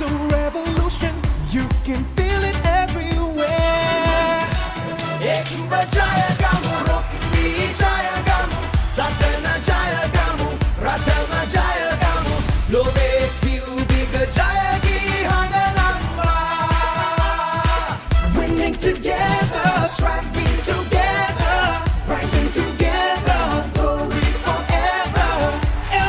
a revolution. You can feel it everywhere. Ekba Jayagamu, Rocky Jayagamu, Satana Jayagamu, Ratama Jayagamu, Love Siubiga Jayagi Hananamba. Winning together, striving together, rising together, glory forever.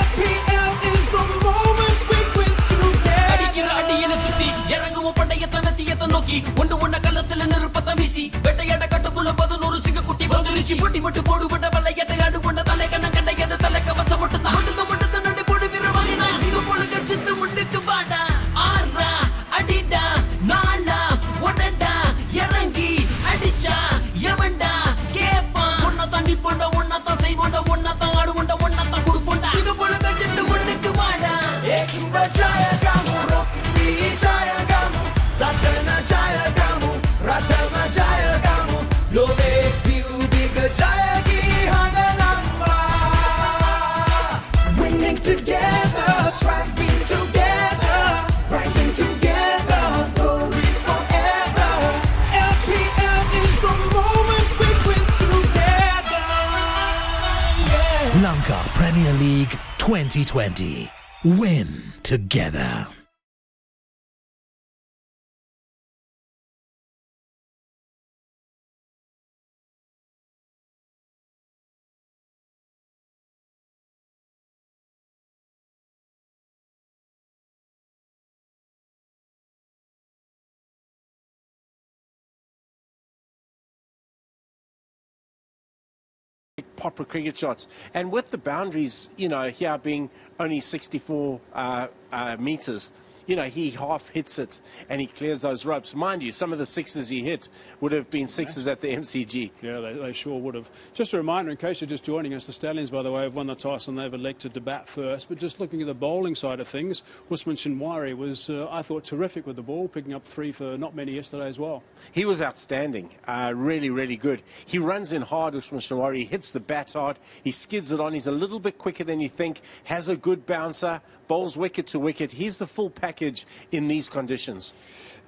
LPL is the moment we win together. அடிக்கிற அடியில சுத்தி இறங்குவோம் பண்டையத்தனத்தியத்தை நோக்கி ஒன்று ஒன்ன கள்ளத்துல நெருப்பத்தை வீசி வெட்டையாட கட்டுக்குள்ள 11 சிங்க குட்டி வந்துருச்சு பொட்டி மட்டும் போடுபட்ட வளையட்டை ஆடு கொண்ட தலை கண்ண கண்டையது தலை கவசம் மட்டும் தான் மட்டும் நடி போடுகிற வகைனா சிவ பொழுக சித்து முண்டுக்கு வாடா ஆறா அடிடா நாளா உடடா இறங்கி அடிச்சா எவன்டா கேப்பான் ஒன்ன தாண்டி போண்ட ஒன்னதான் செய்வோண்ட ஒன்னதான் ஆடுவோண்ட ஒன்னதான் கொடுப்போண்டா சிவ பொழுக சித்து முண்டுக்கு வாடா Ekba Jayagamu, Rocky Jayagamu, Satana Jayagamu, Ratama Jayagamu, Love Siubiga Jayagi Hananamba. Winning together, striving together, rising together, glory forever. LPL is the moment we win together. Yeah. Lanka Premier League 2020. Win together. Proper cricket shots, and with the boundaries, here being only 64 meters, he half hits it and he clears those ropes. Mind you, some of the sixes he hit would have been sixes at the MCG. Yeah, they sure would have. Just a reminder, in case you're just joining us, the Stallions, by the way, have won the toss and they've elected to bat first. But just looking at the bowling side of things, Usman Shinwari was, I thought, terrific with the ball, picking up 3 for not many yesterday as well. He was outstanding, really, really good. He runs in hard, Usman Shinwari. He hits the bat hard. He skids it on. He's a little bit quicker than you think, has a good bouncer, bowls wicket to wicket. He's the full package in these conditions.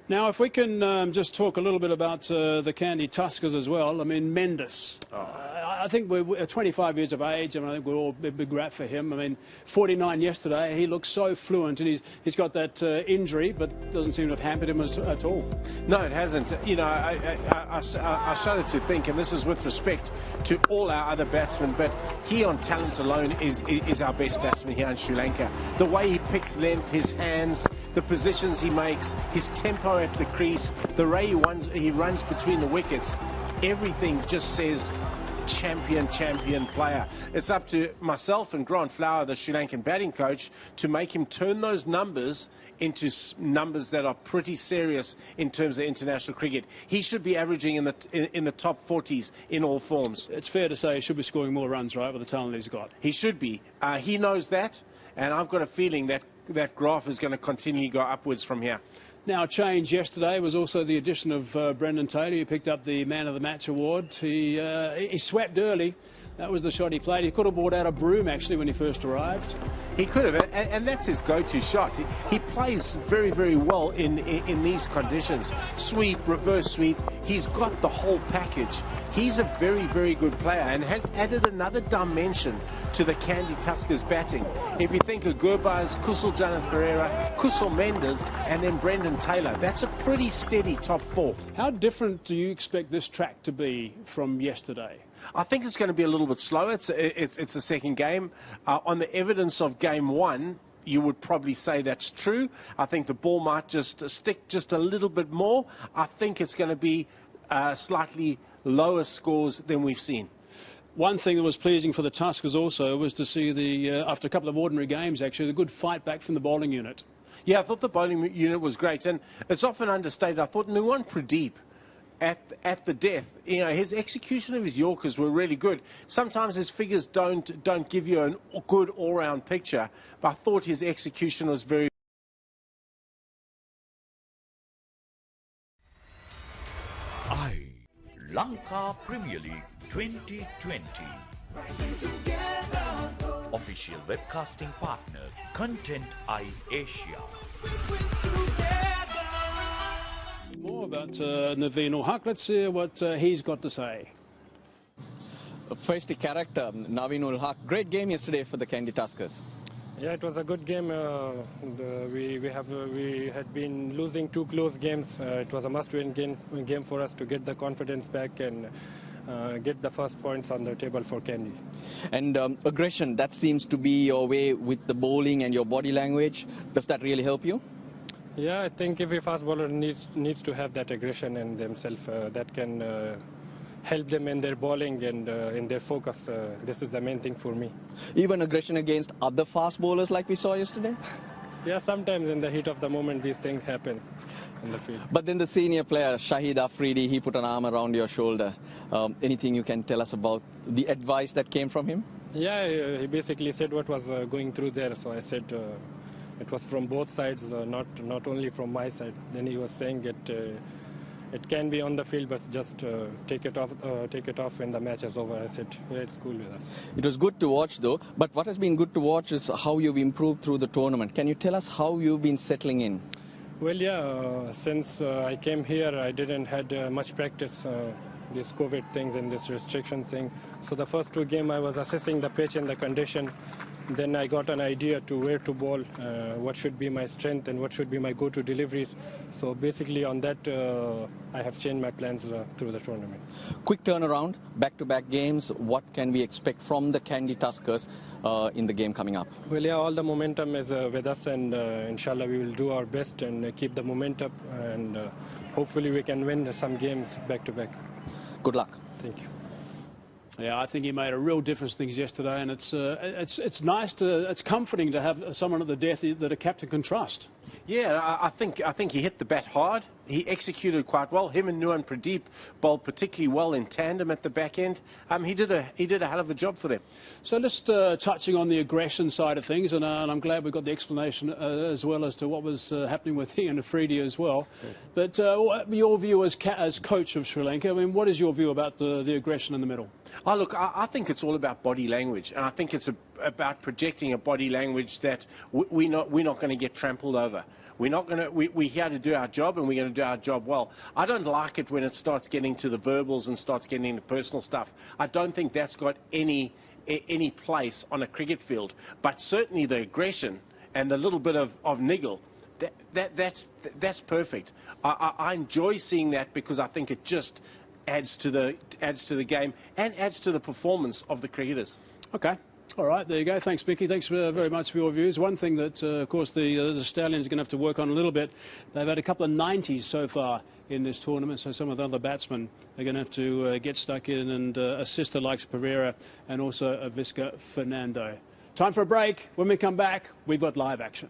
Now, if we can just talk a little bit about the Kandy Tuskers as well. I mean, Mendes. I think we're 25 years of age, and I think we're all a big rap for him. I mean, 49 yesterday. He looks so fluent, and he's got that injury, but doesn't seem to have hampered him at all. No, it hasn't. I shudder to think, and this is with respect to all our other batsmen, but he on talent alone is our best batsman here in Sri Lanka. The way he picks length, his hands, the positions he makes, his tempo at the crease, the way he runs between the wickets, everything just says champion player. It's up to myself and Grant Flower, the Sri Lankan batting coach, to make him turn those numbers into numbers that are pretty serious in terms of international cricket. He should be averaging in the top 40s in all forms. It's fair to say he should be scoring more runs, right, with the talent he's got. He should be. He knows that, and I've got a feeling that that graph is going to continually go upwards from here. Now, a change yesterday was also the addition of Brendan Taylor, who picked up the Man of the Match award. He swept early. That was the shot he played. He could have brought out a broom, actually, when he first arrived. He could have, and that's his go-to shot. He plays very, very well in these conditions. Sweep, reverse sweep. He's got the whole package. He's a very, very good player and has added another dimension to the Kandy Tuskers batting. If you think of Gurbaz, Kusal Janeth Pereira, Kusal Mendes, and then Brendan Taylor, that's a pretty steady top 4. How different do you expect this track to be from yesterday? I think it's going to be a little bit slower. It's a second game. On the evidence of game 1, you would probably say that's true. I think the ball might just stick just a little bit more. I think it's going to be slightly lower scores than we've seen. One thing that was pleasing for the Tuskers also was to see after a couple of ordinary games, actually, the good fight back from the bowling unit. Yeah, I thought the bowling unit was great, and it's often understated. I thought Nuwan Pradeep at the death, his execution of his Yorkers were really good. Sometimes his figures don't give you a good all-round picture, but I thought his execution was very. Lanka Premier League 2020. Official official webcasting partner, Content Eye Asia. More about Naveen Ul-Haq. Let's hear what he's got to say. A feisty character, Naveen Ul-Haq. Great game yesterday for the Kandy Tuskers. Yeah, it was a good game. We had been losing two close games. It was a must-win game for us to get the confidence back and get the first points on the table for Kandy. And aggression, that seems to be your way with the bowling and your body language. Does that really help you? Yeah, I think every fast bowler needs to have that aggression in themselves. That can help them in their bowling and in their focus. This is the main thing for me. Even aggression against other fast bowlers like we saw yesterday? Yeah, sometimes in the heat of the moment these things happen in the field. But then the senior player, Shahid Afridi, he put an arm around your shoulder. Anything you can tell us about the advice that came from him? Yeah, he basically said what was going through there. So I said it was from both sides, not only from my side. Then he was saying it can be on the field, but just take it off when the match is over. I said, yeah, it's cool with us. It was good to watch though, but what has been good to watch is how you've improved through the tournament. Can you tell us how you've been settling in? Well, yeah, since I came here, I didn't had much practice, these COVID things and this restriction thing. So the first two games I was assessing the pitch and the condition. Then I got an idea to where to bowl, what should be my strength and what should be my go-to deliveries. So basically on that, I have changed my plans through the tournament. Quick turnaround, back-to-back games. What can we expect from the Kandy Tuskers in the game coming up? Well, yeah, all the momentum is with us, and inshallah we will do our best and keep the momentum, and hopefully we can win some games back-to-back. Good luck. Thank you. Yeah, I think he made a real difference things yesterday, and it's nice it's comforting to have someone at the death that a captain can trust. Yeah, I think he hit the bat hard. He executed quite well. Him and Nuan Pradeep bowled particularly well in tandem at the back end. He did a hell of a job for them. So just touching on the aggression side of things, and I'm glad we got the explanation as well as to what was happening with he and Afridi as well. But your view as coach of Sri Lanka, I mean, what is your view about the aggression in the middle? Oh, look, I think it's all about body language, and I think it's about projecting a body language that we're not going to get trampled over. We're here to do our job, and we're going to do our job well. I don't like it when it starts getting to the verbals and starts getting into personal stuff. I don't think that's got any place on a cricket field. But certainly the aggression and the little bit of niggle, that's perfect. I enjoy seeing that because I think it just adds to the game and adds to the performance of the cricketers. Okay. All right, there you go. Thanks, Mickey. Thanks very much for your views. One thing that, of course, the Stallions are going to have to work on a little bit. They've had a couple of 90s so far in this tournament, so some of the other batsmen are going to have to get stuck in and assist the likes of Pereira and also Visca Fernando. Time for a break. When we come back, we've got live action.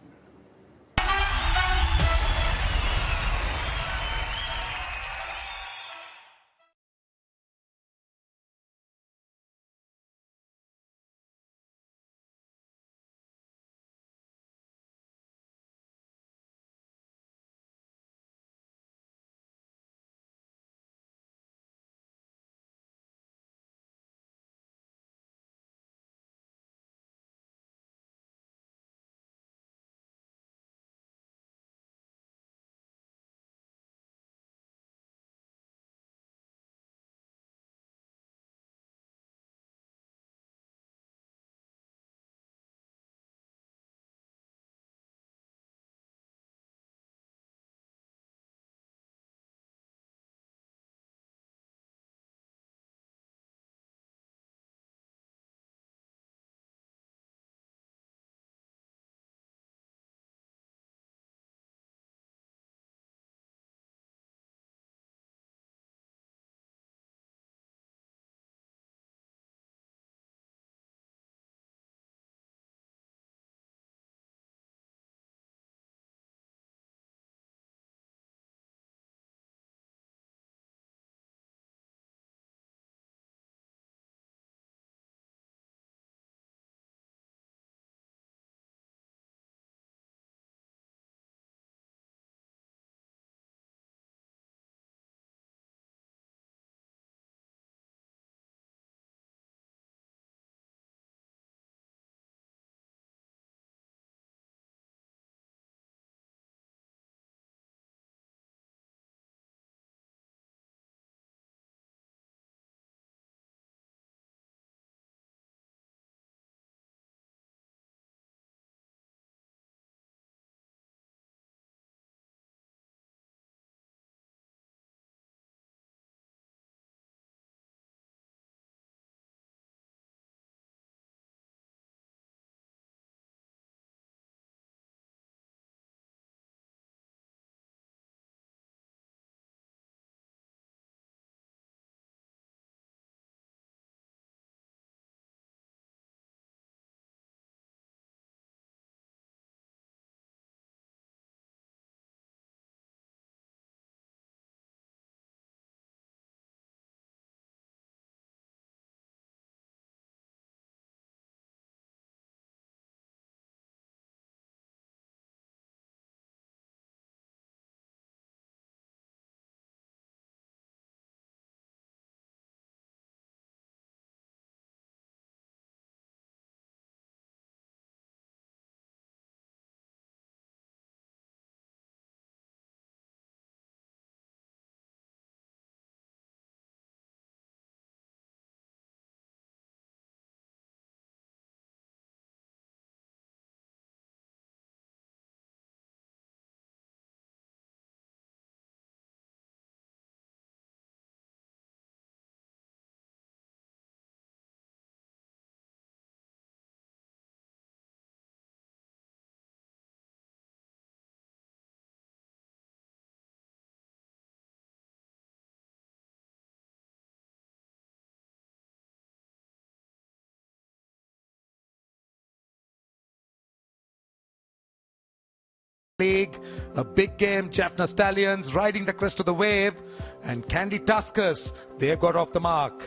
League, a big game. Jaffna Stallions riding the crest of the wave, and Kandy Tuskers, they got off the mark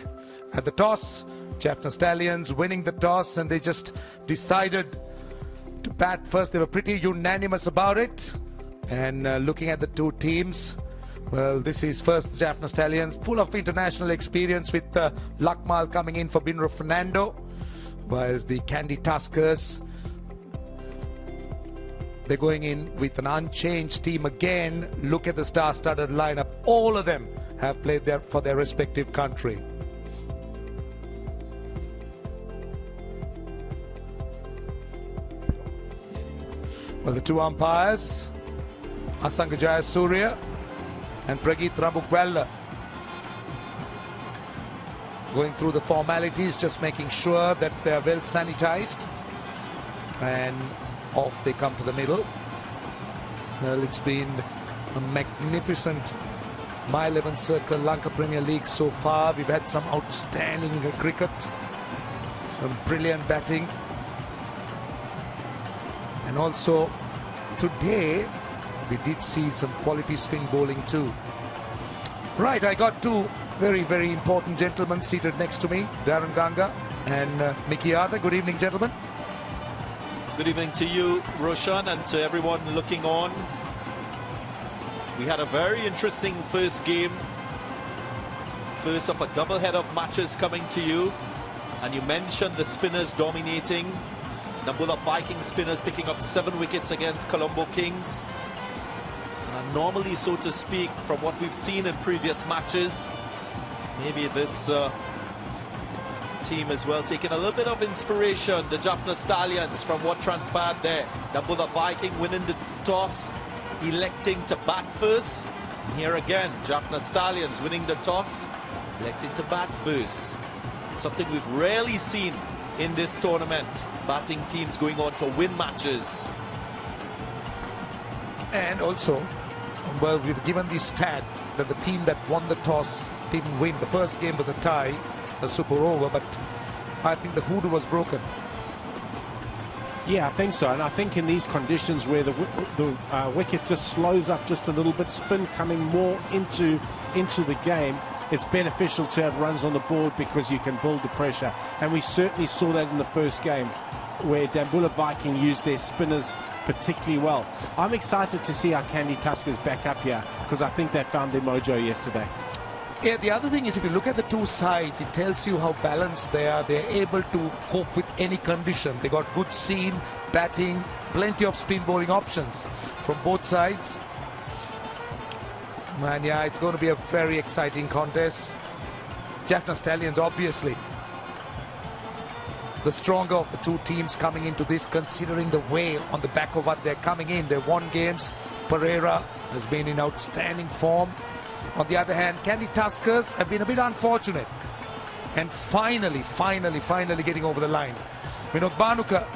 at the toss. Jaffna Stallions winning the toss, and they just decided to bat first. They were pretty unanimous about it. And looking at the two teams, well, this is first Jaffna Stallions, full of international experience, with Lakmal coming in for Binro Fernando, whilst the Kandy Tuskers, they're going in with an unchanged team again. Look at the star-studded lineup. All of them have played there for their respective country. Well, the two umpires, Asanka Jayasuriya and Prageet Rambukwella, going through the formalities, just making sure that they're well sanitized. And off they come to the middle. Well, it's been a magnificent My 11 Circle Lanka Premier League so far. We've had some outstanding cricket, some brilliant batting, and also today we did see some quality spin bowling too. Right, I got two very, very important gentlemen seated next to me, Darren Ganga and Mickey Arthur. Good evening, gentlemen. Good evening to you, Roshan, and to everyone looking on. We had a very interesting first game. First of a double head of matches coming to you. And you mentioned the spinners dominating. Nambula Viking spinners picking up 7 wickets against Colombo Kings. And normally, so to speak, from what we've seen in previous matches, maybe this team as well taking a little bit of inspiration, the Jaffna Stallions, from what transpired there. Nambula Viking winning the toss, electing to bat first. And here again, Jaffna Stallions winning the toss, electing to bat first. Something we've rarely seen in this tournament. Batting teams going on to win matches. And also, well, we've given the stat that the team that won the toss didn't win. The first game was a tie, a super over, but I think the hoodoo was broken. Yeah, I think so. And I think in these conditions where the wicket just slows up just a little bit, spin coming more into the game, it's beneficial to have runs on the board because you can build the pressure. And we certainly saw that in the first game, where Nambula Viking used their spinners particularly well. I'm excited to see our Kandy Tuskers back up here, because I think they found their mojo yesterday. Yeah, the other thing is, if you look at the two sides, it tells you how balanced they are. They're able to cope with any condition. They got good seam, batting, plenty of spin bowling options from both sides. Man, yeah, it's going to be a very exciting contest. Jaffna Stallions, obviously, the stronger of the two teams coming into this, considering the way on the back of what they're coming in. They've won games. Pereira has been in outstanding form. On the other hand, Kandy Tuskers have been a bit unfortunate. And finally getting over the line. Vinod Bhanuka,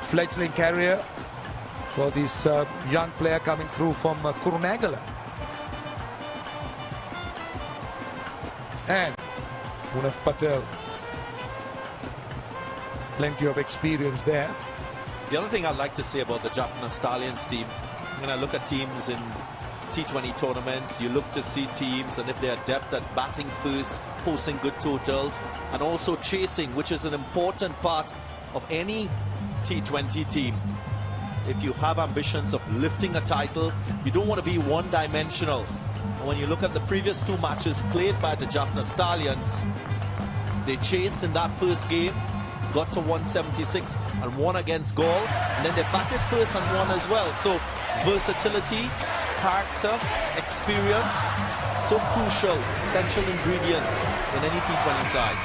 fledgling career for this young player coming through from Kurunegala. And Munaf Patel, plenty of experience there. The other thing I'd like to say about the Jaffna Stallions team, when I look at teams in T20 tournaments, you look to see teams, and if they're adept at batting first, posting good totals, and also chasing, which is an important part of any T20 team. If you have ambitions of lifting a title, you don't want to be one-dimensional. And when you look at the previous two matches played by the Jaffna Stallions, they chased in that first game, got to 176 and won against Gaul, and then they batted first and won as well. So versatility, character, experience, so crucial, essential ingredients in any T20 side.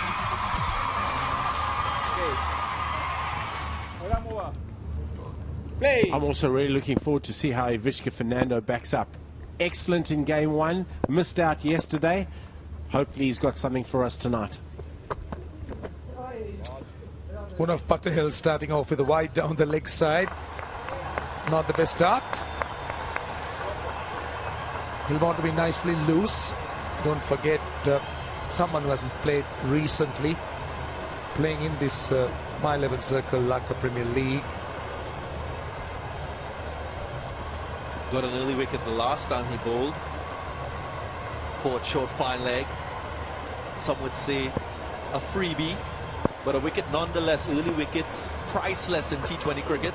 I'm also really looking forward to see how Ivishka Fernando backs up. Excellent in game one, missed out yesterday. Hopefully he's got something for us tonight. Munaf Patel starting off with a wide down the leg side. Not the best start. He'll want to be nicely loose. Don't forget, someone who hasn't played recently, playing in this My 11 Circle Lanka Premier League. Got an early wicket the last time he bowled. Caught short fine leg. Some would say a freebie, but a wicket nonetheless. Early wickets, priceless in T20 cricket.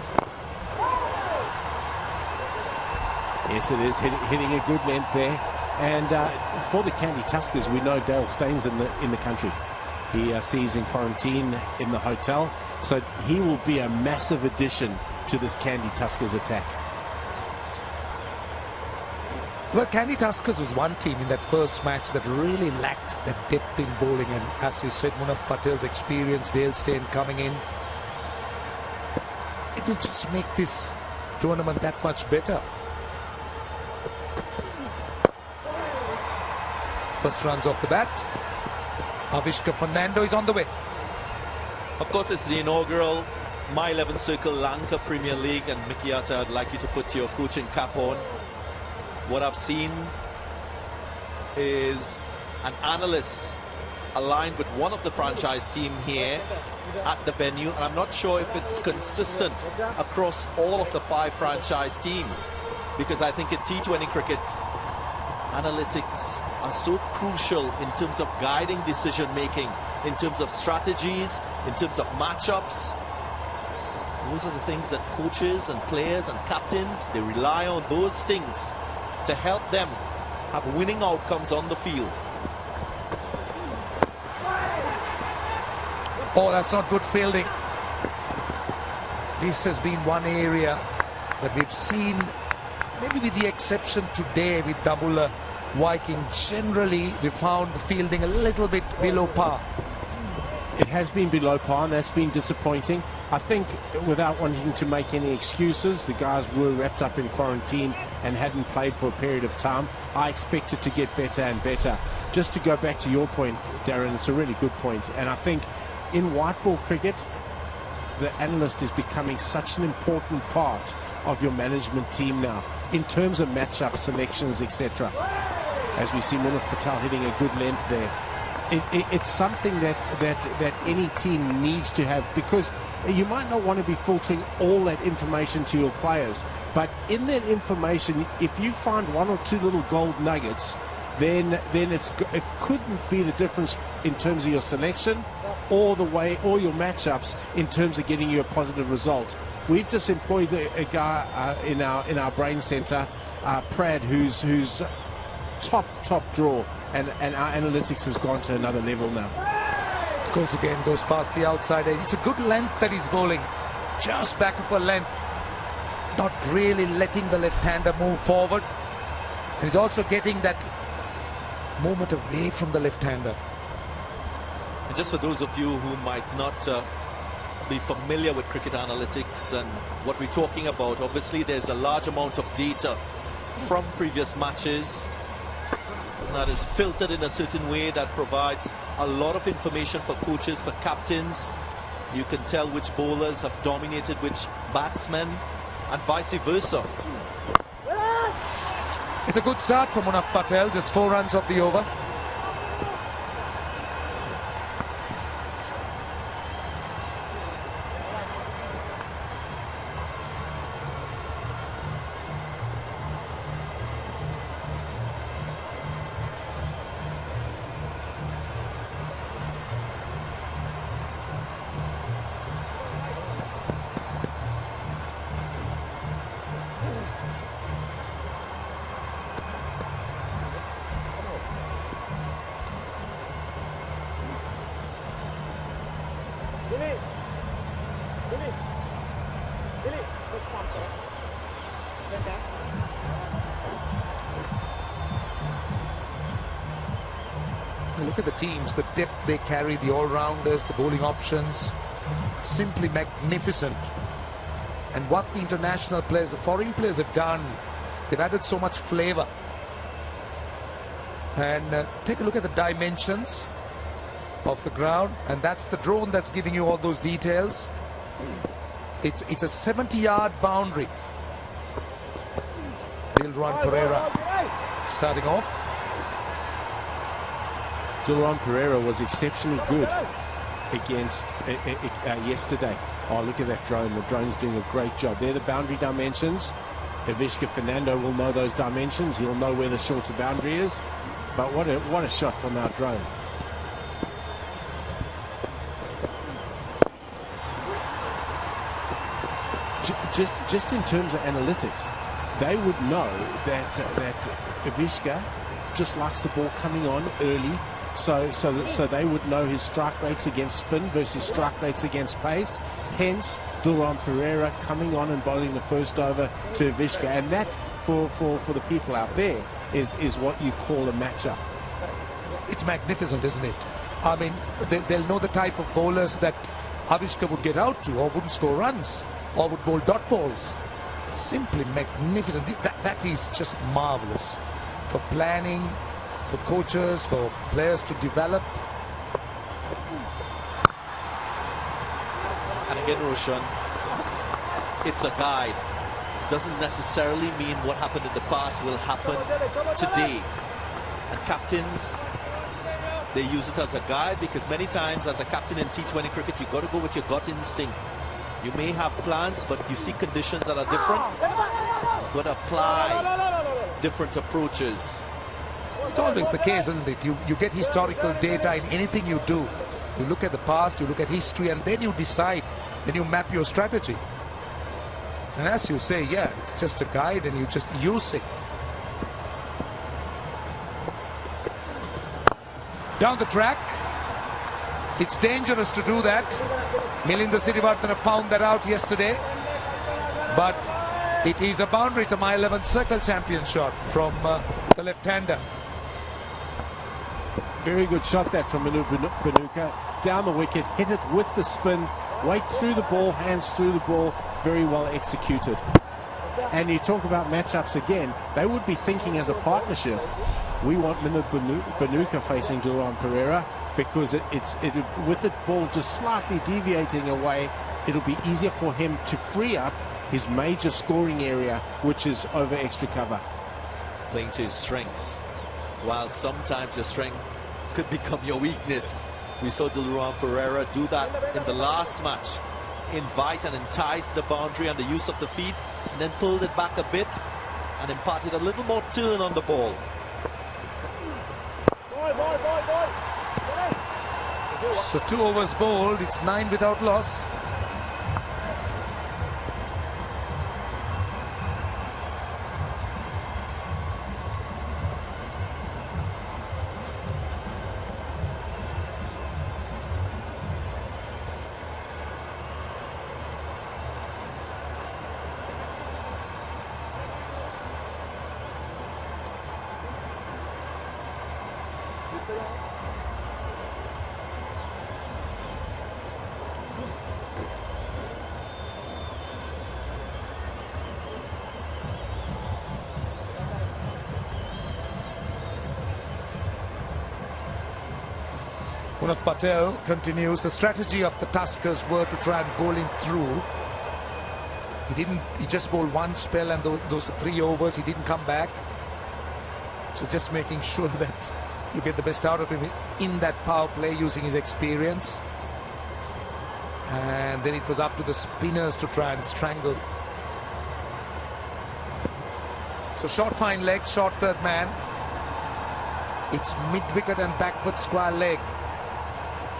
Yes, it is hitting a good length there. And for the Kandy Tuskers, we know Dale Staines in the country. He sees in quarantine in the hotel, so he will be a massive addition to this Kandy Tuskers attack. Well, Kandy Tuskers was one team in that first match that really lacked the depth in bowling, and as you said, Munaf Patel's experience, Dale Steyn coming in, it will just make this tournament that much better. First runs off the bat. Avishka Fernando is on the way. Of course, it's the inaugural My 11 Circle Lanka Premier League, and Mikiata, I'd like you to put your coaching cap on. What I've seen is an analyst aligned with one of the franchise team here at the venue, and I'm not sure if it's consistent across all of the 5 franchise teams, because I think in T20 cricket, analytics are so crucial in terms of guiding decision making, in terms of strategies, in terms of matchups. Those are the things that coaches and players and captains, they rely on those things to help them have winning outcomes on the field. Oh, that's not good fielding. This has been one area that we've seen, maybe with the exception today with Dabula Viking, generally we found the fielding a little bit below par. It has been below par, and that's been disappointing. I think, without wanting to make any excuses, the guys were wrapped up in quarantine and hadn't played for a period of time. I expect it to get better and better. Just to go back to your point, Darren, it's a really good point. And I think in white ball cricket, the analyst is becoming such an important part of your management team now, in terms of matchup selections, etc. As we see Munaf Patel hitting a good length there. It's something that any team needs to have, because you might not want to be filtering all that information to your players, but in that information, if you find 1 or 2 little gold nuggets, then it couldn't be the difference in terms of your selection or your matchups in terms of getting you a positive result. We've just employed a guy in our brain center, Prad, who's top draw, and our analytics has gone to another level now. Goes again, goes past the outside edge. It's a good length that he's bowling, just back of a length, not really letting the left-hander move forward, and he's also getting that movement away from the left-hander. And just for those of you who might not be familiar with cricket analytics and what we're talking about, obviously there's a large amount of data from previous matches that is filtered in a certain way that provides a lot of information for coaches, for captains. You can tell which bowlers have dominated which batsmen and vice versa. It's a good start for Munaf Patel, just 4 runs off the over. Look at the teams, the depth they carry, the all-rounders, the bowling options. Simply magnificent. And what the international players, the foreign players have done, they've added so much flavor. And take a look at the dimensions of the ground, and that's the drone that's giving you all those details. It's a 70-yard boundary. Dilruan Pereira starting off. Dilruan Pereira was exceptionally good against yesterday. Oh, look at that drone. The drone's doing a great job. They're the boundary dimensions. Evishka Fernando will know those dimensions. He'll know where the shorter boundary is. But what a shot from our drone. Just in terms of analytics, they would know that Evishka just likes the ball coming on early, so they would know his strike rates against spin versus strike rates against pace. Hence, Duran Pereira coming on and bowling the first over to Evishka, and that for the people out there is what you call a matchup. It's magnificent, isn't it? I mean, they'll know the type of bowlers that Avishka would get out to, or wouldn't score runs, or would bowl dot balls. Simply magnificent. That is just marvelous for planning, for coaches, for players to develop. And again, Roshan, it's a guide. Doesn't necessarily mean what happened in the past will happen today. And captains, they use it as a guide, because many times as a captain in T20 cricket, you've got to go with your gut instinct. You may have plans, but you see conditions that are different. You've got to apply different approaches. It's always the case, isn't it? You get historical data in anything you do. You look at the past, you look at history, and then you decide, then you map your strategy. And as you say, yeah, it's just a guide and you just use it. Down the track. It's dangerous to do that. Milinda Sirivardhana found that out yesterday. But it is a boundary. It's a My 11 circle champion shot from the left-hander. Very good shot that from Manu Banuka. Down the wicket, hit it with the spin, weight through the ball, hands through the ball. Very well executed. And you talk about matchups again, they would be thinking as a partnership. We want Manu Banuka facing Duran Pereira, because with the ball just slightly deviating away, it'll be easier for him to free up his major scoring area, which is over extra cover. Playing to his strengths, while sometimes your strength could become your weakness. We saw Duran Pereira do that in the last match. Invite and entice the boundary and the use of the feet, and then pulled it back a bit and imparted a little more turn on the ball. So 2 overs bowled, it's 9 without loss. Punav Patel continues. The strategy of the Tuskers were to try and bowl him through. He just bowled one spell, and those were 3 overs. He didn't come back. So just making sure that you get the best out of him in that power play using his experience. And then it was up to the spinners to try and strangle. So short fine leg, short third man. It's mid-wicket and backward square leg.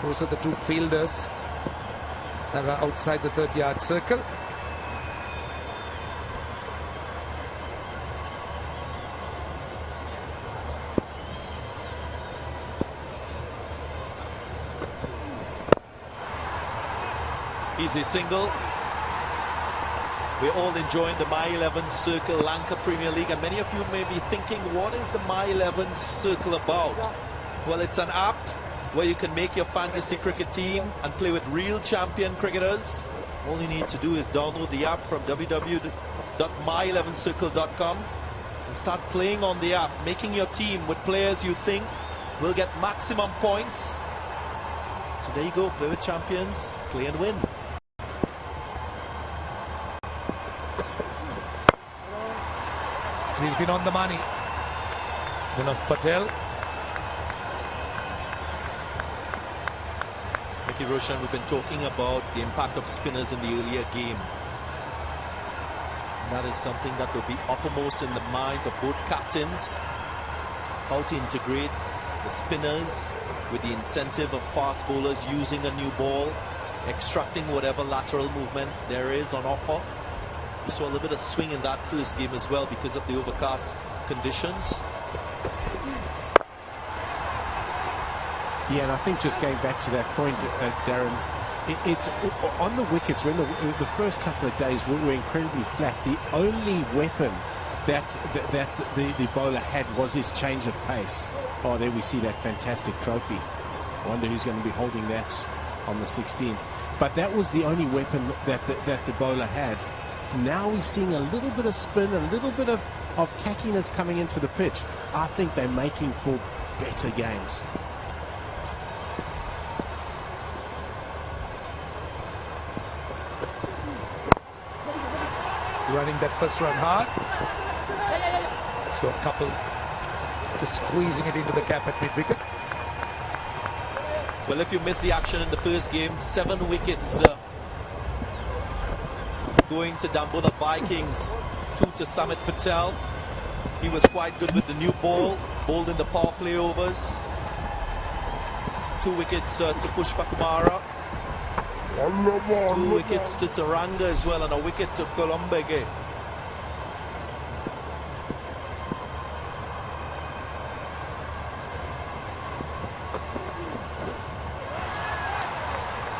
Those are the 2 fielders that are outside the 30-yard circle. Easy single. We're all enjoying the My 11 Circle Lanka Premier League, and many of you may be thinking, what is the My 11 Circle about? Well, it's an app where you can make your fantasy cricket team and play with real champion cricketers. All you need to do is download the app from www.my11circle.com and start playing on the app, making your team with players you think will get maximum points. So there you go, play with champions, play and win. He's been on the money. Punav Patel. Mickey Roshan, we've been talking about the impact of spinners in the earlier game. That is something that will be uppermost in the minds of both captains. How to integrate the spinners with the incentive of fast bowlers using a new ball, extracting whatever lateral movement there is on offer. We saw a little bit of swing in that first game as well because of the overcast conditions. Yeah, and I think just going back to that point, Darren, it's on the wickets when the first couple of days were incredibly flat. The only weapon that the bowler had was his change of pace. Oh, there we see that fantastic trophy. Wonder who's going to be holding that on the 16th. But that was the only weapon that the bowler had. Now we're seeing a little bit of spin, a little bit of tackiness coming into the pitch. I think they're making for better games. Running that first run hard. So a couple just squeezing it into the cap at mid-wicket. Well, if you missed the action in the first game, 7 wickets going to Dambulla Vikings, 2 to Samit Patel. He was quite good with the new ball, bowled in the power play overs. 2 wickets to Pushpa Kumara. 2 wickets to Taranga as well, and a wicket to Colombege.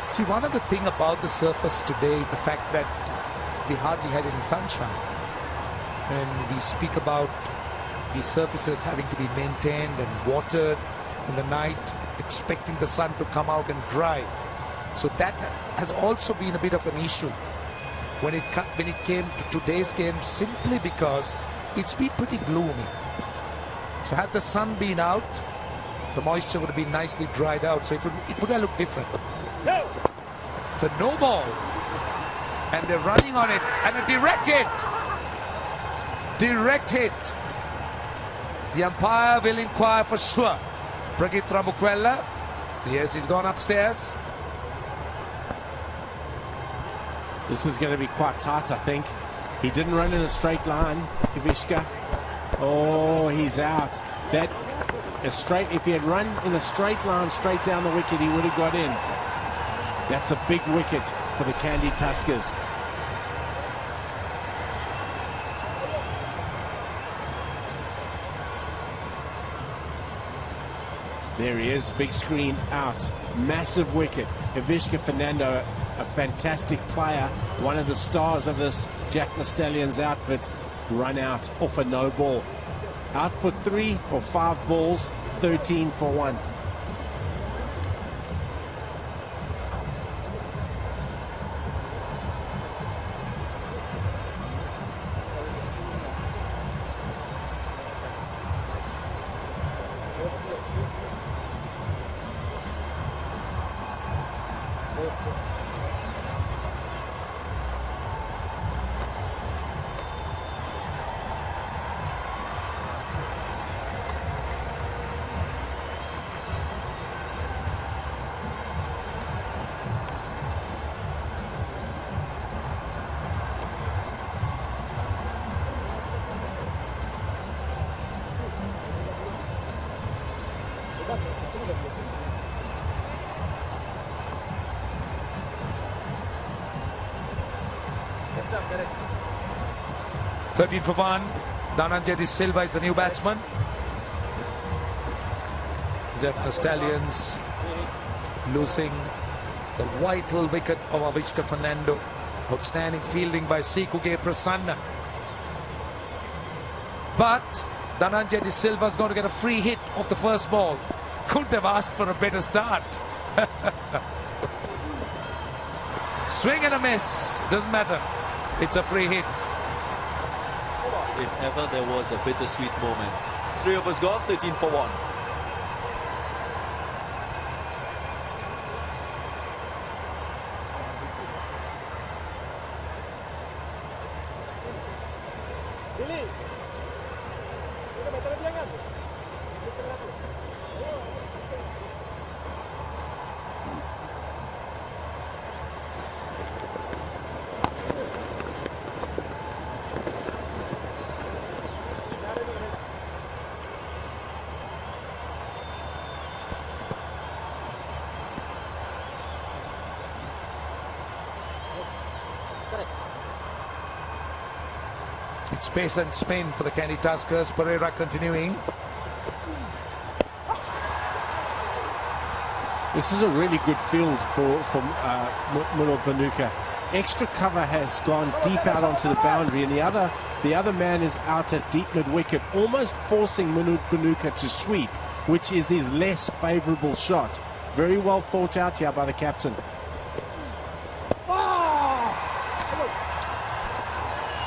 See, one of the thing about the surface today is the fact that we hardly had any sunshine. And we speak about these surfaces having to be maintained and watered in the night, expecting the sun to come out and dry. So that has also been a bit of an issue when it came to today's game, simply because it's been pretty gloomy. So had the sun been out, the moisture would have been nicely dried out, so it would have looked different. No. It's a no ball, and they're running on it, and a direct hit. Direct hit. The umpire will inquire for sure. Pragit Ramukwella. Yes, he's gone upstairs. This is going to be quite tight, I think. He didn't run in a straight line, Ivishka. Oh, he's out. If he had run in a straight line straight down the wicket, he would have got in. That's a big wicket for the Kandy Tuskers. There he is, big screen out. Massive wicket. Ivishka Fernando, a fantastic player, one of the stars of this Jaffna Stallions outfit, run out off a no ball. Out for 3 or 5 balls, 13 for 1. Correct. 13 for 1. Dhananjay De Silva is the new batsman. Jaffna Stallions losing the vital wicket of Avishka Fernando. Outstanding fielding by Sikuge Prasanna. But Dhananjay De Silva is going to get a free hit off the first ball. Couldn't have asked for a better start. Swing and a miss. Doesn't matter. It's a free hit. If ever there was a bittersweet moment. 3 overs gone, 13 for 1. It's pace and spin for the Kandy Tuskers. Pereira continuing. This is a really good field for Munir Banuka. Extra cover has gone deep out onto the boundary, and the other man is out at deep mid-wicket, almost forcing Munir Banuka to sweep, which is his less favourable shot. Very well thought out here by the captain.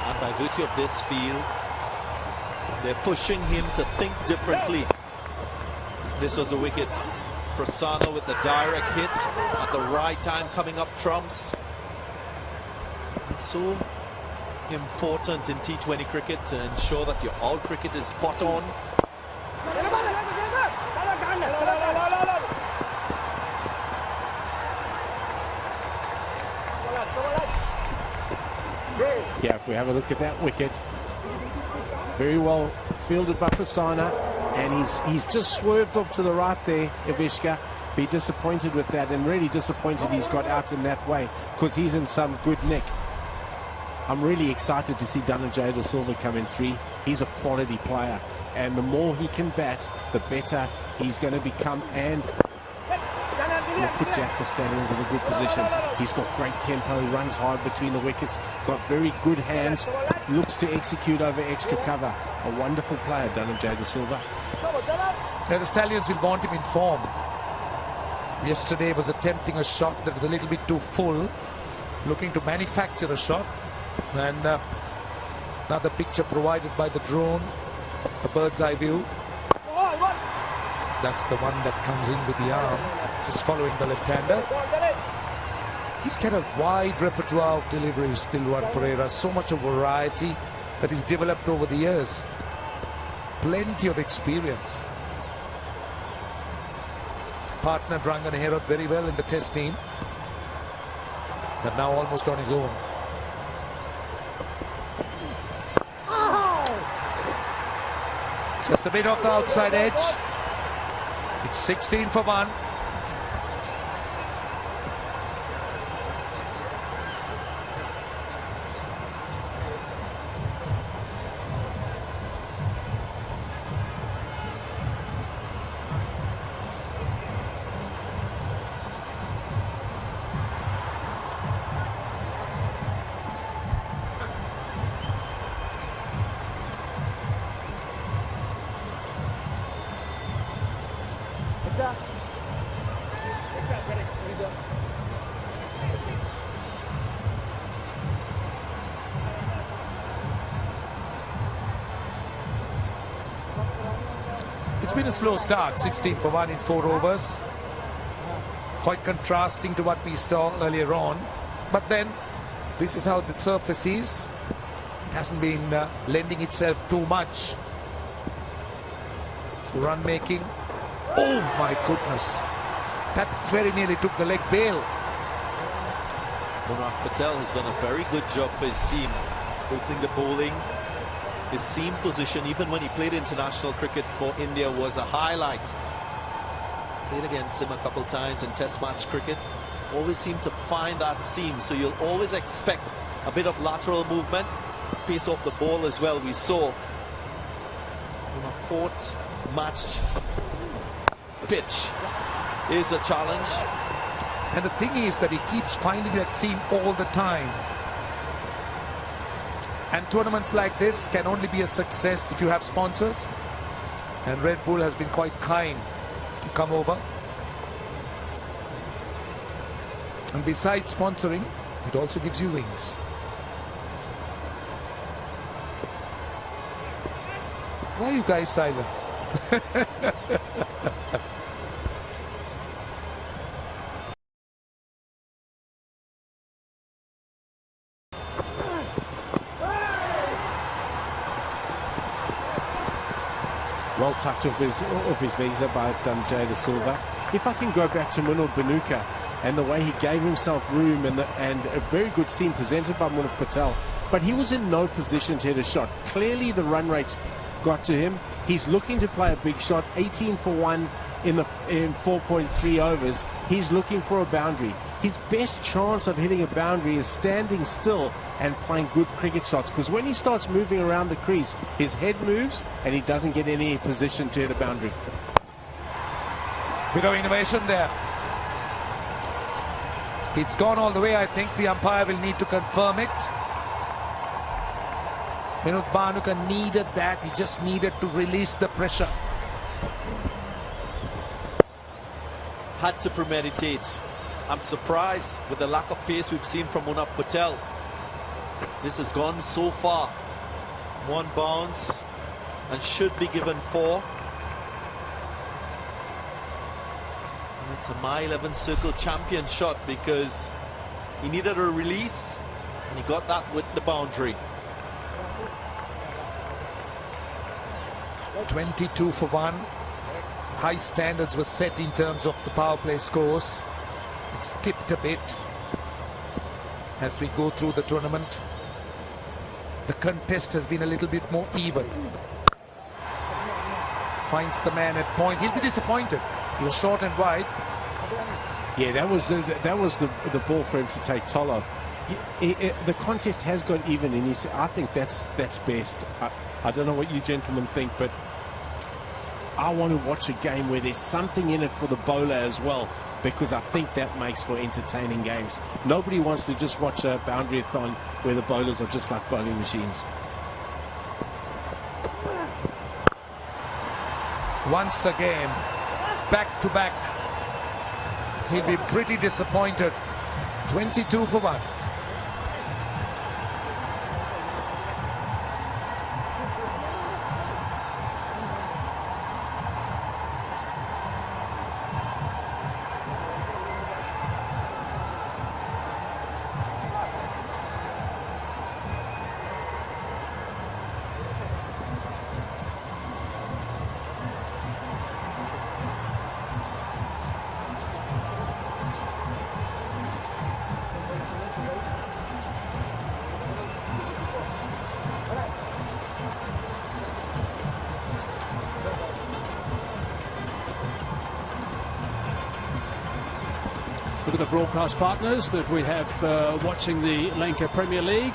And by virtue of this field, they're pushing him to think differently. This was a wicket. Prasanna with the direct hit at the right time, coming up trumps. It's so important in T20 cricket to ensure that your all cricket is spot on. Yeah, if we have a look at that wicket, very well fielded by Prasanna, and he's just swerved off to the right there, Ivishka. Be disappointed with that, and really disappointed he's got out in that way, because he's in some good nick. I'm really excited to see Dhananjay De Silva come in 3. He's a quality player, and the more he can bat, the better he's going to become, and will put Jaffna Stallions in a good position. He's got great tempo, runs hard between the wickets, got very good hands, looks to execute over extra cover. A wonderful player, Dhananjay De Silva. Now the Stallions will want him in form. Yesterday was attempting a shot that was a little bit too full, looking to manufacture a shot, and another picture provided by the drone, a bird's eye view. That's the one that comes in with the arm, just following the left-hander. He's got a wide repertoire of deliveries, Dilwan Pereira. So much of variety that he's developed over the years. Plenty of experience. Partnered Rangan Herod very well in the test team, but now almost on his own. Just a bit off the outside edge. It's 16 for 1. It's been a slow start, 16 for 1 in 4 overs. Quite contrasting to what we saw earlier on. But then, this is how the surface is. It hasn't been lending itself too much for run making. Oh my goodness. That very nearly took the leg bail. Munaf Patel has done a very good job for his team, opening the bowling. His seam position, even when he played international cricket for India, was a highlight. Played against him a couple times in test match cricket. Always seemed to find that seam, so you'll always expect a bit of lateral movement. Pace off the ball as well, we saw. On a 4th match pitch is a challenge. And the thing is that he keeps finding that seam all the time. And tournaments like this can only be a success if you have sponsors. And Red Bull has been quite kind to come over. And besides sponsoring, it also gives you wings. Why are you guys silent? Well tucked off his legs by Dhananjay De Silva. If I can go back to Munir Banuka and the way he gave himself room, and a very good seam presented by Munaf Patel, but he was in no position to hit a shot. Clearly the run rates got to him. He's looking to play a big shot. 18 for 1 in 4.3 overs. He's looking for a boundary. His best chance of hitting a boundary is standing still and playing good cricket shots, because when he starts moving around the crease, his head moves and he doesn't get any position to hit a boundary. Bit of innovation there. It's gone all the way. I think the umpire will need to confirm it. Vinod Bhanuka needed that. He just needed to release the pressure. Had to premeditate. I'm surprised with the lack of pace we've seen from Munaf Patel. This has gone so far. 1 bounce and should be given 4. And it's a My 11 Circle champion shot, because he needed a release and he got that with the boundary. 22 for 1. High standards were set in terms of the power play scores. It's tipped a bit as we go through the tournament. The contest has been a little bit more even. Finds the man at point. He'll be disappointed. He was short and wide. Yeah, that was the ball for him to take toll of. The contest has got even, and I think that's best. I don't know what you gentlemen think, but I want to watch a game where there's something in it for the bowler as well, because I think that makes for entertaining games. Nobody wants to just watch a boundary-a-thon where the bowlers are just like bowling machines. Once again, back to back. He'll be pretty disappointed. 22 for 1. Look at the broadcast partners that we have watching the Lanka Premier League.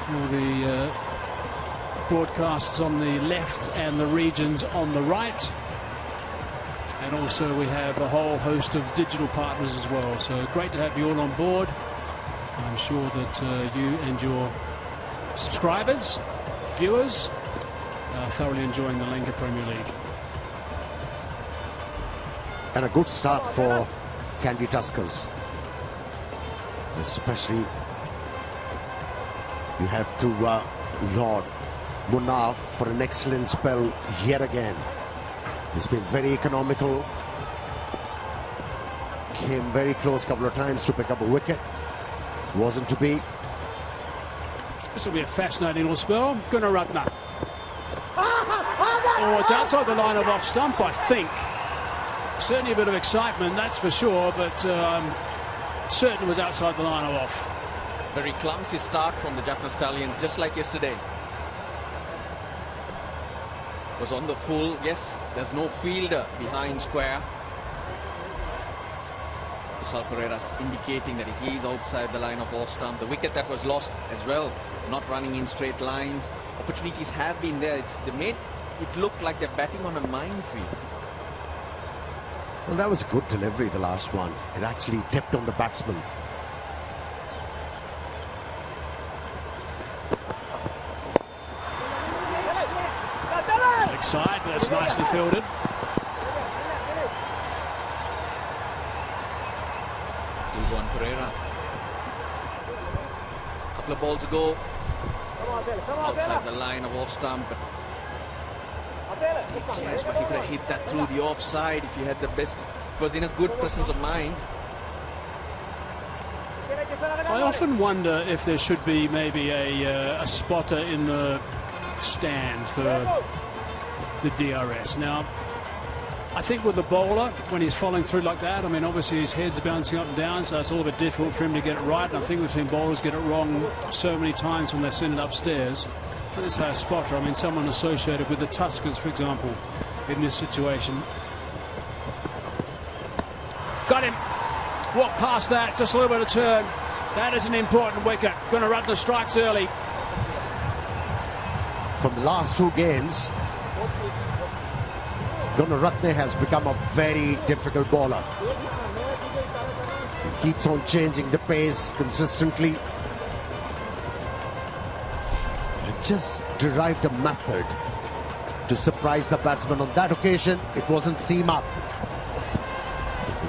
All the broadcasts on the left and the regions on the right. And also we have a whole host of digital partners as well. So great to have you all on board. I'm sure that you and your subscribers, viewers, are thoroughly enjoying the Lanka Premier League. And a good start for Kandy Tuskers. Especially you have to laud Munaf for an excellent spell yet again. He's been very economical. Came very close a couple of times to pick up a wicket. Wasn't to be. This will be a fascinating little spell. Gunaratne. Oh, it's outside the line of off stump, I think. Certainly a bit of excitement, that's for sure, but I'm certain it was outside the line of off. Very clumsy start from the Jaffna Stallions, just like yesterday. Was on the full. Yes, there's no fielder behind square. Kusal Pereira's indicating that it is outside the line of off stump. The wicket that was lost as well, not running in straight lines. Opportunities have been there. They made it look like they're batting on a minefield. Well, that was a good delivery, the last one. It actually tipped on the batsman. Leg side, but that's nicely fielded. Pereira. A couple of balls ago, outside the line of off stump. Yes, but he could have hit that through the offside if he had the best. He was in a good presence of mind. I often wonder if there should be maybe a spotter in the stand for the DRS. Now, I think with the bowler, when he's following through like that, I mean, obviously his head's bouncing up and down, so it's a little bit difficult for him to get it right. And I think we've seen bowlers get it wrong so many times when they send it upstairs. Let's say a spotter, I mean, someone associated with the Tuskers, for example, in this situation, got him. Walk past that, just a little bit of turn. That is an important wicket. Gunaratne strikes early. From the last 2 games, Gunaratne has become a very difficult bowler. He keeps on changing the pace consistently. He just derived a method to surprise the batsman. On that occasion, it wasn't seam up.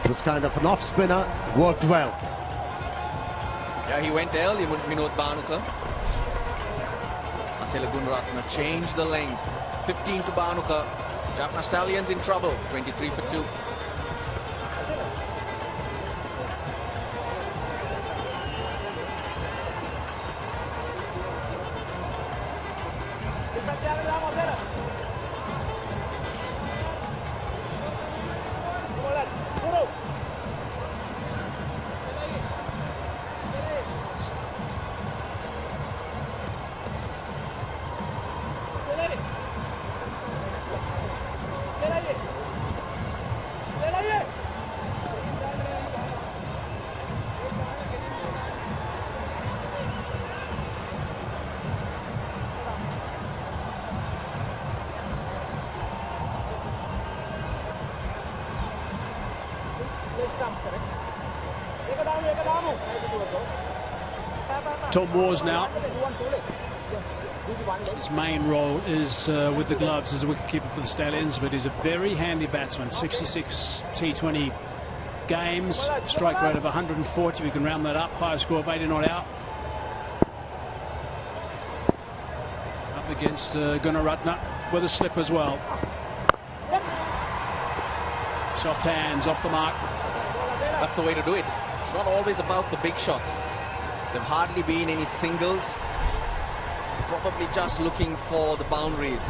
It was kind of an off spinner, worked well. Yeah, he went early with Vinod Bhanuka. Asela Gunaratne changed the length. 15 to Bhanuka. Jaffna Stallions in trouble. 23 for 2. Tom Moores now. His main role is with the gloves as a wicketkeeper for the Stallions, but he's a very handy batsman. 66 T20 games, strike rate of 140. We can round that up. High score of 80 not out. Up against Gunaratne with a slip as well. Soft hands off the mark. That's the way to do it. It's not always about the big shots. There've hardly been any singles. Probably just looking for the boundaries.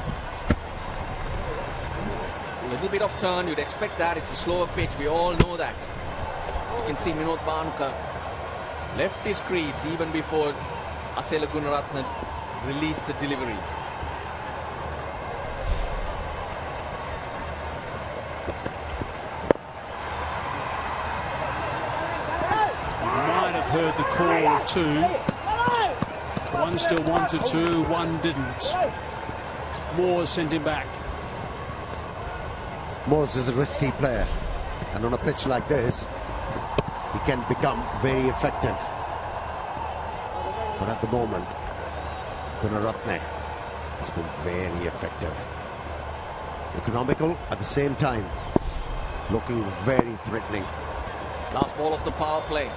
A little bit of turn, you'd expect that. It's a slower pitch, we all know that. You can see Vinod Bhanuka left his crease even before Asela Gunaratne released the delivery. Heard the call of 2. One still wanted to, one didn't. Moore sent him back. Moores is a risky player, and on a pitch like this, he can become very effective. But at the moment, Gunaratne has been very effective. Economical at the same time, looking very threatening. Last ball of the power play.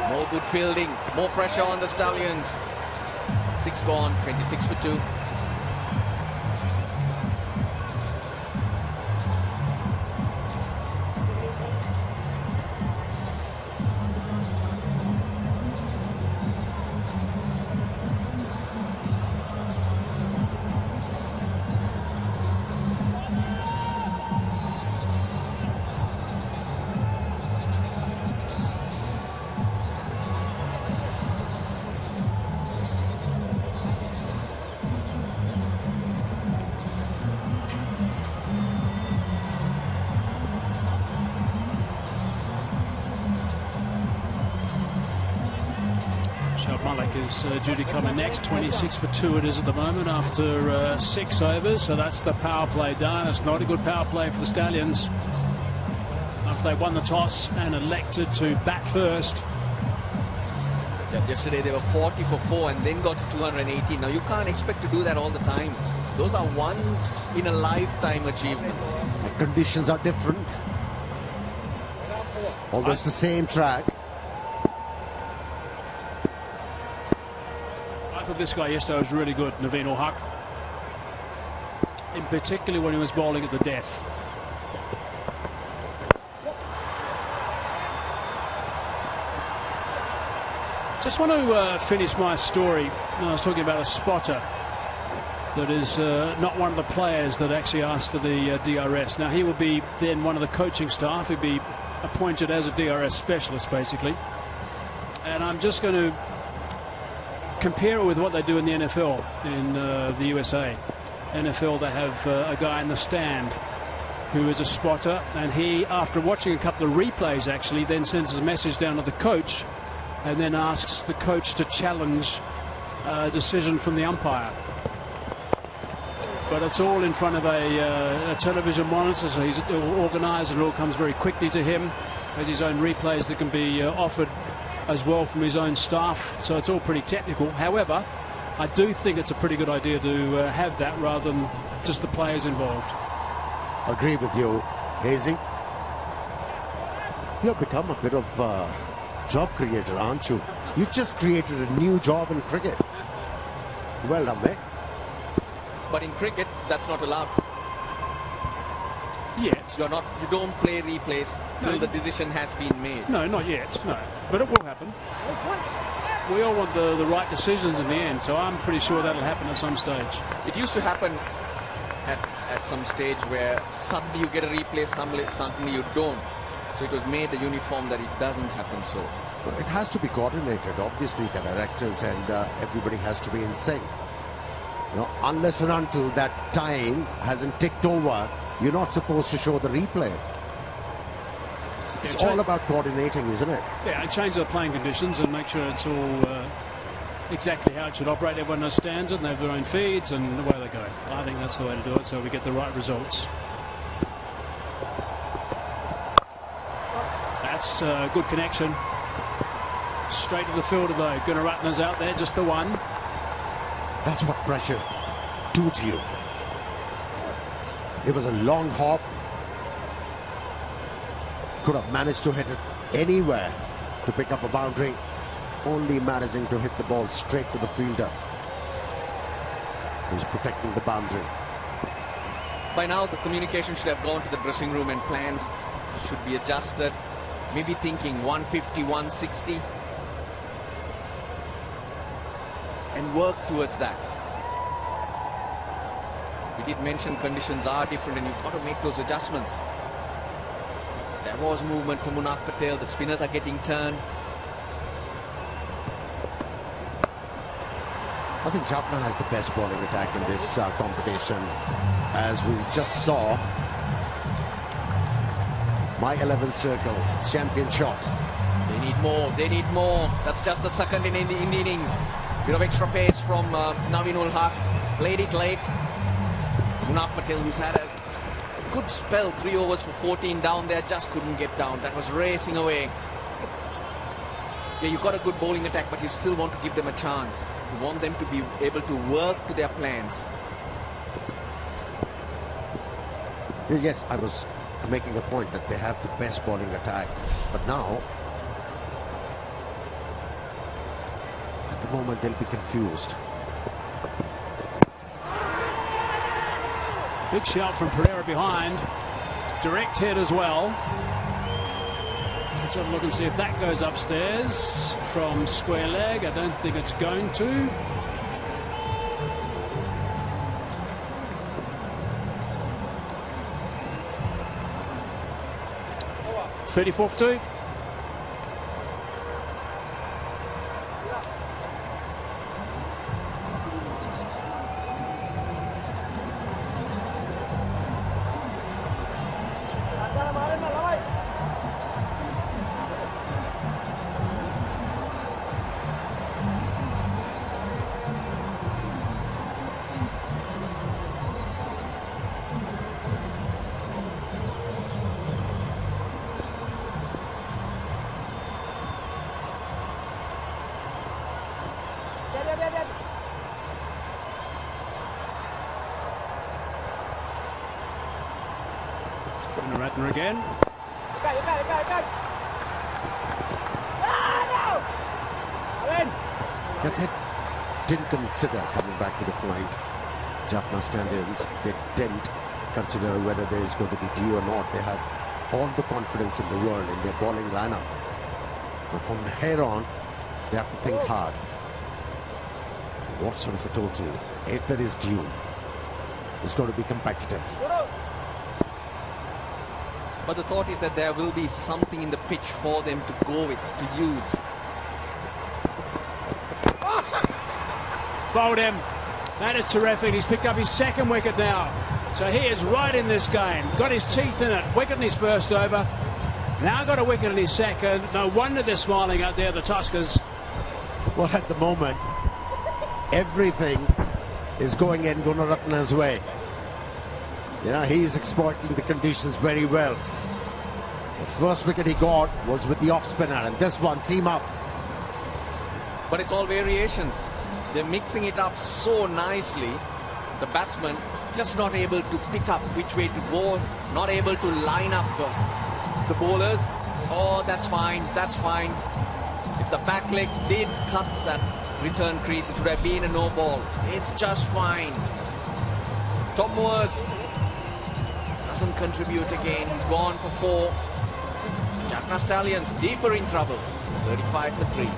More good fielding, more pressure on the Stallions. 6 gone, 26 for 2. Malik is due to come in next. 26 for 2 it is at the moment after 6 overs. So that's the power play done. It's not a good power play for the Stallions after they won the toss and elected to bat first. Yeah, yesterday they were 40 for 4 and then got to 218. Now you can't expect to do that all the time. Those are once in a lifetime achievements. The conditions are different. Although it's the same track. I thought this guy yesterday was really good, Naveen ul Haq, in particular when he was bowling at the death. Just want to finish my story. I was talking about a spotter that is not one of the players that actually asked for the DRS. Now he will be then one of the coaching staff. He'll be appointed as a DRS specialist basically, and I'm just going to compare it with what they do in the NFL in the USA. NFL, they have a guy in the stand who is a spotter, and he, after watching a couple of replays actually, then sends a message down to the coach and then asks the coach to challenge a decision from the umpire. But it's all in front of a television monitor, so he's organised, and it all comes very quickly to him. Has his own replays that can be offered as well from his own staff, so it's all pretty technical. However, I do think it's a pretty good idea to have that rather than just the players involved. Agree with you, Hazy. You've become a bit of a job creator, aren't you? You just created a new job in cricket. Well done, mate. But in cricket, that's not allowed. Yet. You don't play replays till the decision has been made. No, not yet, no. But it will happen. We all want the right decisions in the end, so I'm pretty sure that'll happen at some stage. It used to happen at some stage where suddenly you get a replay, suddenly you don't. So it was made a uniform that it doesn't happen so. Well, it has to be coordinated. Obviously, the directors and everybody has to be in sync. You know, unless and until that time hasn't ticked over, you're not supposed to show the replay. It's all about coordinating, isn't it? Yeah, and change the playing conditions and make sure it's all exactly how it should operate. Everyone understands it and they have their own feeds and away they go. I think that's the way to do it, so we get the right results. That's a good connection. Straight to the fielder though. Gunaratne's out there, just the one. That's what pressure do to you. It was a long hop. Could have managed to hit it anywhere to pick up a boundary. Only managing to hit the ball straight to the fielder who's protecting the boundary. By now, the communication should have gone to the dressing room and plans should be adjusted. Maybe thinking 150, 160. And work towards that. We did mention conditions are different and you've got to make those adjustments. There was movement from Munaf Patel. The spinners are getting turned. I think Jaffna has the best bowling attack in this competition. As we just saw, my 11th circle, champion shot. They need more, they need more. That's just the second in the innings. Bit of extra pace from Naveen-ul Haq. Played it late. Munaf Patel, who's had a good spell, 3 overs for 14 down there, just couldn't get down. That was racing away. Yeah, you got a good bowling attack, but you still want to give them a chance. You want them to be able to work to their plans. Yes, I was making a point that they have the best bowling attack, but now at the moment they'll be confused. Big shout from Pereira behind. Direct hit as well. Let's have a look and see if that goes upstairs from square leg. I don't think it's going to. .34 for 2. Gunaratne again. But they didn't consider, coming back to the point, Jaffna Stallions, they didn't consider whether there is going to be D or not. They have all the confidence in the world in their bowling lineup. But from here on, they have to think hard. What sort of a total, if there is due, is going to be competitive. But the thought is that there will be something in the pitch for them to go with, to use. Bowled him. That is terrific. He's picked up his second wicket now. So he is right in this game. Got his teeth in it. Wicket in his first over. Now got a wicket in his second. No wonder they're smiling out there, the Tuskers. Well, at the moment, everything is going in Gunaratne's way. He's exploiting the conditions very well. The first wicket he got was with the off spinner, and this one, seam up. But it's all variations. They're mixing it up so nicely. The batsman just not able to pick up which way to go, not able to line up the bowlers. Oh, that's fine, that's fine. If the back leg did cut that return crease, it would have been a no ball. It's just fine. Tom Moores doesn't contribute again. He's gone for 4. Jaffna Stallions deeper in trouble. 35 for 3.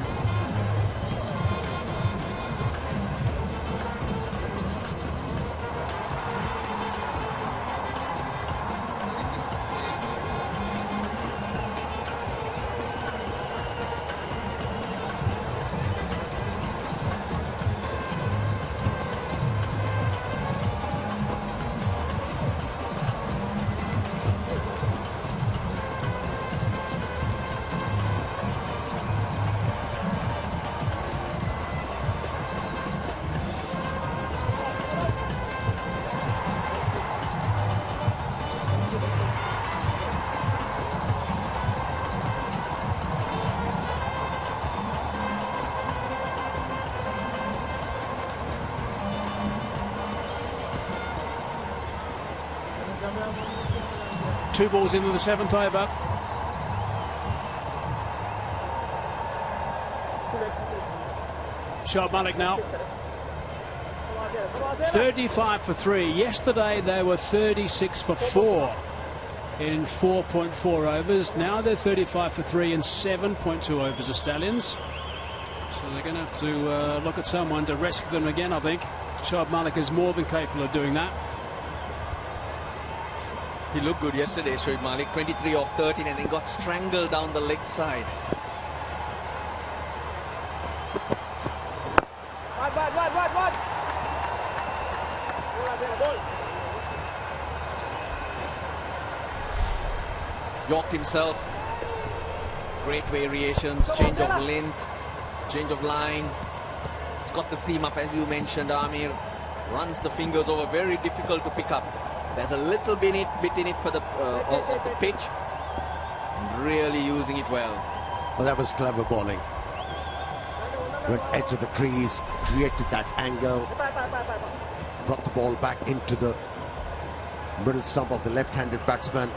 Two balls into the 7th over. Shoaib Malik now. 35 for 3. Yesterday they were 36 for 4 in 4.4 overs. Now they're 35 for 3 in 7.2 overs, the Stallions. So they're going to have to look at someone to rescue them again, I think. Shoaib Malik is more than capable of doing that. He looked good yesterday, Shoaib Malik. 23 off 13 and then got strangled down the leg side. Yorked himself. Great variations, change of length, change of line. He's got the seam up, as you mentioned, Amir. Runs the fingers over, very difficult to pick up. There's a little bit in it for the of the pitch. Really using it well. Well, that was clever bowling. Went edge of the crease, created that angle, brought the ball back into the middle stump of the left-handed batsman.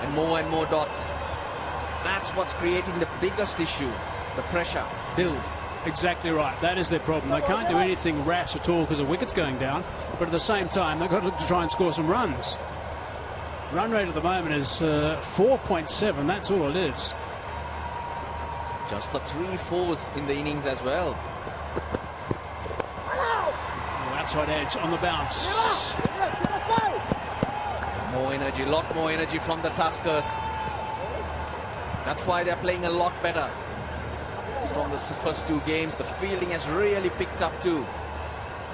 And more dots. That's what's creating the biggest issue. The pressure builds. Exactly right. That is their problem. They can't do anything rash at all because the wicket's going down. But at the same time, they've got to look to try and score some runs. Run rate at the moment is 4.7. That's all it is. Just the 3-4s in the innings as well. Oh, outside edge on the bounce. More energy, lot more energy from the Tuskers. That's why they're playing a lot better. From the first 2 games, the fielding has really picked up too.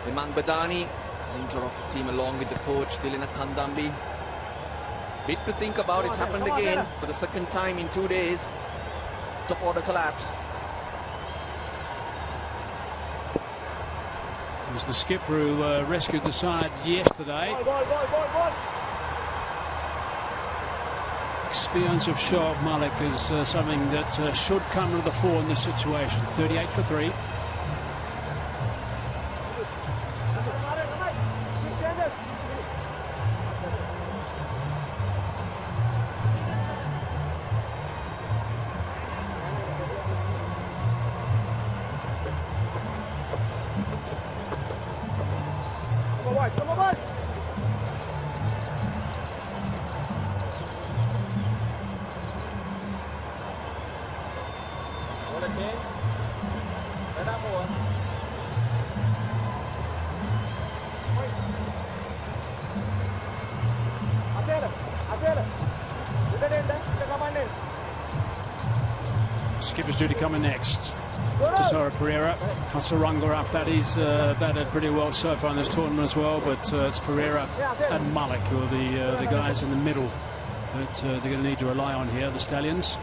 Imang Badani, leader of the team along with the coach, Dilina Kandambi. Bit to think about, it's happened again for the second time in 2 days. Top order collapse. It was the skipper who rescued the side yesterday. Experience of Shoaib Malik is something that should come to the fore in this situation. 38 for 3. Skipper's due to come in next. Tesoro Pereira, Kasaranga after that. He's batted pretty well so far in this tournament as well, but it's Pereira and Malik who are the guys in the middle that they're going to need to rely on here, the Stallions.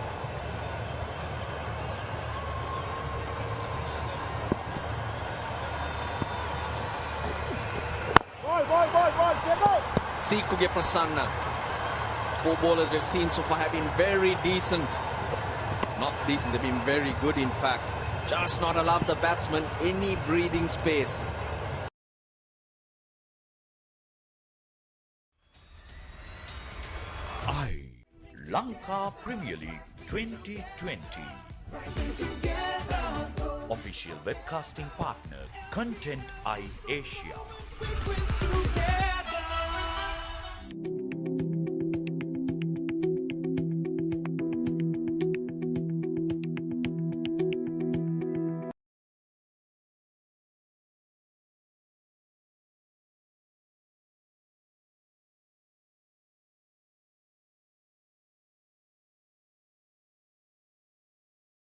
Sikuge Prasanna. 4 bowlers we've seen so far have been very decent. Not decent, they've been very good in fact. Just not allowed the batsman any breathing space. Lanka Premier League 2020. Official webcasting partner, Content Eye Asia.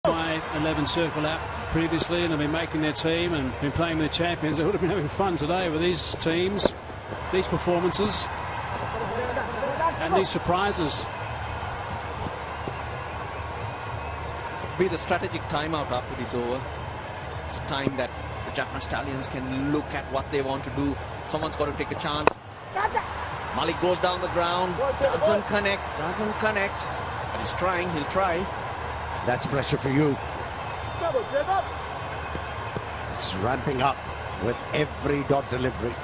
My 11 circle out previously, and they've been making their team and been playing with the champions. They would have been having fun today with these teams, these performances, and these surprises. Be the strategic timeout after this over. It's a time that the Jaffna Stallions can look at what they want to do. Someone's got to take a chance. Malik goes down the ground, doesn't connect. But he's trying, he'll try. That's pressure for you. It's ramping up with every dot delivery.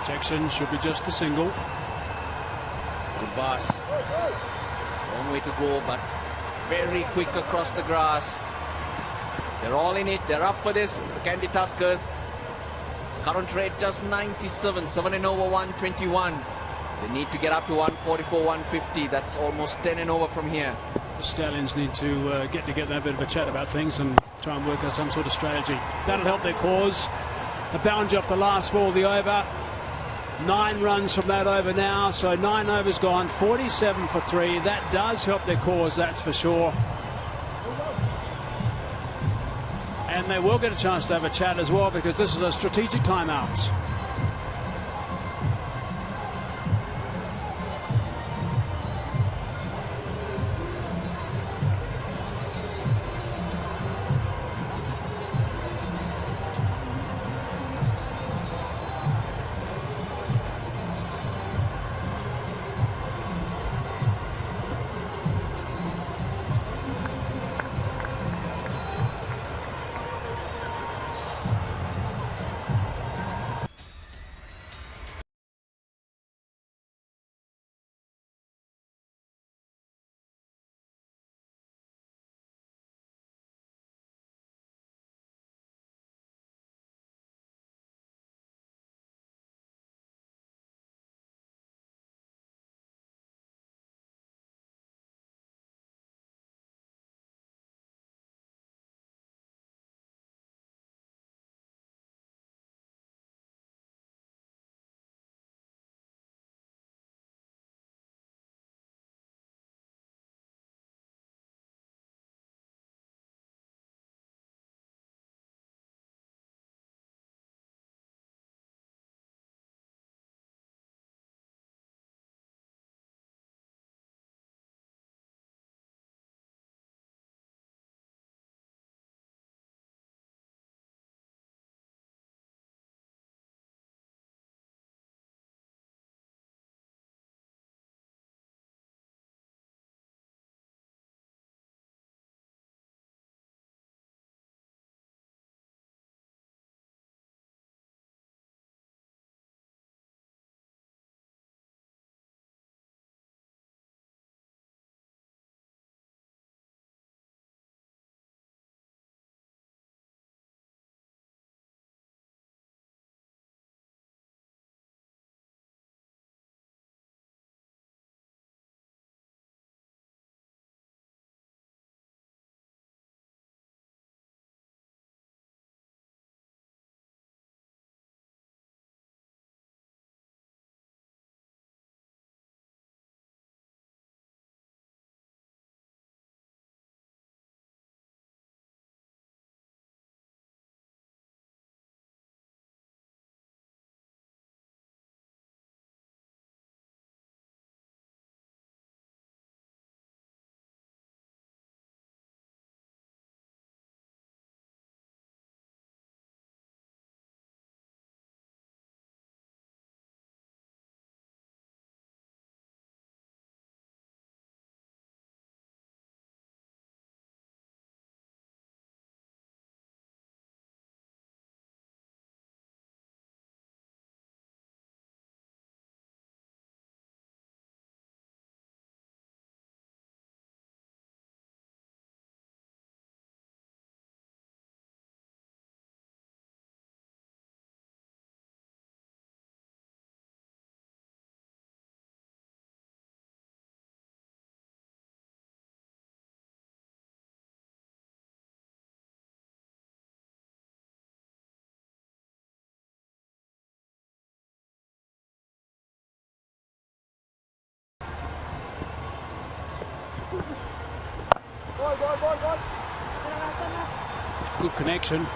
Jackson should be just a single. Good pass. Long way to go, but very quick across the grass. They're all in it. They're up for this. The Kandy Tuskers. Current rate just 97. 7 and over 121. They need to get up to 144, 150. That's almost 10 and over from here. The Stallions need to get together, have a bit of a chat about things and try and work out some sort of strategy. That'll help their cause. A boundary off the last ball of the over. 9 runs from that over now, so 9 overs gone, 47 for 3. That does help their cause, that's for sure. And they will get a chance to have a chat as well, because this is a strategic timeout. Good connection.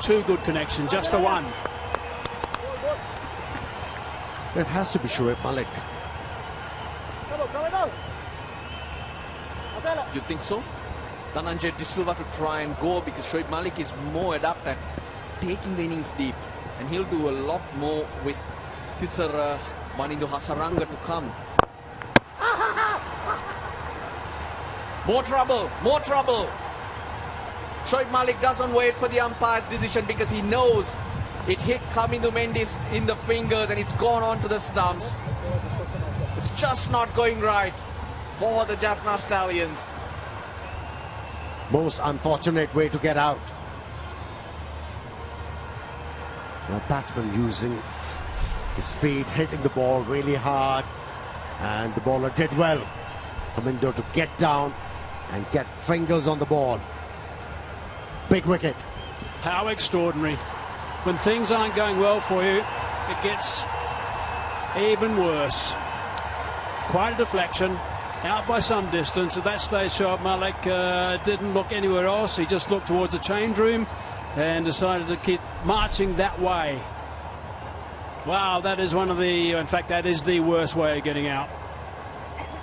Too good connection. Just the one. It has to be Shoaib Malik. You think so? Dhananjay De Silva to try and go, because Shoaib Malik is more adept at taking the innings deep, and he'll do a lot more with Tisar Manindu Hasaranga to come. More trouble, more trouble. Shoaib Malik doesn't wait for the umpire's decision, because he knows it hit Kamindu Mendis in the fingers and it's gone on to the stumps. It's just not going right for the Jaffna Stallions. Most unfortunate way to get out. The batsman using his feet, hitting the ball really hard, and the bowler did well. Kamindu to get down and get fingers on the ball. Big wicket. How extraordinary. When things aren't going well for you, it gets even worse. Quite a deflection, out by some distance. At that stage, Shoaib Malik didn't look anywhere else. He just looked towards the change room and decided to keep marching that way. Wow, that is one of the, in fact, that is the worst way of getting out.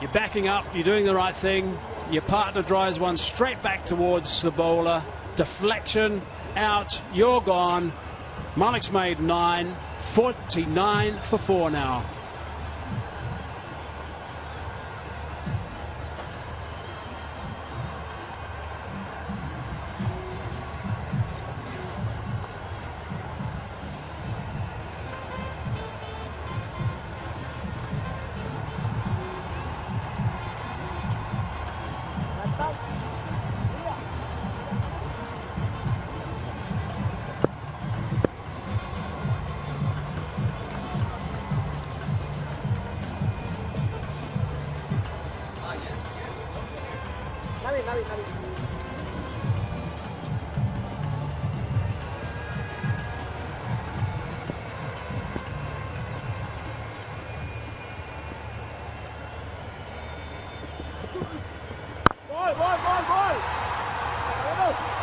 You're backing up, you're doing the right thing. Your partner drives one straight back towards the bowler. Deflection, out, you're gone. Malik's made 9, 49 for 4 now.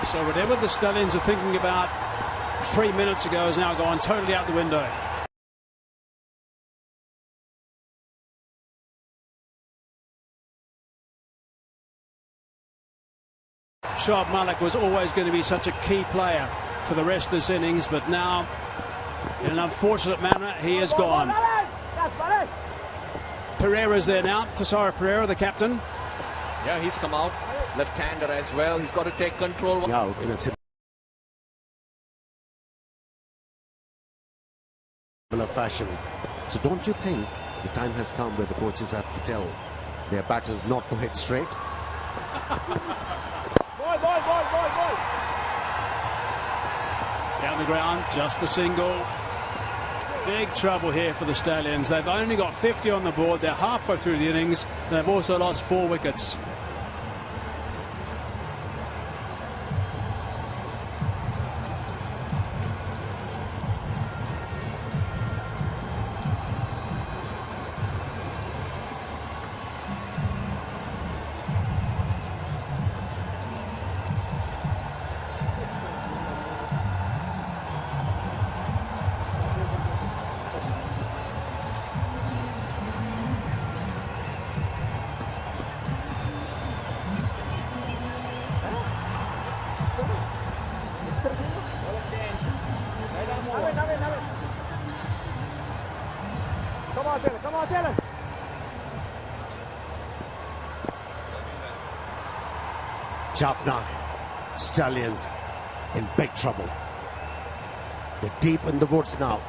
So whatever the Stallions are thinking about 3 minutes ago has now gone totally out the window. Shoaib Malik was always going to be such a key player for the rest of this innings, but now, in an unfortunate manner, he is gone. Pereira's there now. Tesoro Pereira, the captain. Yeah, he's come out. Left-hander as well. He's got to take control. Out in a similar fashion. So don't you think the time has come where the coaches have to tell their batters not to hit straight? Down the ground, just the single. Big trouble here for the Stallions. They've only got 50 on the board. They're halfway through the innings. They've also lost 4 wickets. Jaffna Stallions in big trouble. They're deep in the woods now.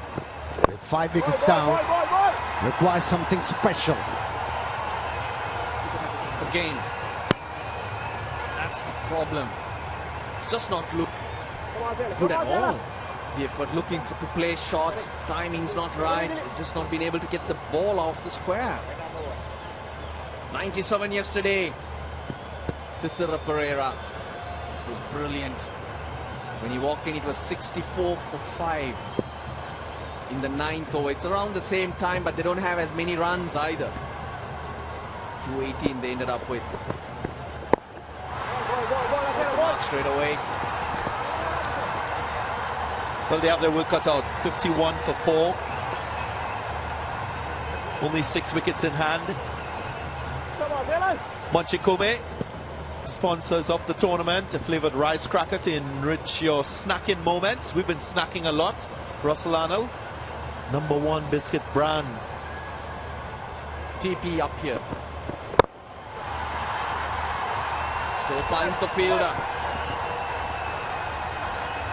With 5 wickets down, requires something special. Again, that's the problem. It's just not look good at all. The effort looking to play shots, timing's not right, just not been able to get the ball off the square. 97 yesterday. Tisar Pereira was brilliant. When he walked in, it was 64 for 5 in the 9th over. It's around the same time, but they don't have as many runs either. 218 they ended up with. straight away. Well, they have their work cut out. 51 for 4. Only 6 wickets in hand. Monchikome, sponsors of the tournament, a flavoured rice cracker to enrich your snacking moments. We've been snacking a lot. Russell Arnold, #1 biscuit brand. TP up here. Still finds the fielder.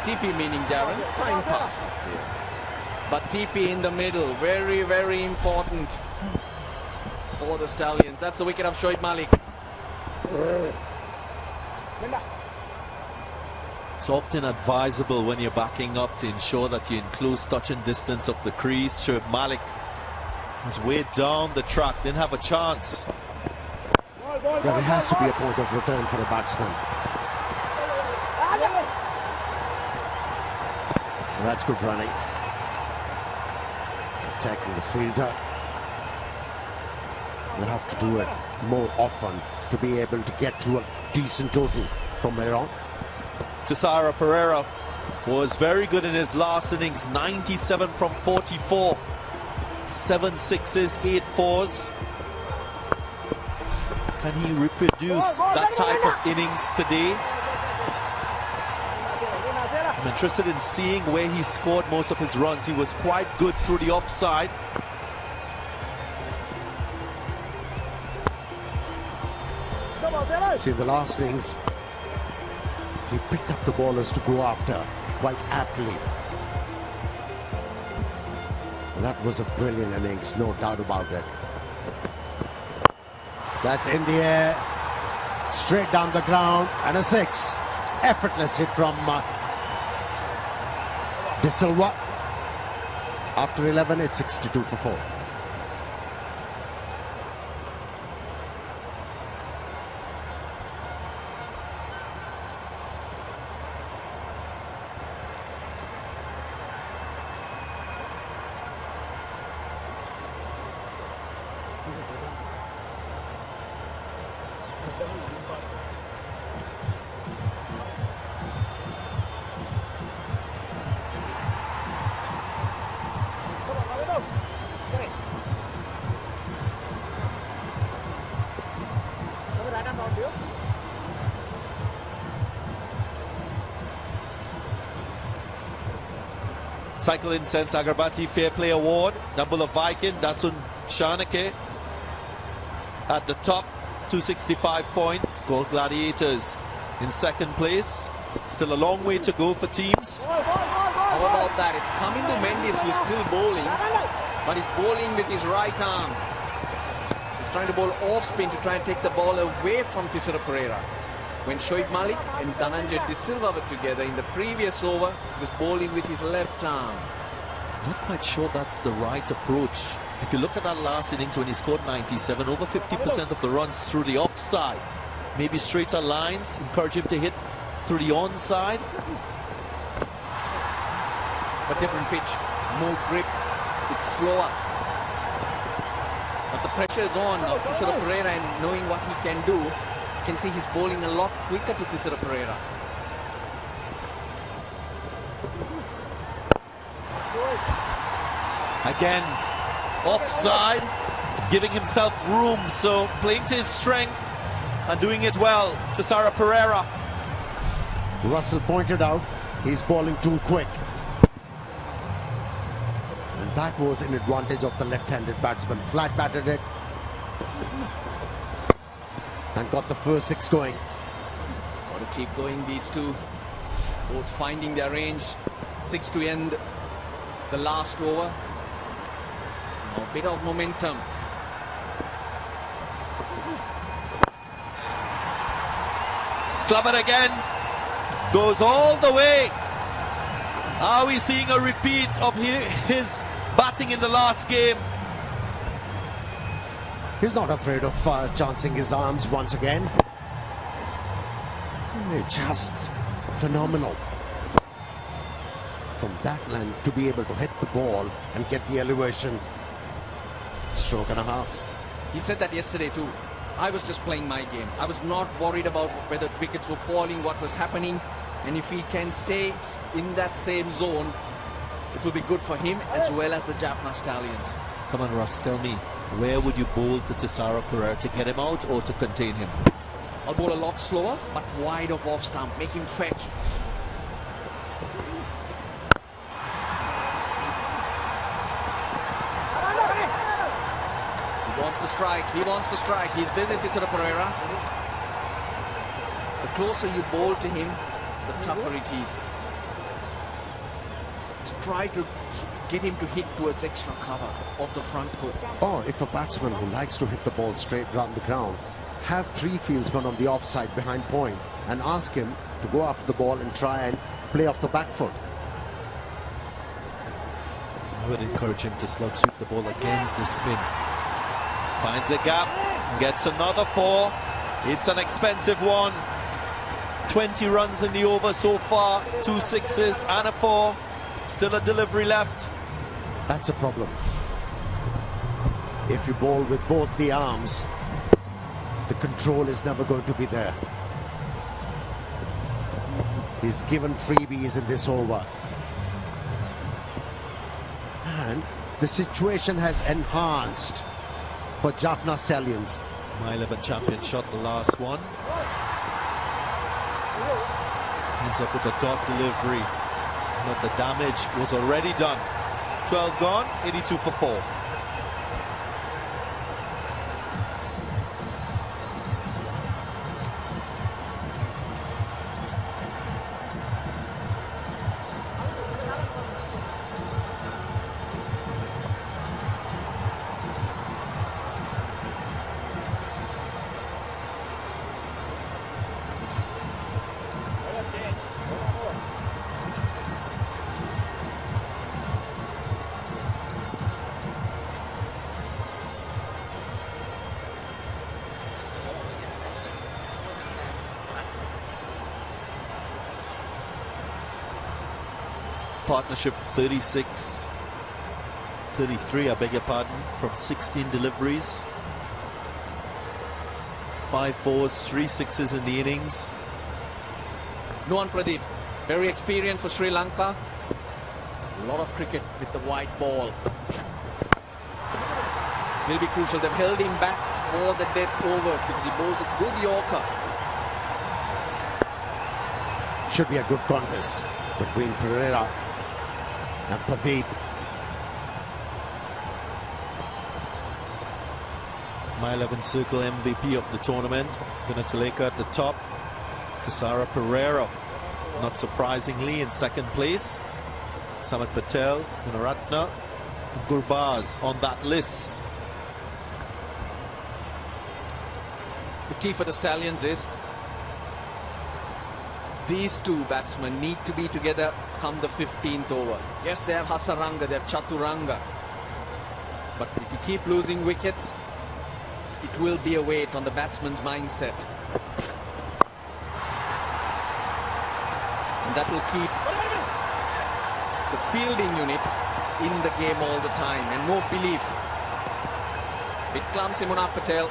TP meaning Jaron, time pass up here. But TP in the middle, very, very important for the Stallions. That's the wicket of Shoaib Malik. It's often advisable when you're backing up to ensure that you're in close touch and distance of the crease. Shoaib Malik was way down the track, didn't have a chance. Yeah, there has to be a point of return for the batsman. Well, that's good running. Attacking the fielder. You have to do it more often to be able to get to a decent total from here on. Tisara Pereira was very good in his last innings. 97 from 44. 7 sixes, 8 fours. Can he reproduce that type of innings today? I'm interested in seeing where he scored most of his runs. He was quite good through the offside. See, in the last innings, he picked up the bowlers to go after quite aptly. That was a brilliant innings, no doubt about it. That's in the air, straight down the ground, and a 6. Effortless hit from De Silva. After 11, it's 62 for 4. Cycle Incense Agarbati Fair Play Award. Double of Viking, Dasun Shanake at the top, 265 points. Gold Gladiators in second place. Still a long way to go for teams. How about that? It's Kamindu Mendes who's still bowling, but he's bowling with his right arm. So he's trying to bowl off spin to try and take the ball away from Tisara Pereira. When Shoaib Malik and Dhananjay De Silva were together in the previous over, he was bowling with his left arm. Not quite sure that's the right approach. If you look at that last innings when he scored 97, over 50% of the runs through the offside. Maybe straighter lines, encourage him to hit through the onside. But different pitch, more grip, it's slower. But the pressure is on now. Tisara Pereira, and knowing what he can do, you can see he's bowling a lot quicker to Tisara Pereira. Again, offside, giving himself room, so playing to his strengths and doing it well. Tisara Pereira. Russell pointed out he's bowling too quick. And that was an advantage of the left-handed batsman. Flat batted it and got the first 6 going. He's got to keep going, these two. Both finding their range. 6 to end the last over. Now a bit of momentum. Clubber again. Goes all the way. Are we seeing a repeat of his batting in the last game? He's not afraid of chancing his arms once again. It's just phenomenal. From that line to be able to hit the ball and get the elevation. Stroke and a half. He said that yesterday too. I was just playing my game. I was not worried about whether wickets were falling, what was happening. And if he can stay in that same zone, it will be good for him as well as the Jaffna Stallions. Come on, Russ, tell me, where would you bowl to Tisara Pereira, to get him out or to contain him? I'll bowl a lot slower, but wide of off stump, make him fetch. He wants to strike, he's busy, Tisara Pereira. The closer you bowl to him, the tougher it is. Try to get him to hit towards extra cover of the front foot. Or if a batsman who likes to hit the ball straight round the ground, have 3 fieldsmen on the offside behind point and ask him to go after the ball and try and play off the back foot. I would encourage him to slug sweep the ball against the spin. Finds a gap, gets another 4. It's an expensive one. 20 runs in the over so far, 2 sixes and a 4. Still a delivery left. That's a problem. If you bowl with both the arms, the control is never going to be there. He's given freebies in this over. And the situation has enhanced for Jaffna Stallions. My 11 champion shot the last one. Ends up with a dot delivery. But the damage was already done. 12 gone, 82 for 4. Partnership 33, I beg your pardon, from 16 deliveries. 5 fours, 3 sixes in the innings. Nuwan Pradeep, very experienced for Sri Lanka. A lot of cricket with the white ball. Will be crucial. They've held him back for the death overs because he bowls a good Yorker. Should be a good contest between Pereira and Pradeep. My 11 circle MVP of the tournament. Gunatuleka at the top. Tisara Pereira, not surprisingly, in second place. Samad Patel, Gunaratne, Gurbaz on that list. The key for the Stallions is these 2 batsmen need to be together come the 15th over. Yes, they have Hasaranga, they have Chaturanga. But if you keep losing wickets, it will be a weight on the batsman's mindset. And that will keep the fielding unit in the game all the time and more belief. Bit clumsy, Munaf Patel.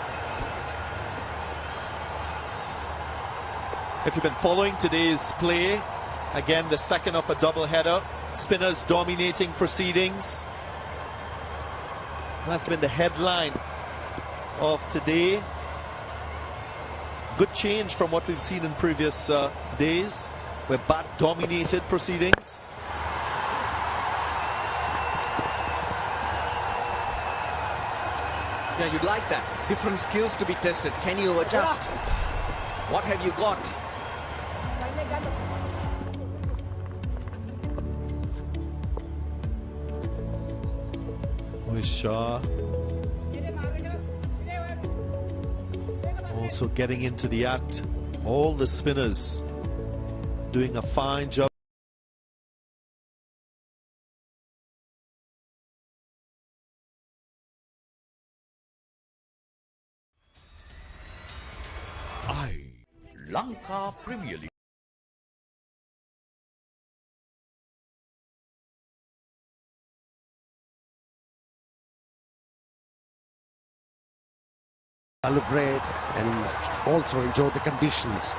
If you've been following today's play, again the second of a double-header, spinners dominating proceedings. That's been the headline of today. Good change from what we've seen in previous days, where bat dominated proceedings. Yeah, you'd like that. Different skills to be tested. Can you adjust? What have you got? Shah also getting into the act. All the spinners doing a fine job. Lanka Premier League. celebrate and also enjoy the conditions.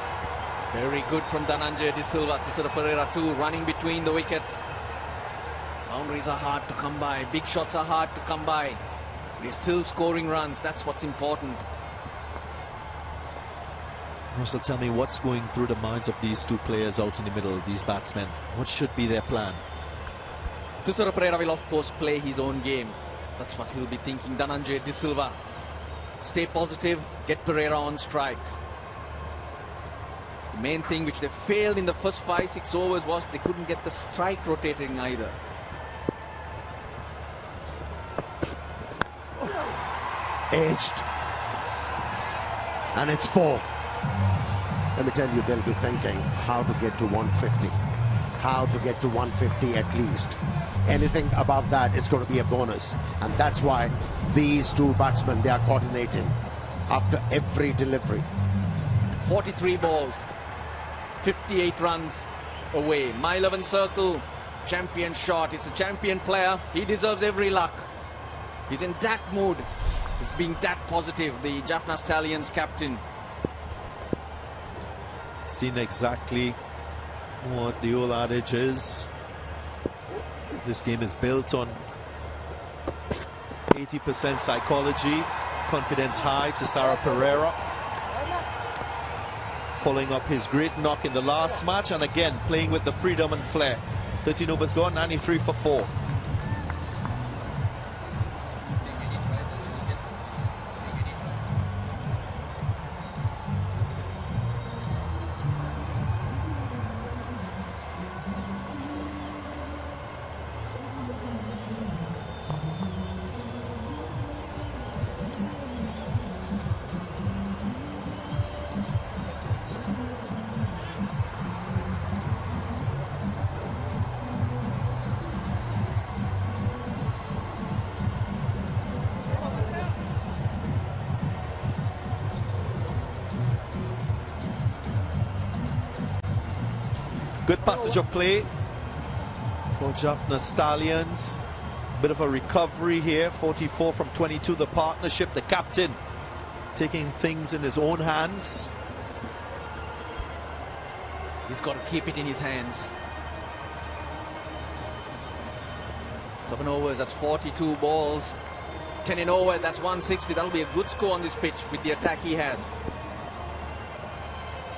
Very good from Dhananjay De Silva. Tisara Pereira too, running between the wickets. Boundaries are hard to come by. Big shots are hard to come by. They're still scoring runs. That's what's important. Russell, tell me what's going through the minds of these two players out in the middle, these batsmen. What should be their plan? Tisara Pereira will of course play his own game. That's what he'll be thinking. Dhananjay De Silva. Stay positive, get Pereira on strike. The main thing which they failed in the first 5-6 overs was they couldn't get the strike rotating either. Edged. And it's 4. Let me tell you, they'll be thinking how to get to 150. How to get to 150 at least. Anything above that is going to be a bonus. And that's why these two batsmen, they are coordinating after every delivery. 43 balls, 58 runs away. My 11 circle, champion shot. It's a champion player. He deserves every luck. He's in that mood. He's being that positive, the Jaffna Stallions captain. Seen exactly what the old adage is. This game is built on 80% psychology, confidence high to Tisara Pereira. Following up his great knock in the last match, and again playing with the freedom and flair. 13 overs gone, 93 for 4. Good passage of play for Jaffna Stallions. Bit of a recovery here. 44 from 22. The partnership, the captain taking things in his own hands. He's got to keep it in his hands. 7 overs, that's 42 balls. 10 in over, that's 160. That'll be a good score on this pitch with the attack he has.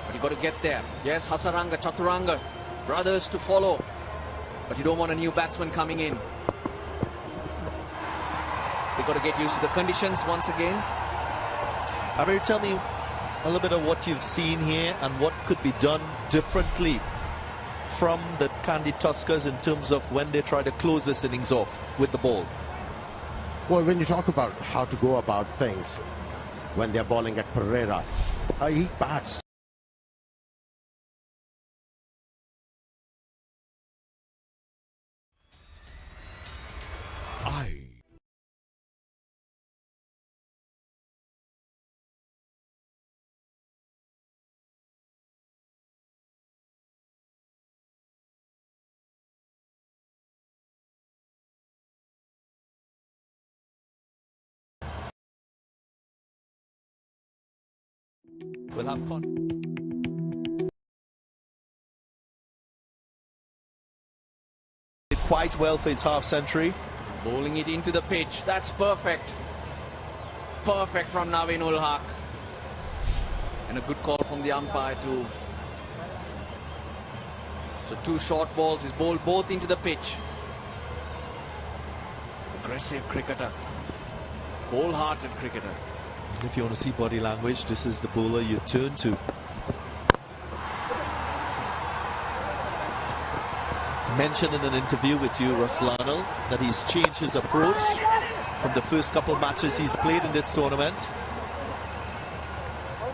But you got to get there. Yes, Hasaranga, Chaturanga, brothers to follow. But you don't want a new batsman coming in. They got to get used to the conditions once again. Abir, tell me a little bit of what you've seen here and what could be done differently from the Kandy Tuskers in terms of when they try to close this innings off with the ball. Well, when you talk about how to go about things when they're bowling at Pereira, he bats We'll have fun. Quite well for his half century. Bowling it into the pitch. That's perfect. Perfect from Naveen ul Haq. And a good call from the umpire too. So 2 short balls. He's bowled both into the pitch. Aggressive cricketer. Wholehearted cricketer. If you want to see body language, this is the bowler you turn to. Mentioned in an interview with you, Ruslano, that he's changed his approach from the first couple matches he's played in this tournament.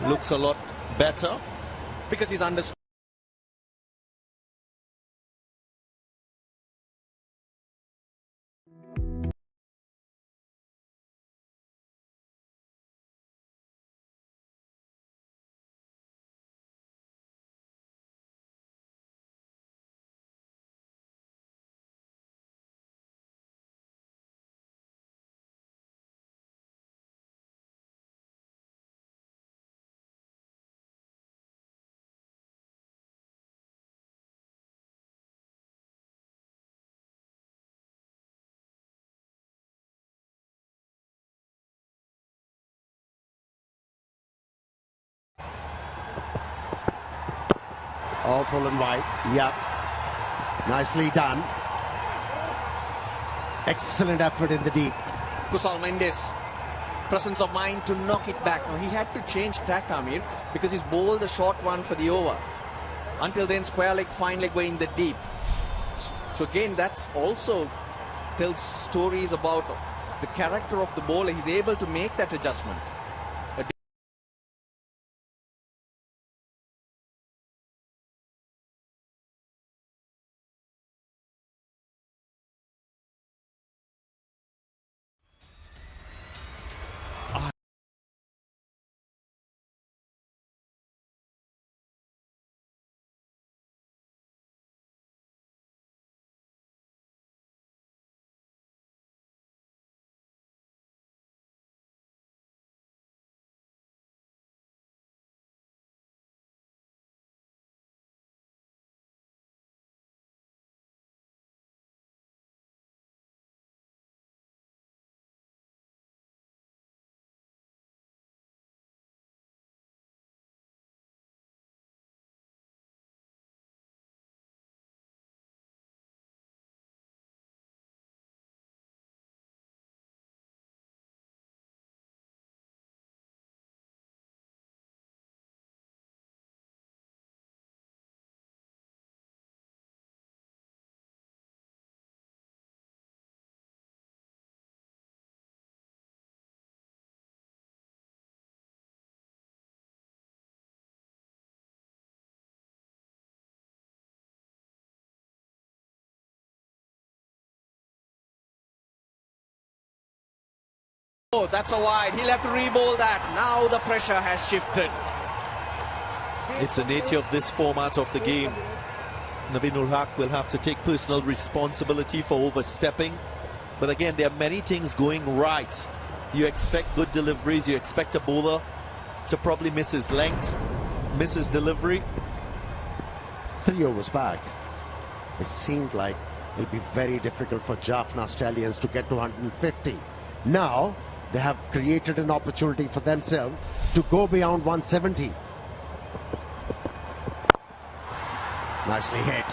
Looks a lot better. Because he's understood. All full and wide. Yep. Nicely done. Excellent effort in the deep. Kusal Mendes, presence of mind to knock it back. Now he had to change tack, Amir, because he's bowled the short one for the over. Until then, square leg, fine leg were in the deep. So again, that's also tells stories about the character of the bowler. He's able to make that adjustment. Oh, that's a wide. He'll have to re-bowl that. Now the pressure has shifted. It's the nature of this format of the game. Naveen Haq will have to take personal responsibility for overstepping. But again, there are many things going right. You expect good deliveries. You expect a bowler to probably miss his length, miss his delivery. 3 overs back. It seemed like it'll be very difficult for Jaffna Stallions to get to 150. Now, they have created an opportunity for themselves to go beyond 170. Nicely hit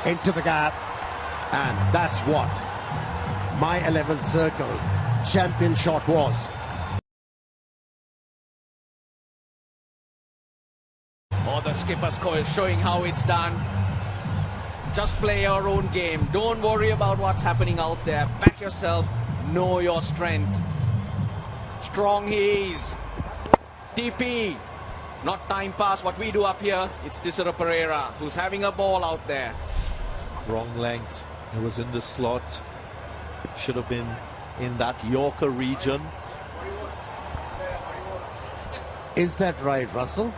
into the gap, and that's what my 11th circle champion shot was. Oh, the skipper's call showing how it's done. Just play your own game. Don't worry about what's happening out there. Back yourself. Know your strength. Strong he is. TP. Not time pass. What we do up here, it's Tisera Pereira who's having a ball out there. Wrong length. It was in the slot. Should have been in that Yorker region. Is that right, Russell?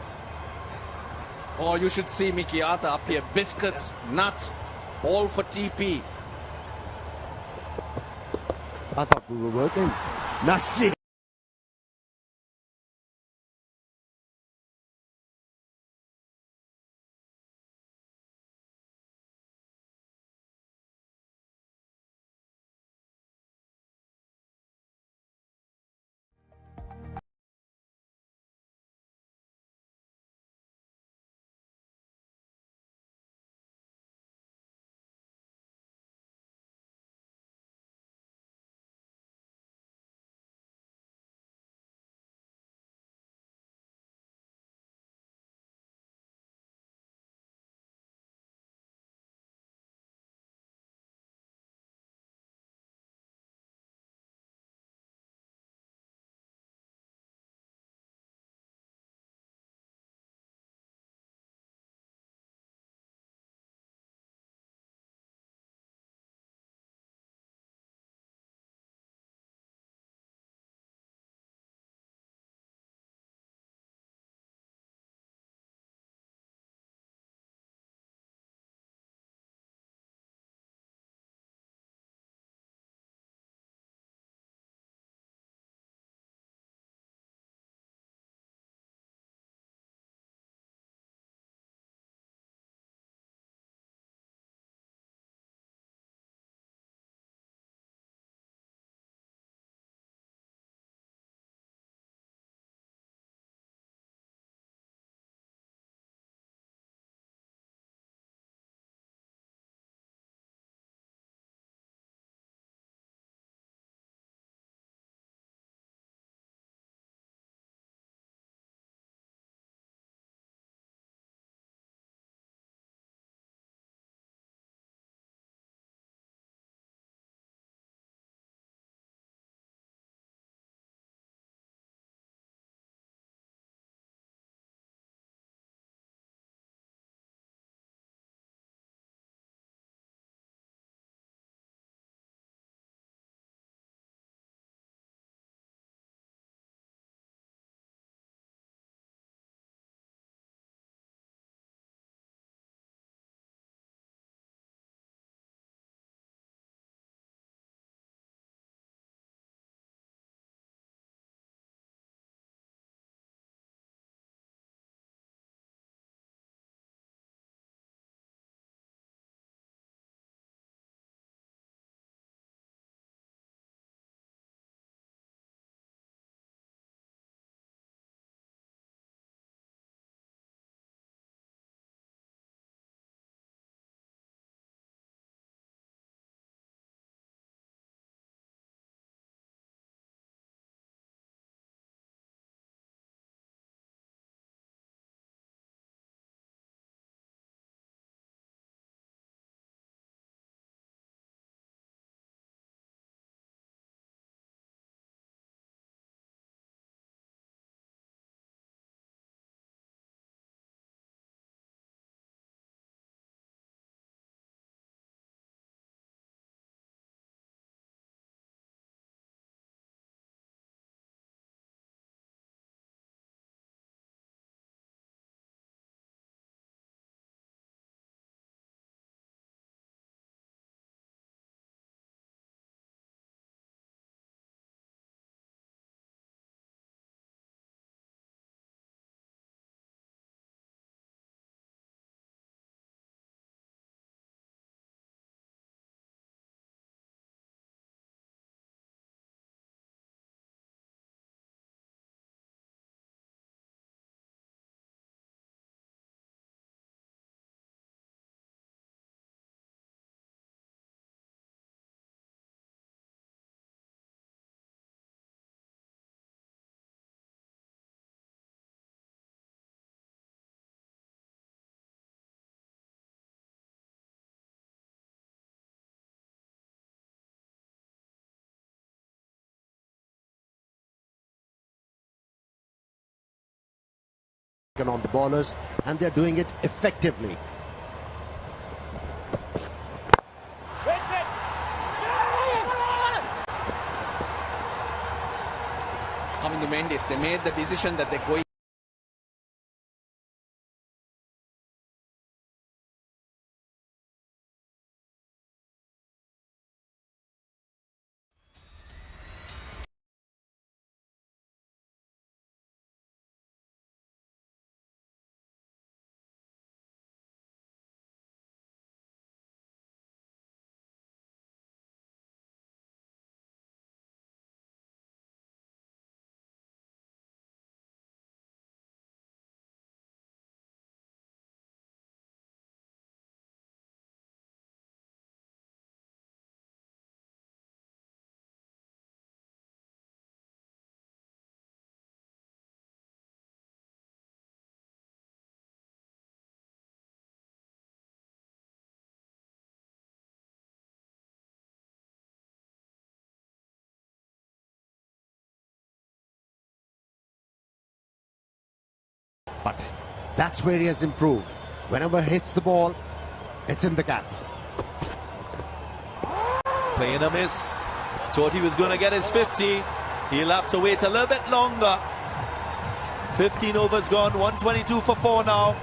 Oh, you should see Mickey Arthur up here. Biscuits, nuts, all for TP. I thought we were working. Nicely on the bowlers, and they're doing it effectively. Coming to Mendes, they made the decision that they're going. But that's where he has improved. Whenever he hits the ball, it's in the gap. Playing a miss. Thought he was going to get his 50. He'll have to wait a little bit longer. 15 overs gone, 122 for 4 now.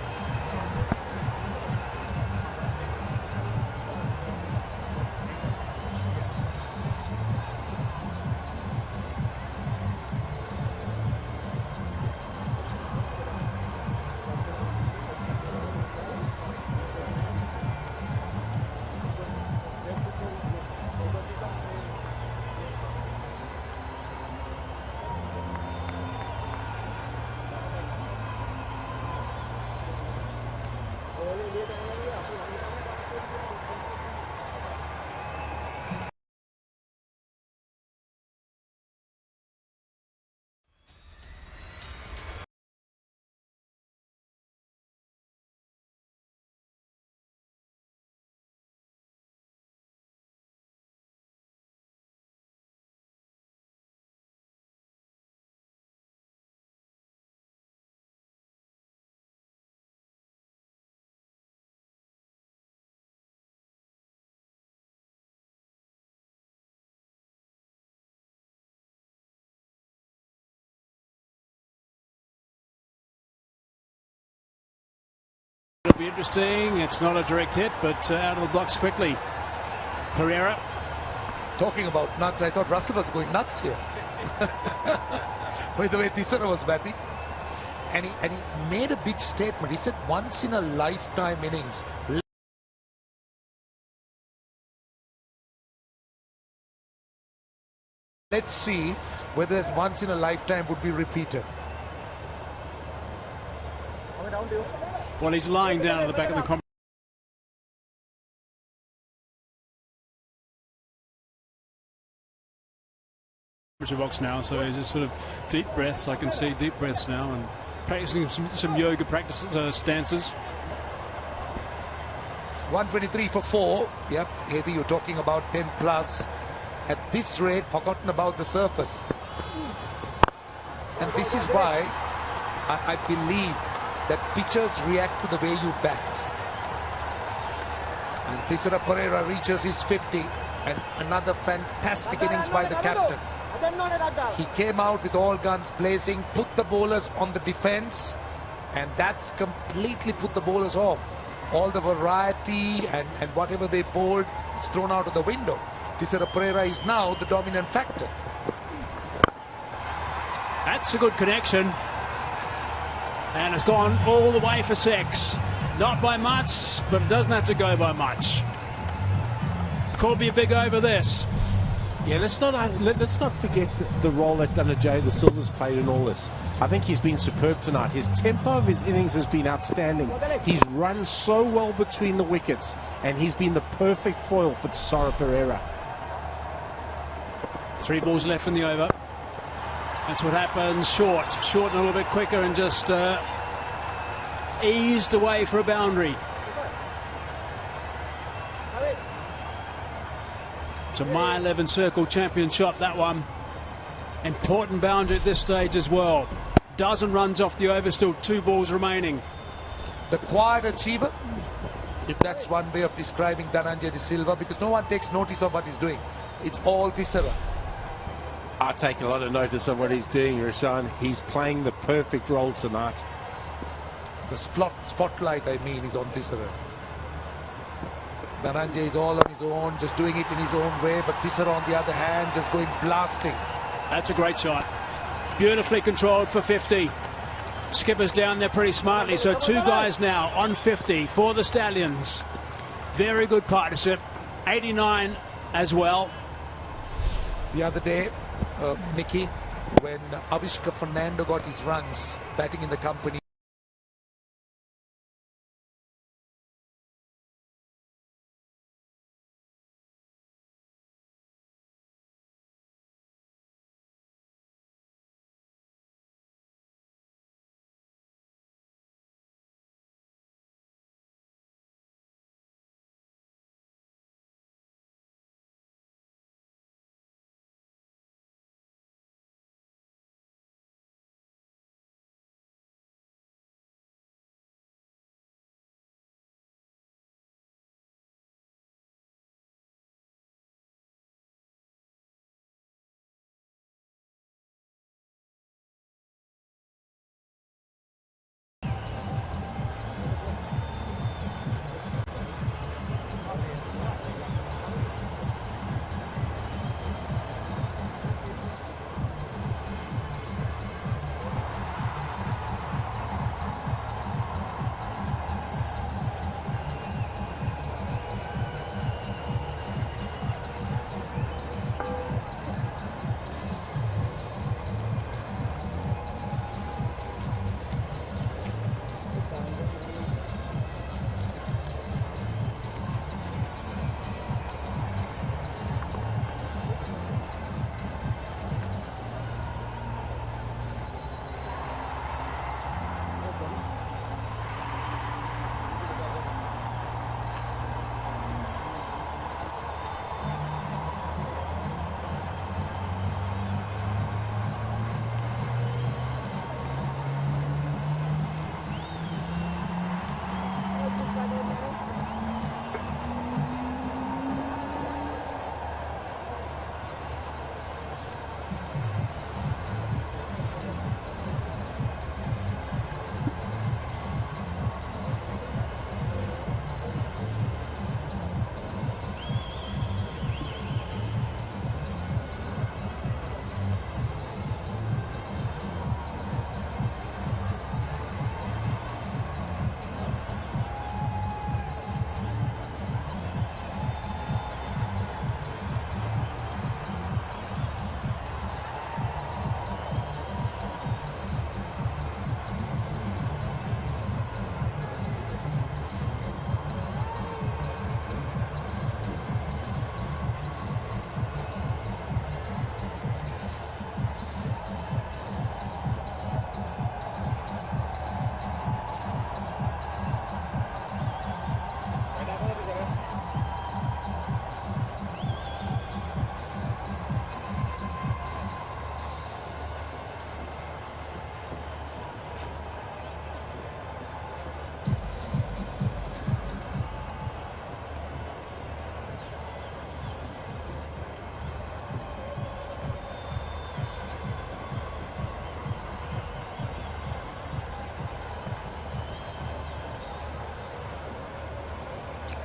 It'll be interesting. It's not a direct hit, but out of the blocks quickly. Pereira. Talking about nuts, I thought Russell was going nuts here. By the way, Tisera was batting. And he made a big statement. He said, once in a lifetime innings. Let's see whether that once in a lifetime would be repeated. Well, he's lying down at the back of the commentary box now, so he's just sort of deep breaths. I can see deep breaths now, and practicing some yoga practices, stances. 123 for 4. Yep, Eddie, you're talking about 10 plus. At this rate, forgotten about the surface. And this is why I believe that pitchers react to the way you bat. And Tisera Pereira reaches his 50, and another fantastic innings by the captain. He came out with all guns blazing, put the bowlers on the defense, and that's completely put the bowlers off. All the variety and whatever they bowled is thrown out of the window. Tisera Pereira is now the dominant factor. That's a good connection. And it's gone all the way for 6. Not by much, but it doesn't have to go by much. Could be a big over this. Yeah, let's not forget the role that Jay De Silva's played in all this. I think he's been superb tonight. His tempo of his innings has been outstanding. He's run so well between the wickets, and he's been the perfect foil for Tisera Pereira. 3 balls left in the over. That's what happens. Short and a little bit quicker, and just eased away for a boundary. It's a My 11 Circle champion shot, that one. Important boundary at this stage as well. dozen runs off the over, still 2 balls remaining. The quiet achiever, if that's one way of describing Dhananjay De Silva, because no one takes notice of what he's doing. It's all Thisara. I take a lot of notice of what he's doing, Roshan. He's playing the perfect role tonight. The spotlight, I mean, is on Thisara. Dhananjay is all on his own, just doing it in his own way, but Thisara, on the other hand, just going blasting. That's a great shot. Beautifully controlled for 50. Skipper's down there pretty smartly, so 2 guys now on 50 for the Stallions. Very good partnership. 89 as well. The other day, Mickey, when Avishka Fernando got his runs batting in the company,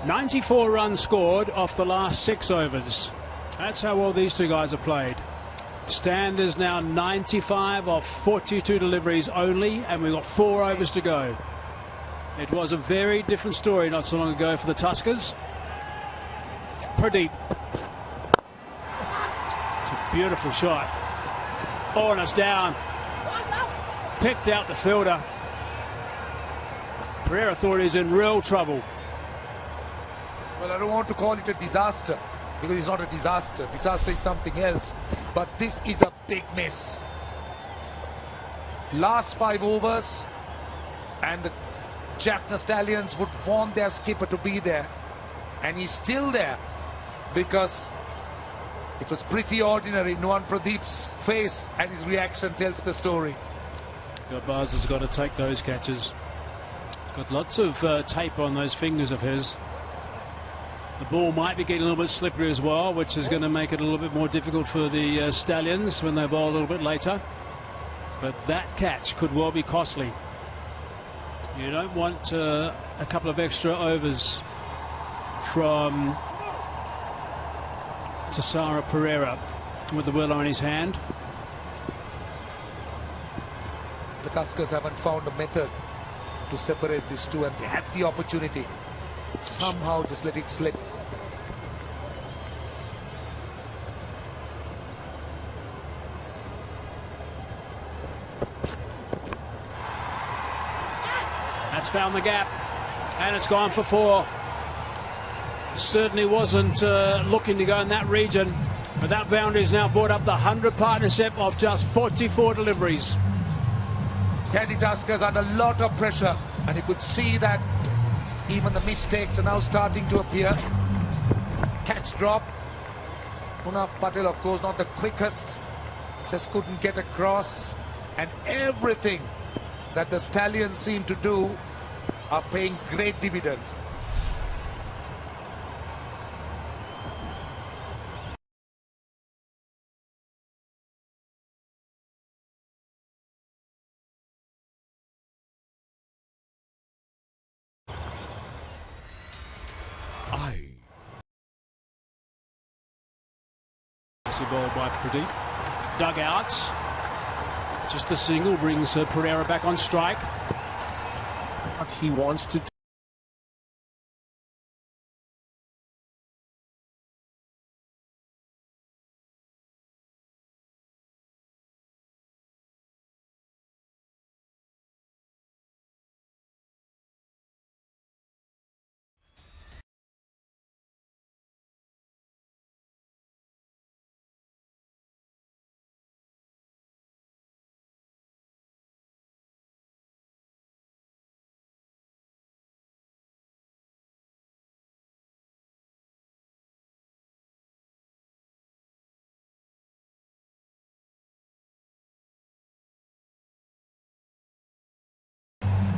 .94 runs scored off the last 6 overs. That's how well these 2 guys have played. Standers now 95 off 42 deliveries only, and we've got 4 overs to go. It was a very different story not so long ago for the Tuskers. Pradeep. It's a beautiful shot. Oh, and it's down. Picked out the fielder. Pereira thought he's in real trouble. well, I don't want to call it a disaster, because it's not a disaster. Disaster is something else. But this is a big miss. Last 5 overs, and the Jaffna Stallions would want their skipper to be there. And he's still there, because it was pretty ordinary. Nuwan Pradeep's face and his reaction tells the story. Garbaz has got to take those catches. He's got lots of tape on those fingers of his. The ball might be getting a little bit slippery as well, which is going to make it a little bit more difficult for the Stallions when they bowl a little bit later. But that catch could well be costly. You don't want a couple of extra overs from Tuskers Pereira with the willow in his hand. The Tuskers haven't found a method to separate these two, and they had the opportunity. Somehow just let it slip. That's found the gap, and it's gone for 4. Certainly wasn't looking to go in that region, but that boundary has now brought up the 100 partnership of just 44 deliveries. Kandy Tuskers under a lot of pressure, and you could see that even the mistakes are now starting to appear. Catch drop. Munaf Patel, of course, not the quickest, just couldn't get across, and everything that the Stallions seem to do are paying great dividends. Ball by Pradeep. Dugouts. Just the single brings Pereira back on strike. What he wants to do.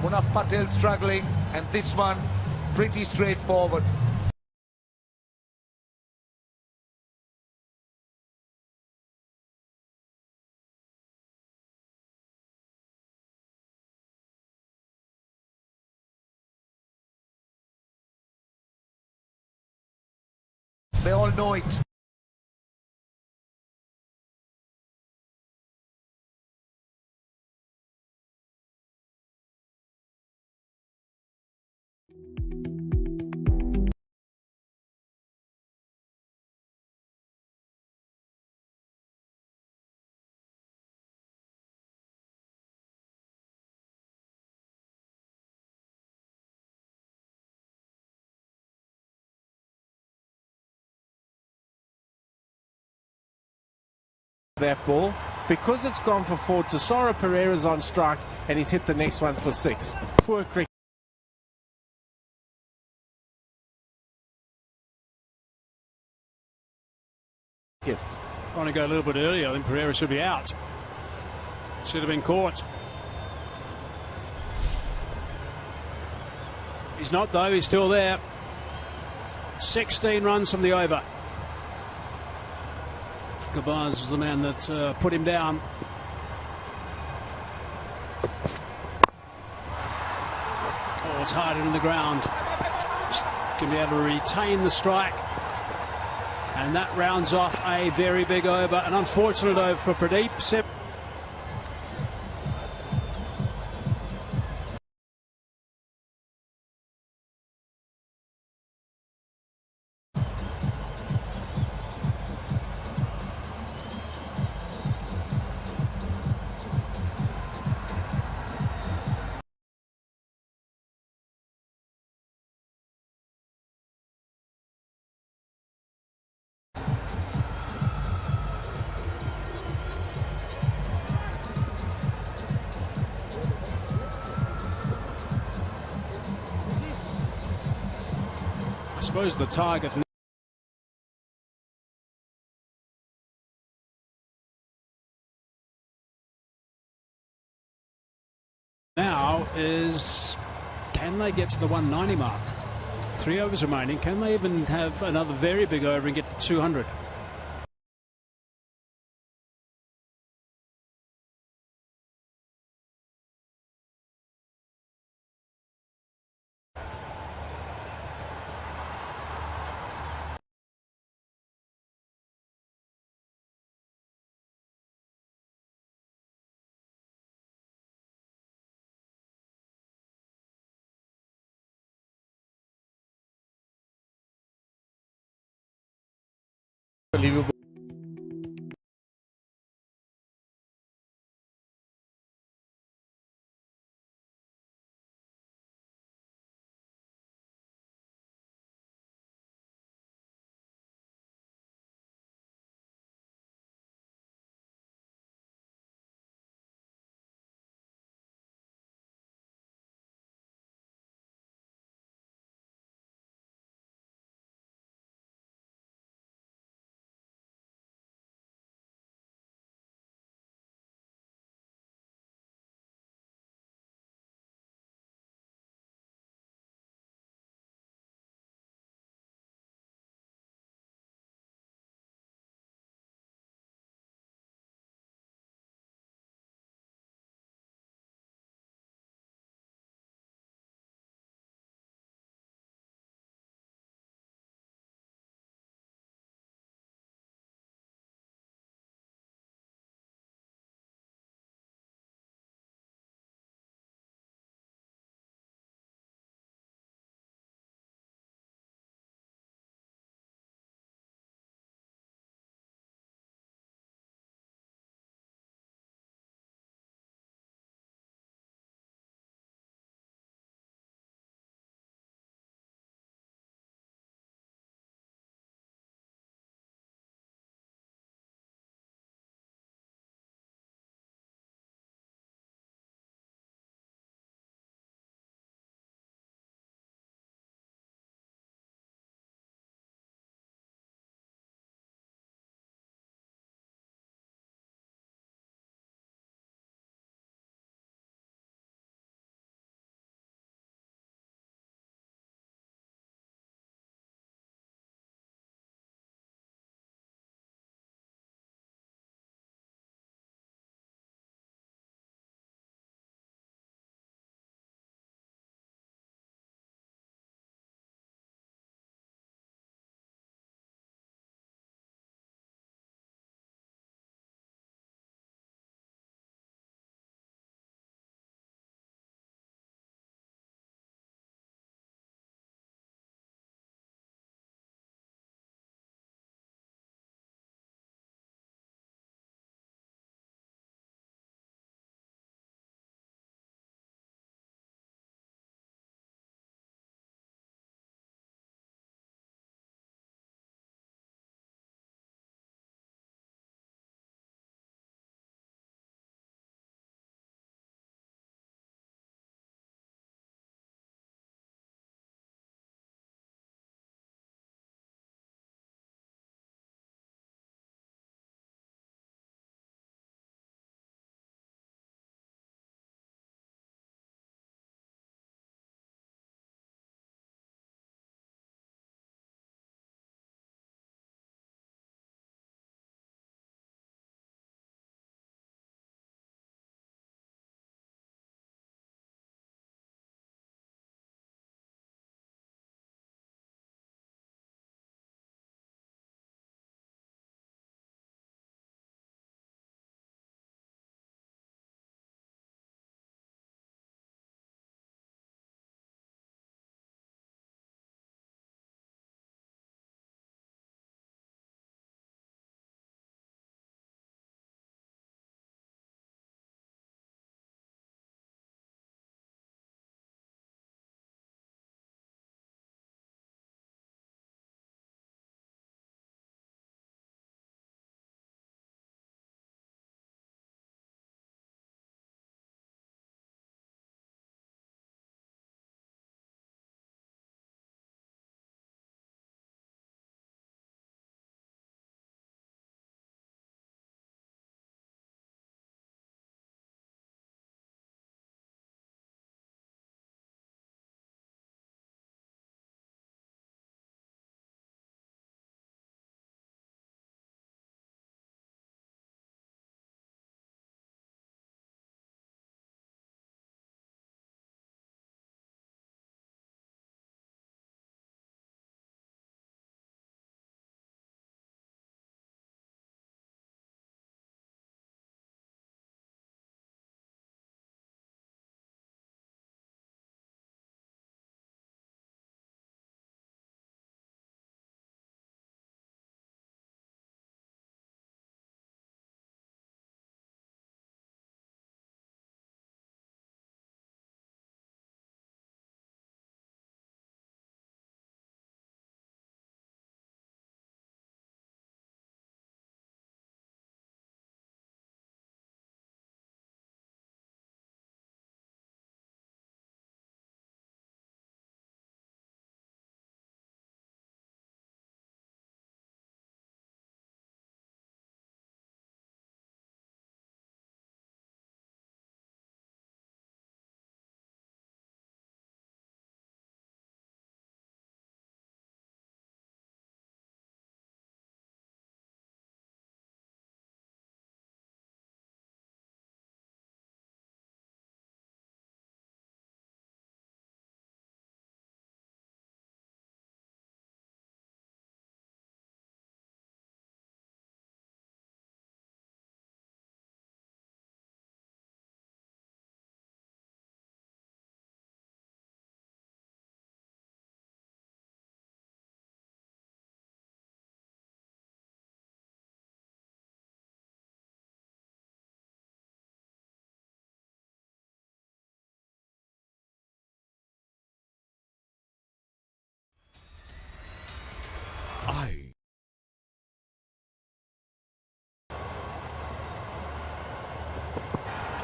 Munaf Patel struggling, and this one pretty straightforward. They all know it. That ball, because it's gone for 4, Tuskers Pereira's on strike, and he's hit the next one for 6. Poor cricket. Trying to go a little bit earlier. I think Pereira should be out. Should have been caught. He's not, though. He's still there. 16 runs from the over. Garbaz was the man that put him down. Oh, it's hard in the ground. Can be able to retain the strike. And that rounds off a very big over. An unfortunate over for Pradeep. I suppose the target they get to the 190 mark? 3 overs remaining. Can they even have another very big over and get to 200? Unbelievable.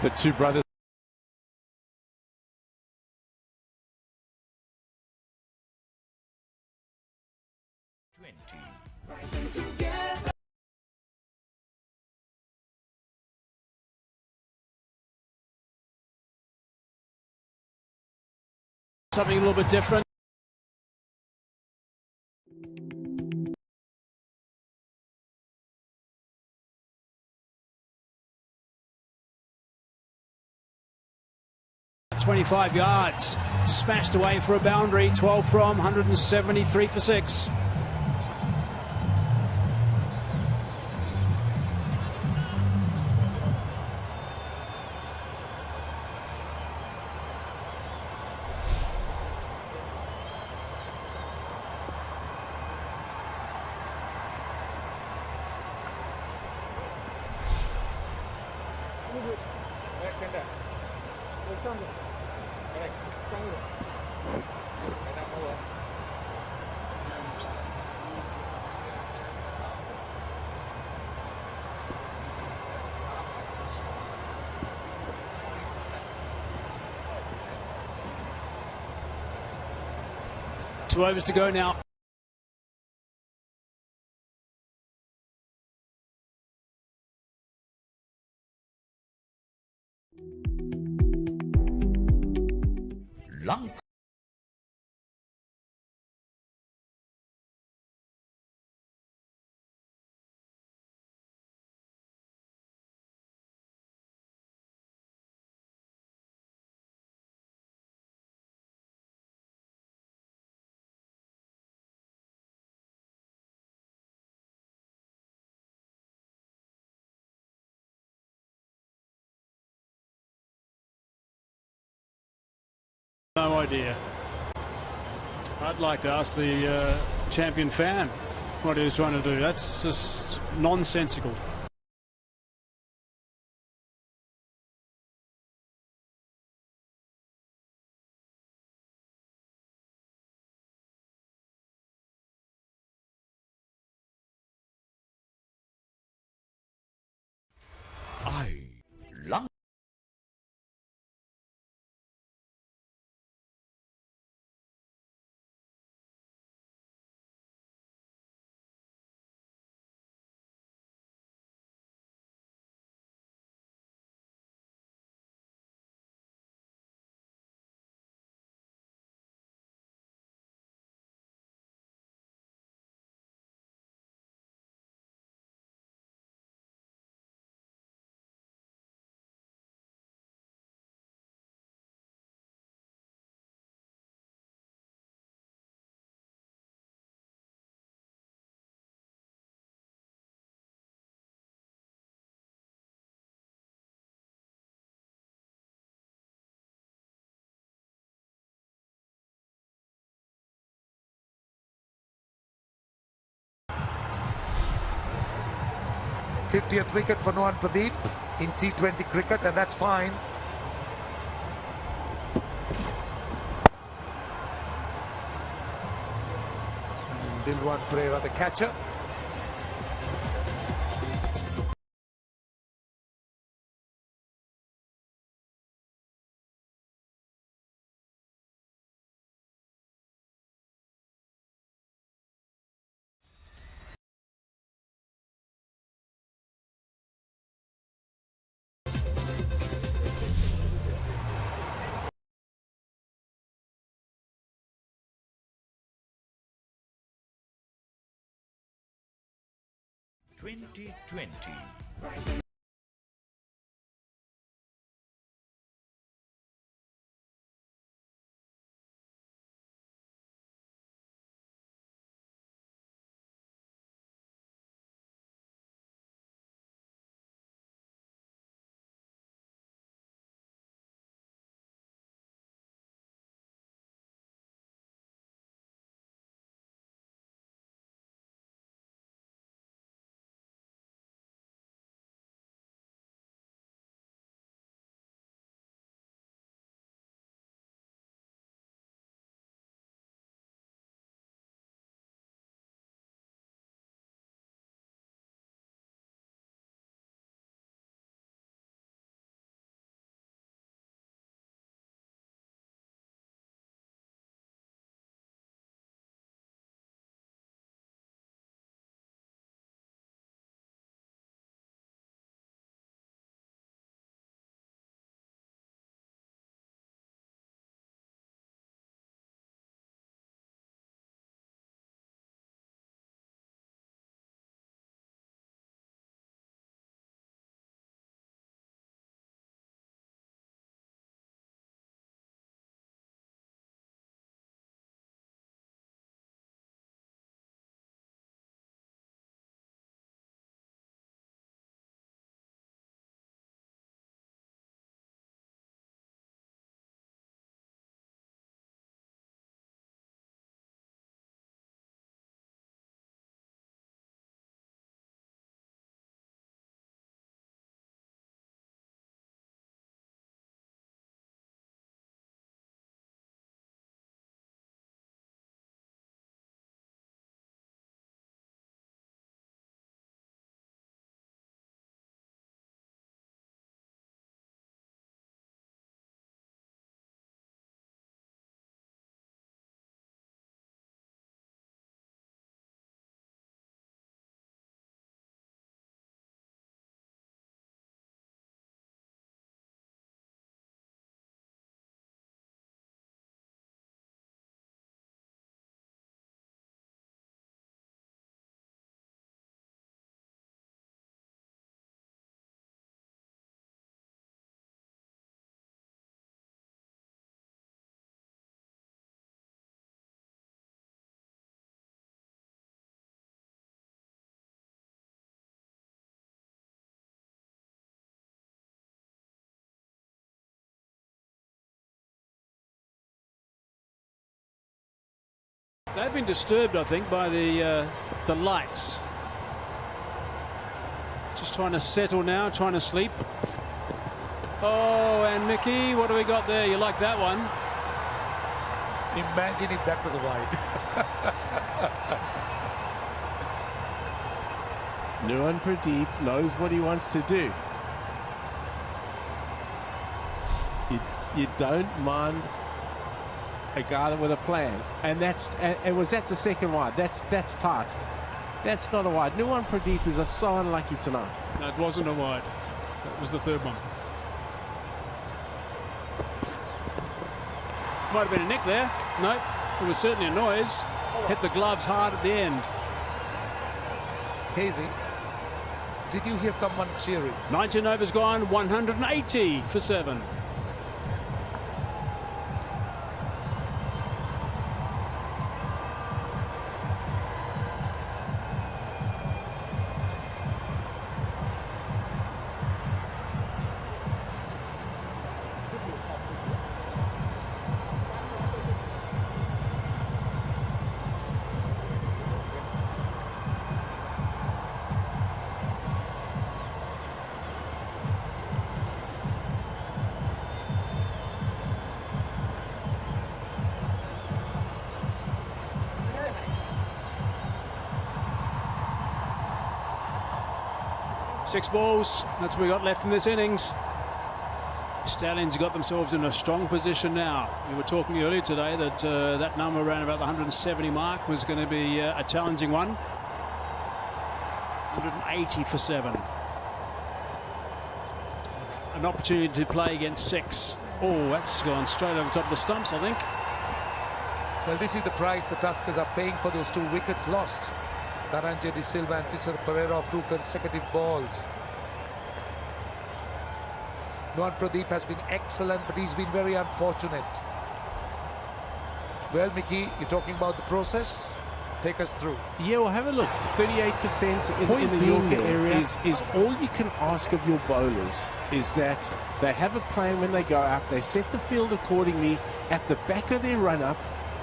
The two brothers. Rising together. Something a little bit different. "25 yards, smashed away for a boundary, 12 from, 173 for 6. Two overs to go now. Lanka. No idea. I'd like to ask the champion fan what he was trying to do. That's just nonsensical. Lanka. 50th wicket for Nuwan Pradeep in T20 cricket, and that's fine. And Dilwan Pereira, the catcher. "2020. They've been disturbed, I think, by the lights. Just trying to settle now, trying to sleep. Oh, and Mickey, what do we got there? You like that one? Imagine if that was a wide. Nuwan Pradeep knows what he wants to do. You don't mind a guy with a plan, and it was at the second wide. That's tight. That's not a wide. Nuwan Pradeep is so unlucky tonight. No, it wasn't a wide. That was the third one. Might have been a nick there. Nope. It was certainly a noise. Hit the gloves hard at the end. Hazy, did you hear someone cheering? 19 overs gone, 180 for 7. Six balls, that's what we got left in this innings. Stallions got themselves in a strong position now. We were talking earlier today that that number around about the 170 mark was going to be a challenging one. 180 for 7. An opportunity to play against 6. Oh, that's gone straight over top of the stumps, I think. Well, this is the price the Tuskers are paying for those 2 wickets lost. Dhananjay De Silva and Tisar Pereira of 2 consecutive balls. Nuwan Pradeep has been excellent, but he's been very unfortunate. Well, Mickey, you're talking about the process? Take us through. Yeah, well, have a look. 38% in the Yorker area is all you can ask of your bowlers, is that they have a plan when they go out, they set the field accordingly. At the back of their run-up,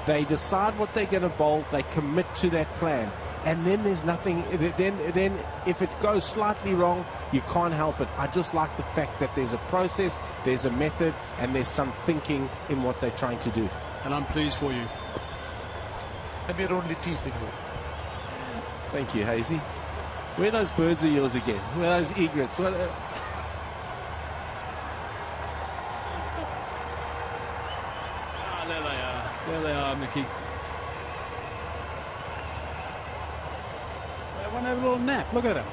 they decide what they're going to bowl, they commit to that plan. And then there's nothing, then if it goes slightly wrong, you can't help it. I just like the fact that there's a process, there's a method, and there's some thinking in what they're trying to do. And I'm pleased for you. And we're only teasing you. Thank you, Hazy. Where are those birds of yours again? Where are those egrets? What, there they are. There they are, Mickey. They want to have a little nap. Look at him.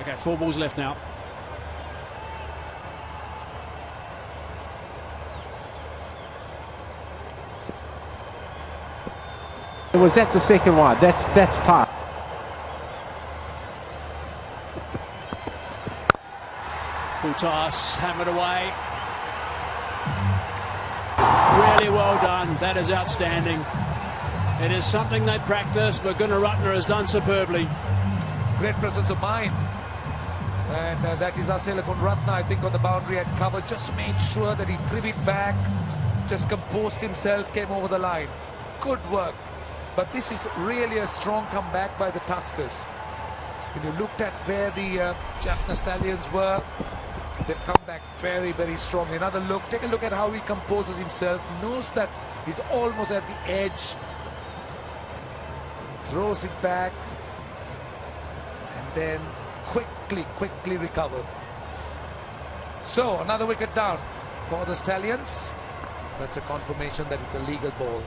Okay, 4 balls left now. It was at the second wide. That's tight. Full toss, hammered away. Really well done. That is outstanding. It is something they practice, but Gunaratne has done superbly. Great presence of mind. And that is Asela Gunaratne, I think, on the boundary and cover. Just made sure that he threw it back, just composed himself, came over the line. Good work. But this is really a strong comeback by the Tuskers. When you looked at where the Jaffna Stallions were, they've come back very, very strongly. Another look, take a look at how he composes himself, knows that he's almost at the edge, throws it back, and then quickly recover. So, another wicket down for the Stallions. That's a confirmation that it's a legal ball.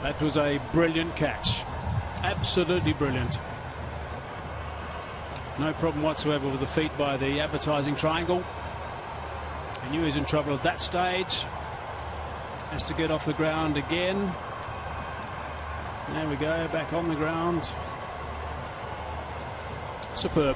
That was a brilliant catch. Absolutely brilliant. No problem whatsoever with the feet by the advertising triangle. He knew he was in trouble at that stage. Has to get off the ground again. There we go, back on the ground. Superb.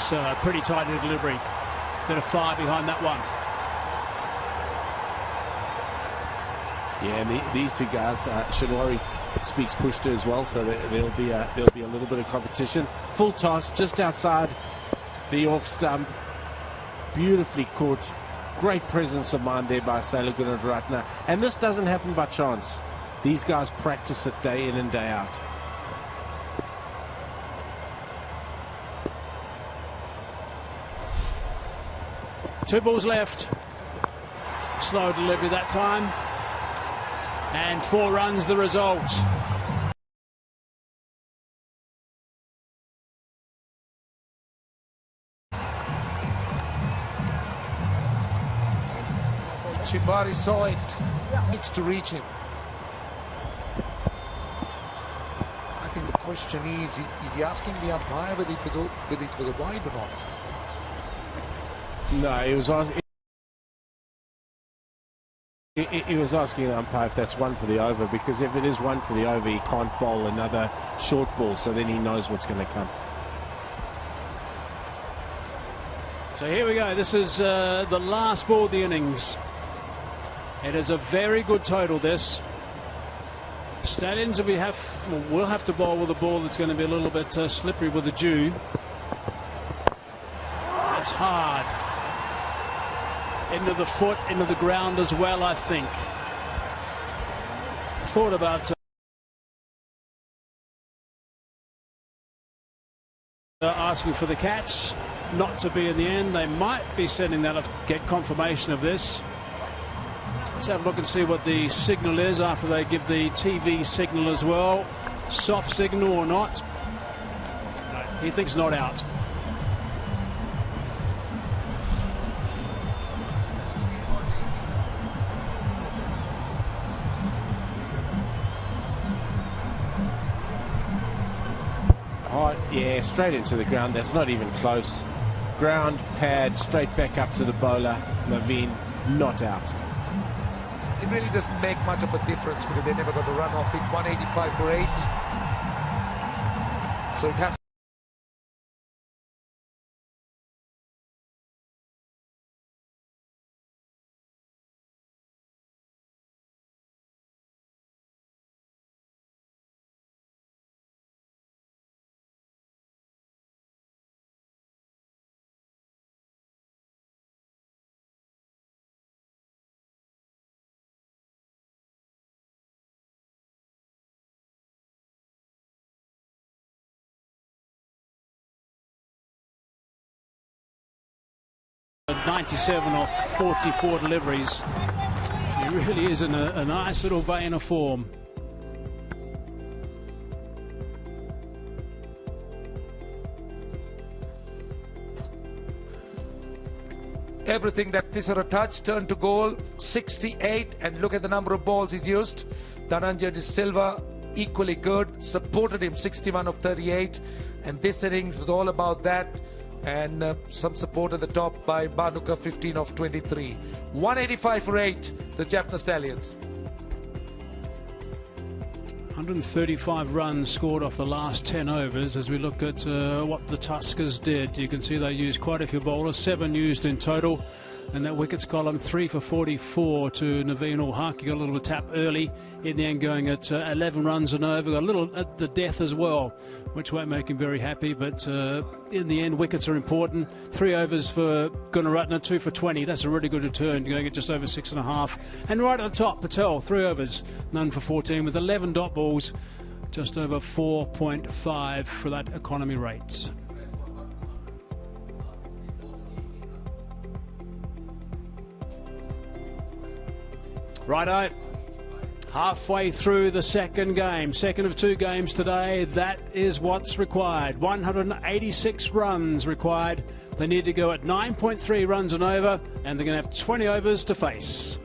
That's a pretty tight delivery. Bit of fire behind that one. Yeah, and these two guys, Shinwari speaks Pushto as well, so there'll be a little bit of competition. Full toss just outside the off stump, beautifully caught. Great presence of mind there by Sailor Gunaratna, and this doesn't happen by chance. These guys practice it day in and day out. Two balls left. Slow delivery that time. And 4 runs the result. Shibari saw it. Needs to reach him. I think the question is he asking the umpire whether it was a wide or not? No, he was asking. He was asking the umpire if that's one for the over, because if it is one for the over, he can't bowl another short ball, so then he knows what's going to come. So here we go. This is the last ball of the innings. It is a very good total, this. Stallions will have to bowl with a ball that's going to be a little bit slippery with the dew. That's hard. Into the foot, into the ground as well, I think. Thought about asking for the catch, not to be in the end. They might be sending that up to get confirmation of this. Let's have a look and see what the signal is after they give the TV signal as well. Soft signal or not? No, he thinks not out. Oh, yeah, straight into the ground. That's not even close. Ground, pad, straight back up to the bowler. Naveen, not out. It really doesn't make much of a difference because they never got a run off it. 185 for 8. So it has. At 97 off 44 deliveries. He really is in a nice little vein of form. Everything that Tisera touched turned to goal. 68, and look at the number of balls he's used. Dhananjay De Silva equally good, supported him 61 of 38, and this innings was all about that. And some support at the top by Banuka, 15 of 23. 185 for 8, the Jaffna Stallions. 135 runs scored off the last 10 overs. As we look at what the Tuskers did, you can see they used quite a few bowlers, 7 used in total. And that wickets column, 3 for 44 to Naveen Ulhaq. He got a little tap early, in the end going at 11 runs and over. Got a little at the death as well, which won't make him very happy. But in the end, wickets are important. 3 overs for Gunaratna, 2 for 20. That's a really good return, going at just over 6.5. And right at the top, Patel, 3 overs, none for 14, with 11 dot balls, just over 4.5 for that economy rates. Righto, halfway through the second game, second of 2 games today. That is what's required. 186 runs required. They need to go at 9.3 runs and over, and they're going to have 20 overs to face.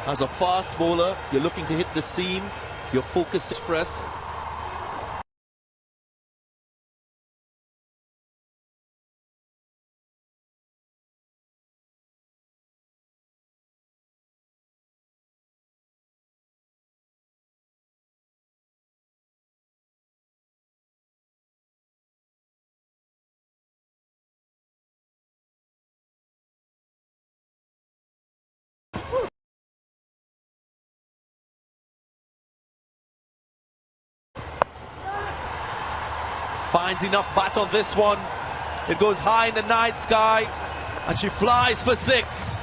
As a fast bowler, you're looking to hit the seam. Your focus press. Finds enough bat on this one. It goes high in the night sky, and she flies for 6.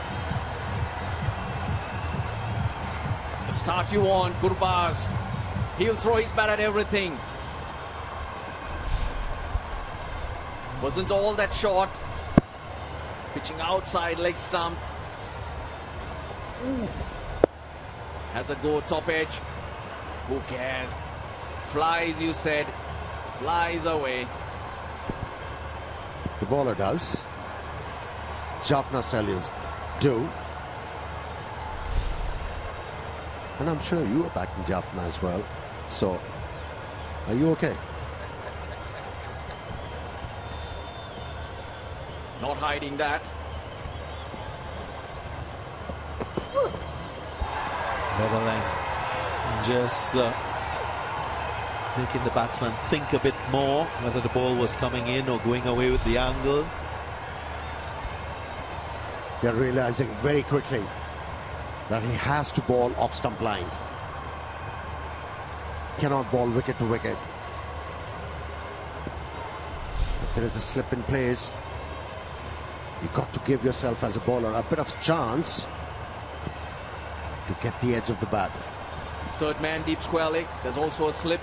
The start you want, Gurbaz. He'll throw his bat at everything. Wasn't all that short. Pitching outside leg stump. Has a go top edge. Who cares? Flies, you said. Flies away. The bowler does. Jaffna Stallions do. And I'm sure you are backing Jaffna as well. So, are you okay? Not hiding that. Better than just making the batsman think a bit more whether the ball was coming in or going away with the angle. They're realizing very quickly that he has to bowl off stump line. Cannot bowl wicket to wicket. If there is a slip in place, you've got to give yourself as a bowler a bit of chance to get the edge of the bat. Third man deep square leg. There's also a slip.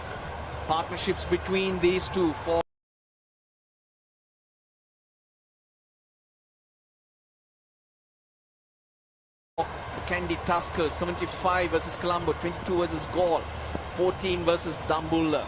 Partnerships between these two for the Kandy Tuskers. 75 versus Colombo, 22 versus Gaul, 14 versus Dambulla.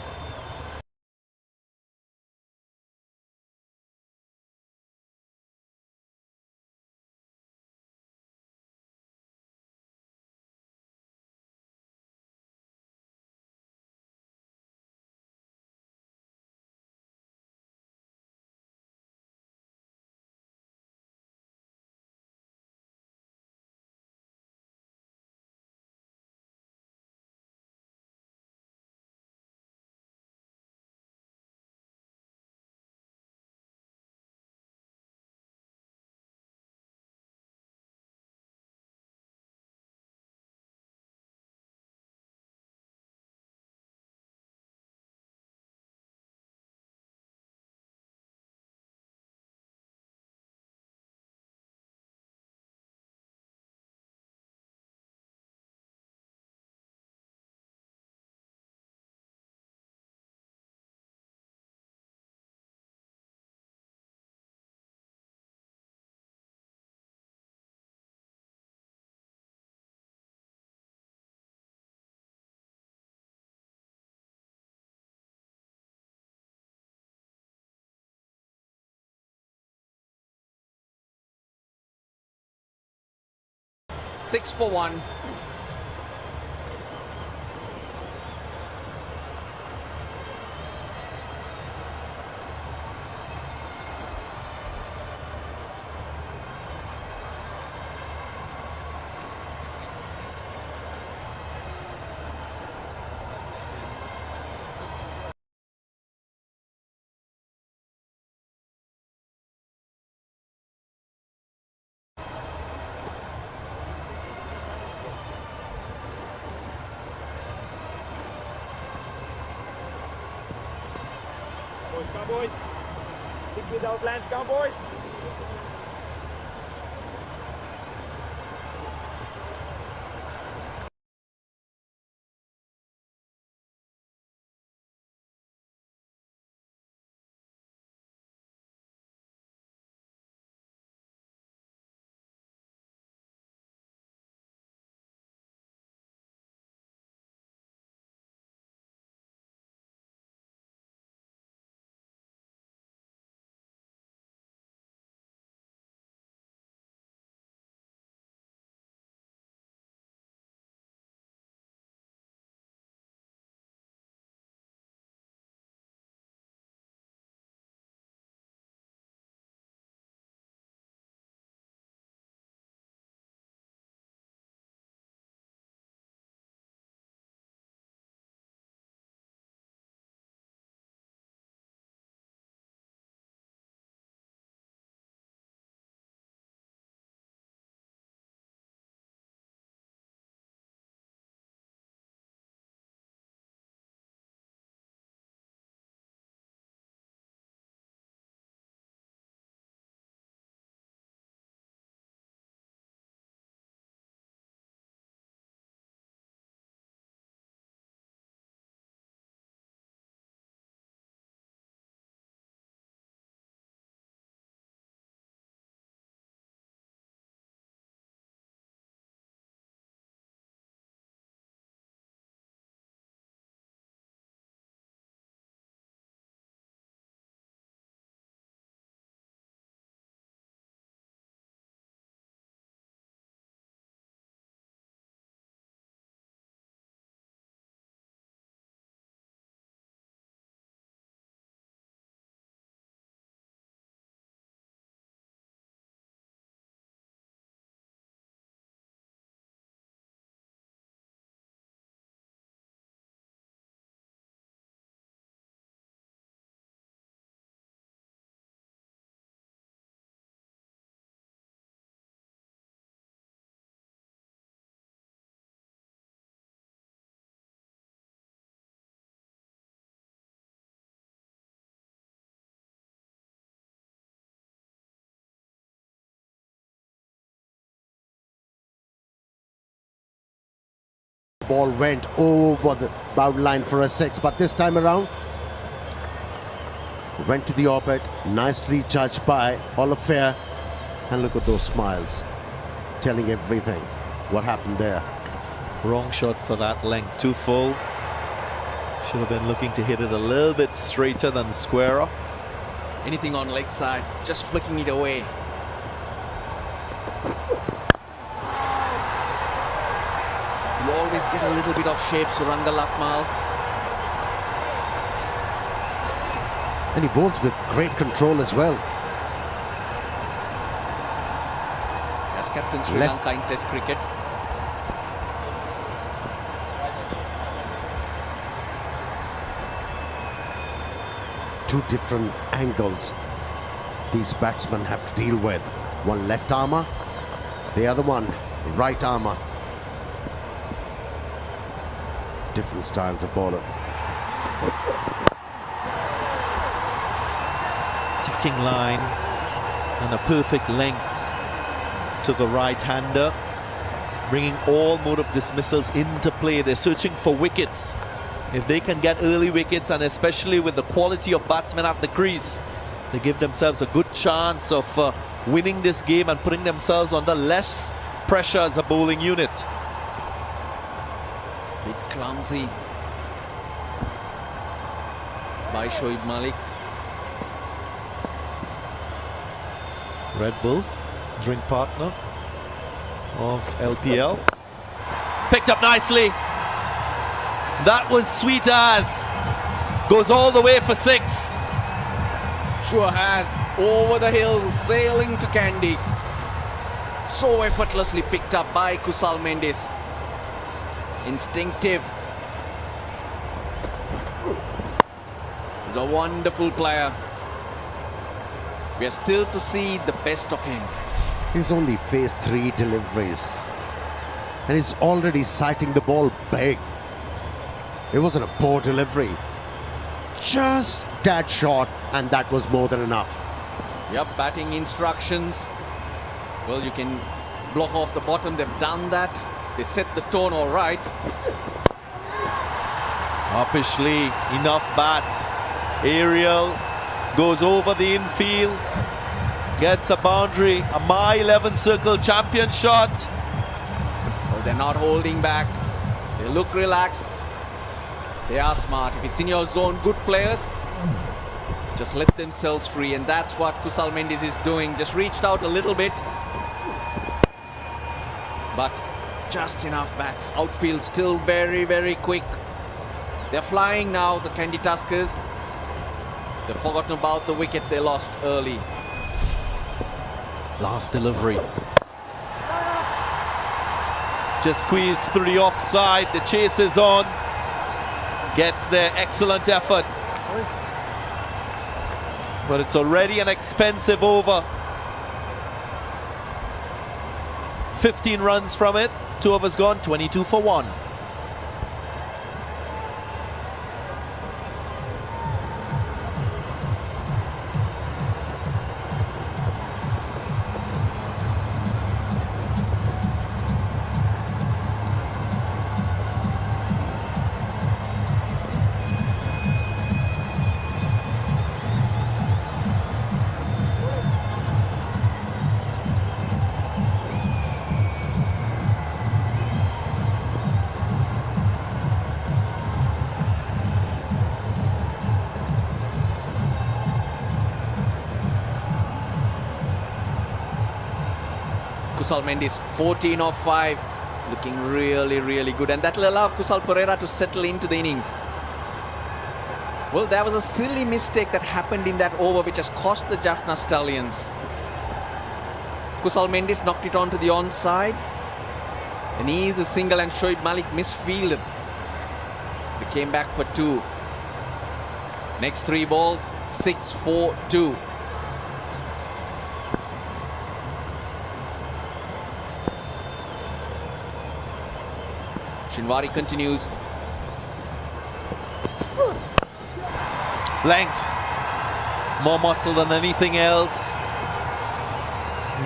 Six for 1. Cowboys. Stick with those lands, Cowboys. ball went over the boundary line for a 6, but this time around went to the orbit, nicely judged by Oliver. And look at those smiles, telling everything what happened there. Wrong shot for that length, too full. Should have been looking to hit it a little bit straighter than squarer. Anything on leg side, just flicking it away. You always get a little bit of shape, Suranga Lakmal. And he bowls with great control as well. As captain Sri Lanka in Test cricket. Two different angles these batsmen have to deal with. One left armour, the other one right armour. Different styles of bowler. Tucking line and a perfect length to the right-hander, bringing all mode of dismissals into play. They're searching for wickets. If they can get early wickets, and especially with the quality of batsmen at the crease, they give themselves a good chance of winning this game and putting themselves under less pressure as a bowling unit. Bit clumsy by Shoaib Malik. Red Bull, drink partner of LPL. Picked up nicely. That was sweet as. Goes all the way for 6. Sure has. Over the hill, sailing to Kandy. So effortlessly picked up by Kusal Mendes. Instinctive. He's a wonderful player. We are still to see the best of him. He's only faced 3 deliveries and he's already sighting the ball big. It wasn't a poor delivery, just that short, and that was more than enough. Yep, batting instructions. Well, you can block off the bottom. They've done that. They set the tone all right. Uppishly, enough bats. Aerial goes over the infield, gets a boundary, a My 11 circle champion shot. Well, they're not holding back. They look relaxed. They are smart. If it's in your zone, good players, just let themselves free, and that's what Kusal Mendes is doing. Just reached out a little bit, but just enough bat. Outfield still very, very quick. They're flying now, the Kandy Tuskers. They've forgotten about the wicket they lost early. Last delivery. Just squeezed through the offside. The chase is on. Gets there, excellent effort. But it's already an expensive over. 15 runs from it. 2 overs gone, 22 for 1. Kusal Mendes, 14 of 5, looking really, really good. And that will allow Kusal Perera to settle into the innings. Well, there was a silly mistake that happened in that over which has cost the Jaffna Stallions. Kusal Mendes knocked it onto the onside. And he is a single, and Shoaib Malik misfielded. They came back for 2. Next 3 balls, 6, 4, 2. Shinwari continues. Length. More muscle than anything else.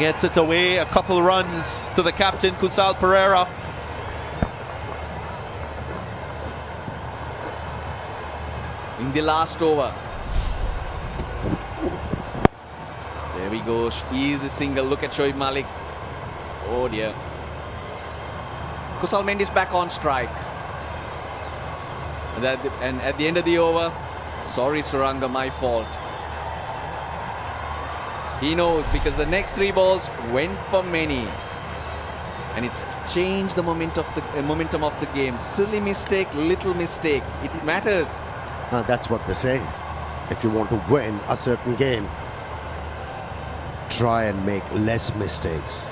Gets it away. A couple runs to the captain, Kusal Perera. in the last over. There we go. Easy single. Look at Shoaib Malik. Oh dear. Kusal Mendy's back on strike. And at the end of the over, sorry Suranga, my fault. He knows because the next 3 balls went for many. And it's changed the momentum of the game. Silly mistake, little mistake. It matters. That's what they say. If you want to win a certain game, try and make less mistakes.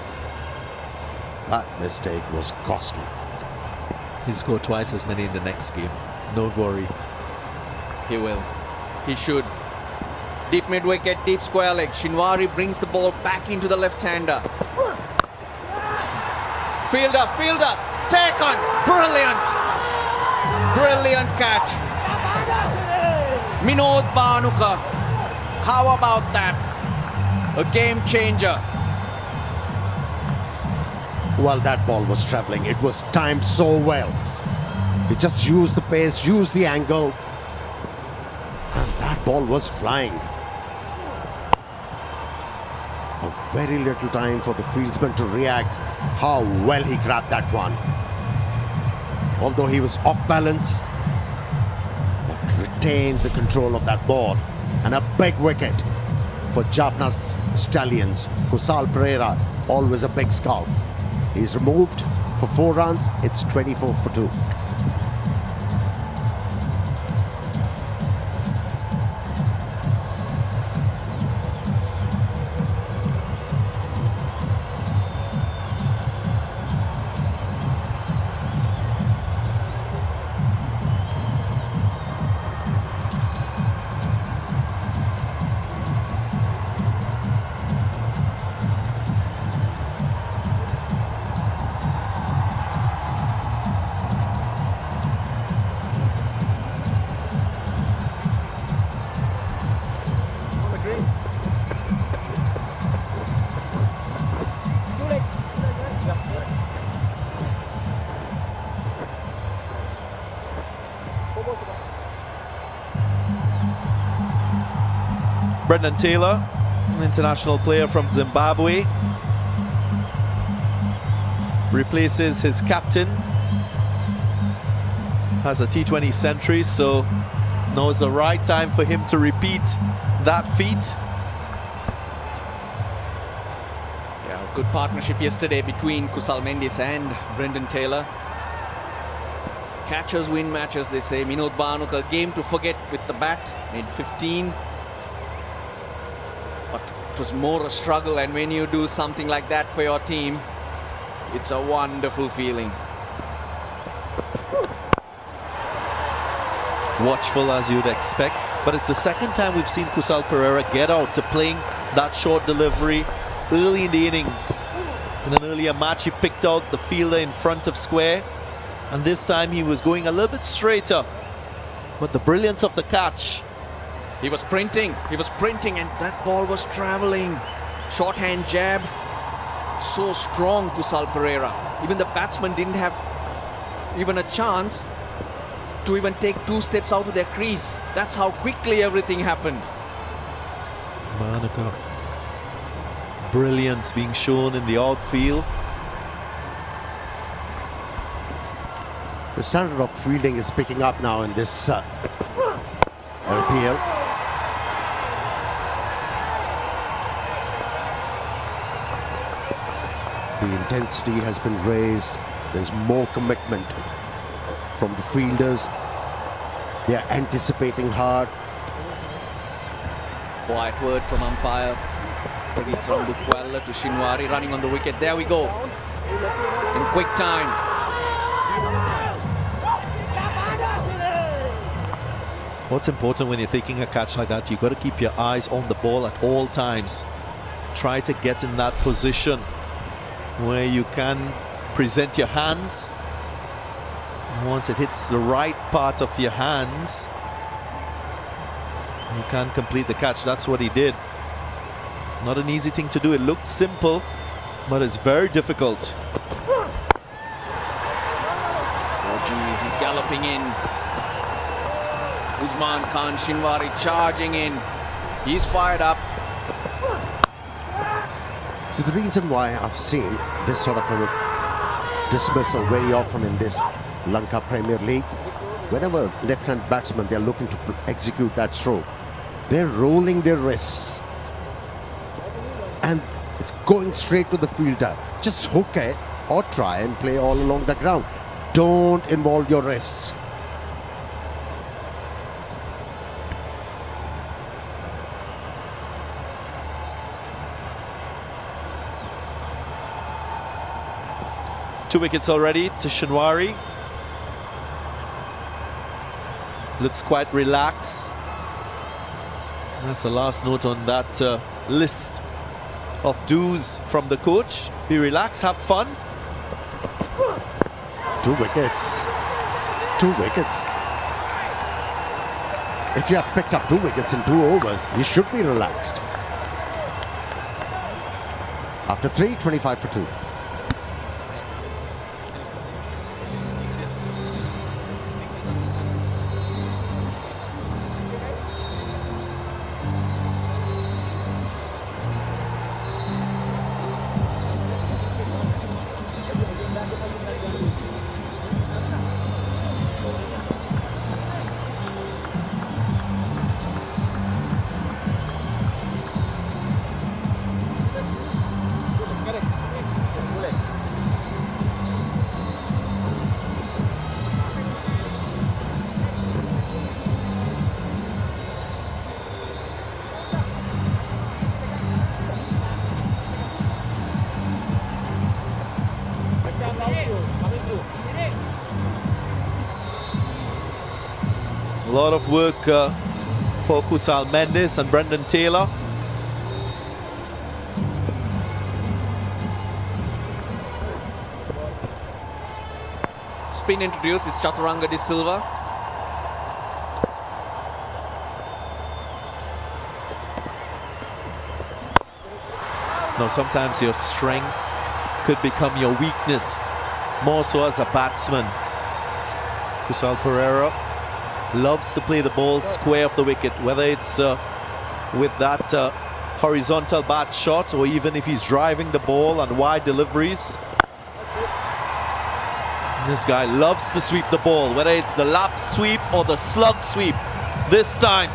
That mistake was costly. He'll score twice as many in the next game. Don't worry. He will. He should. Deep mid-wicket, deep square leg. Shinwari brings the ball back into the left-hander. Fielder, take on. Brilliant. Brilliant catch. Minod Bhanuka. How about that? A game changer. Well, that ball was travelling. It was timed so well. He just used the pace, used the angle. And that ball was flying. A very little time for the fieldsman to react. How well he grabbed that one. Although he was off balance, but retained the control of that ball. And a big wicket for Jaffna's Stallions. Kusal Perera, always a big scout. He's removed for 4 runs. It's 24 for 2. Brendan Taylor, an international player from Zimbabwe, replaces his captain. Has a T20 century, so now it's the right time for him to repeat that feat. Yeah, good partnership yesterday between Kusal Mendy and Brendan Taylor. Catchers win matches, they say. Minod Bhanuka, game to forget with the bat, made 15. But it was more a struggle, and when you do something like that for your team, it's a wonderful feeling. Watchful as you'd expect, but it's the second time we've seen Kusal Perera get out to playing that short delivery early in the innings. In an earlier match, he picked out the fielder in front of square, and this time he was going a little bit straighter. But the brilliance of the catch. He was sprinting, and that ball was traveling. Shorthand jab, so strong, Kusal Perera. Even the batsman didn't have even a chance to even take 2 steps out of their crease. That's how quickly everything happened. Bhanuka. Brilliance being shown in the outfield. The standard of fielding is picking up now in this LPL. The intensity has been raised. There's more commitment from the fielders. They're anticipating hard. Quiet word from umpire. Pradeep Rambukwala to Shinwari running on the wicket. There we go. In quick time. What's important when you're taking a catch like that, you've got to keep your eyes on the ball at all times. Try to get in that position where you can present your hands. Once it hits the right part of your hands, you can complete the catch. That's what he did. Not an easy thing to do. It looked simple, but it's very difficult. Oh geez, he's galloping in. Usman Khan Shinwari charging in. He's fired up. So the reason why I've seen this sort of a dismissal very often in this Lanka Premier League, whenever left-hand batsmen they're looking to execute that stroke, they're rolling their wrists and it's going straight to the fielder. Just hook it or try and play all along the ground. Don't involve your wrists. Two wickets already to Shinwari. Looks quite relaxed. That's the last note on that list of do's from the coach. Be relaxed, have fun. 2 wickets. 2 wickets. If you have picked up 2 wickets in 2 overs, you should be relaxed. After 3, 25 for 2. A lot of work for Kusal Mendes and Brendan Taylor. Spin introduced, it's Chaturanga de Silva. Now sometimes your strength could become your weakness, more so as a batsman. Kusal Perera loves to play the ball square of the wicket, whether it's with that horizontal bat shot or even if he's driving the ball on wide deliveries. This guy loves to sweep the ball, whether it's the lap sweep or the slug sweep. This time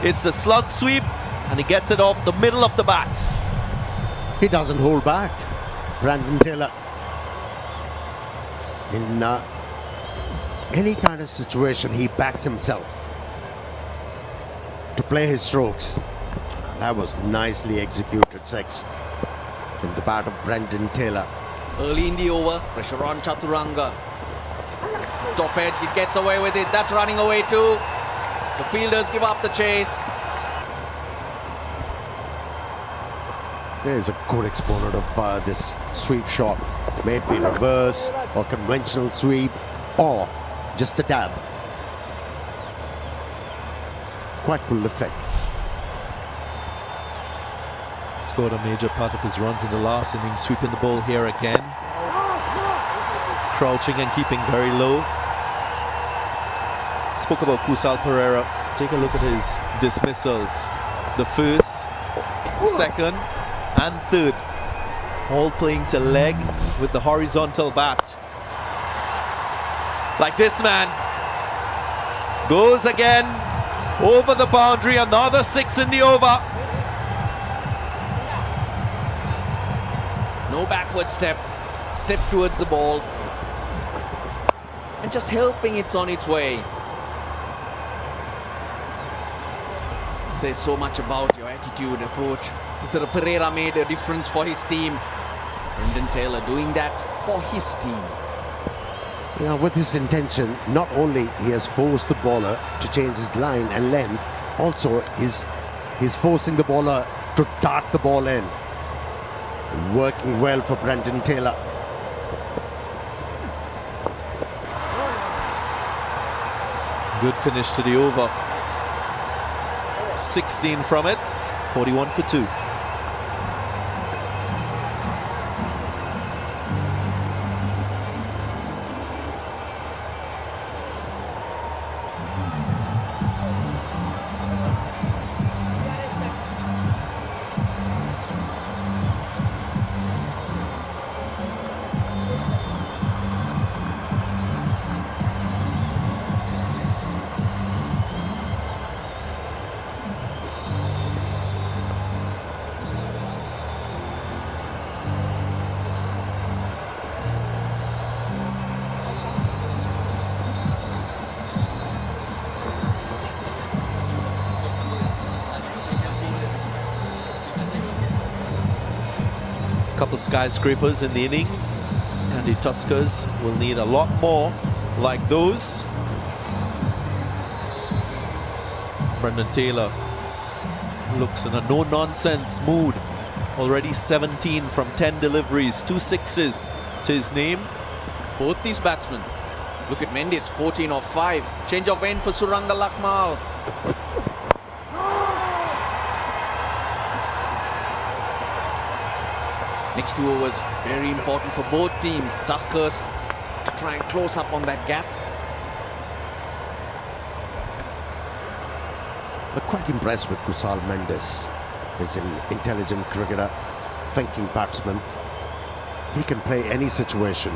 it's the slug sweep and he gets it off the middle of the bat. He doesn't hold back. Brandon Taylor, in any kind of situation, he backs himself to play his strokes. That was nicely executed, 6 from the bat of Brendan Taylor. Early in the over, pressure on Chaturanga. Top edge, he gets away with it. That's running away too. The fielders give up the chase. There's a good exponent of this sweep shot. May it be reverse or conventional sweep or just a dab. Quite prolific. Scored a major part of his runs in the last inning, sweeping the ball here again. Crouching and keeping very low. Spoke about Kusal Perera. Take a look at his dismissals. The first, second and third, all playing to leg with the horizontal bat. Like this man. Goes again over the boundary, another 6 in the over. No backward step, step towards the ball and just helping it on its way. Says so much about your attitude, approach. Mr. Pereira made a difference for his team. Brendan Taylor doing that for his team. Yeah, with his intention, not only he has forced the bowler to change his line and length, also he's forcing the bowler to dart the ball in. Working well for Brendan Taylor. Good finish to the over. 16 from it, 41 for 2. couple skyscrapers in the innings. And the Tuskers will need a lot more like those. Brendan Taylor looks in a no-nonsense mood. Already 17 from 10 deliveries, 2 sixes to his name. Both these batsmen. Look at Mendes, 14 of 5. Change of end for Suranga Lakmal. Next 2 overs, very important for both teams. Tuskers to try and close up on that gap. I'm quite impressed with Kusal Mendes. He's an intelligent cricketer, thinking batsman. He can play any situation.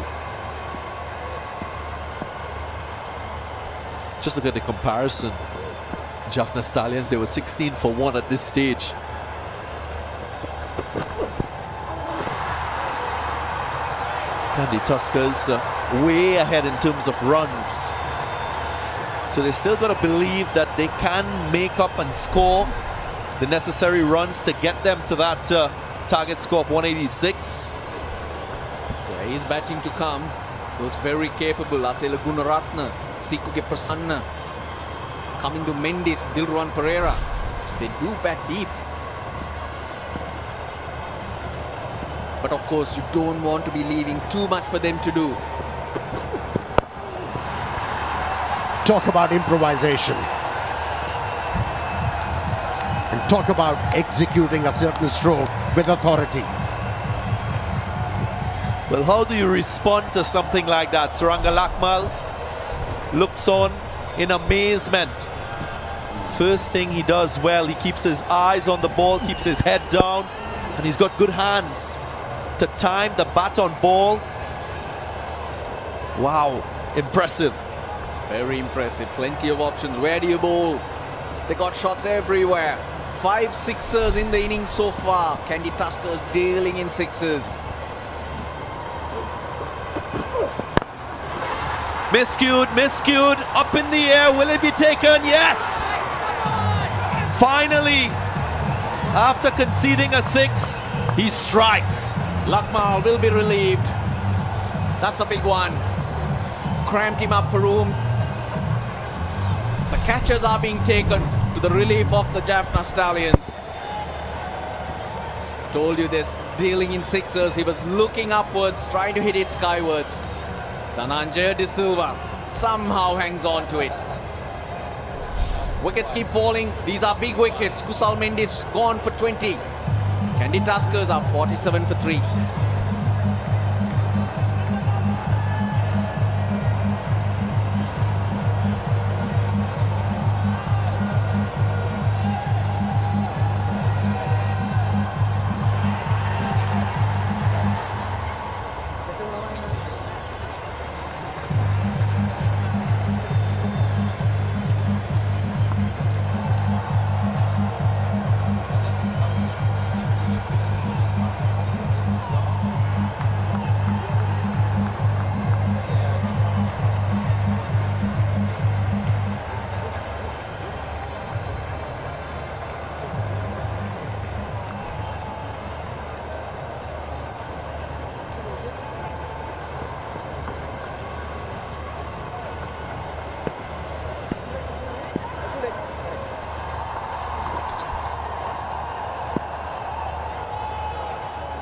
Just look at the comparison. Jaffna Stallions, they were 16 for 1 at this stage. Kandy Tuskers way ahead in terms of runs. So they still got to believe that they can make up and score the necessary runs to get them to that target score of 186. Yeah, he's batting to come. Those very capable Asela Gunaratna, Sikuge Prasanna, coming to Mendes, Dilruwan Pereira. So they do bat deep. But of course, you don't want to be leaving too much for them to do. Talk about improvisation. And talk about executing a certain stroke with authority. Well, how do you respond to something like that? Suranga Lakmal looks on in amazement. First thing he does well, he keeps his eyes on the ball, keeps his head down, and he's got good hands to time the bat on ball. Wow, impressive. Very impressive. Plenty of options. Where do you bowl? They got shots everywhere. 5 sixers in the innings so far. Kandy Tuskers dealing in sixes. Miscued, up in the air. Will it be taken? Yes! Finally, after conceding a 6, he strikes. Lakmal will be relieved. That's a big one. Cramped him up for room. The catches are being taken to the relief of the Jaffna Stallions. Told you this, dealing in sixers. He was looking upwards, trying to hit it skywards. Dhananjaya De Silva somehow hangs on to it. Wickets keep falling. These are big wickets. Kusal Mendes gone for 20. Kandy Tuskers are 47 for 3.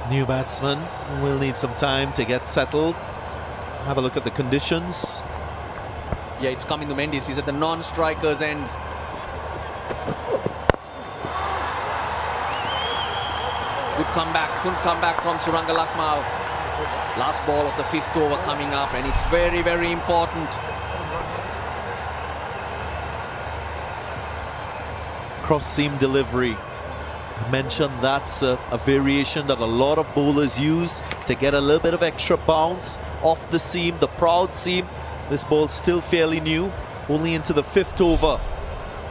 New batsman will need some time to get settled. Have a look at the conditions. Yeah, it's coming to Mendes. He's at the non-strikers end. Good comeback from Suranga Lakmal. Last ball of the 5th over coming up, and it's very, very important. Cross-seam delivery. I mentioned that's a variation that a lot of bowlers use to get a little bit of extra bounce off the seam, the proud seam. This ball's still fairly new, only into the 5th over.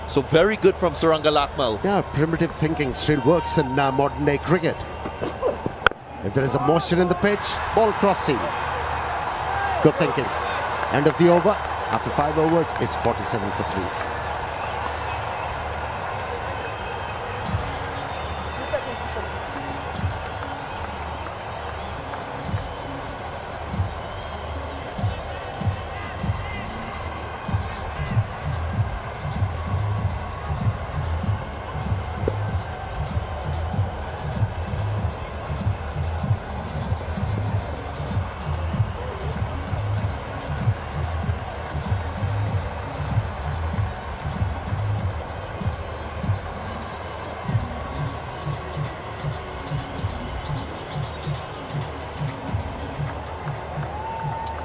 So very good from Suranga Lakmal. Yeah, primitive thinking still works in modern day cricket. If there is a motion in the pitch, ball cross seam. Good thinking. End of the over, after 5 overs, is 47 for 3.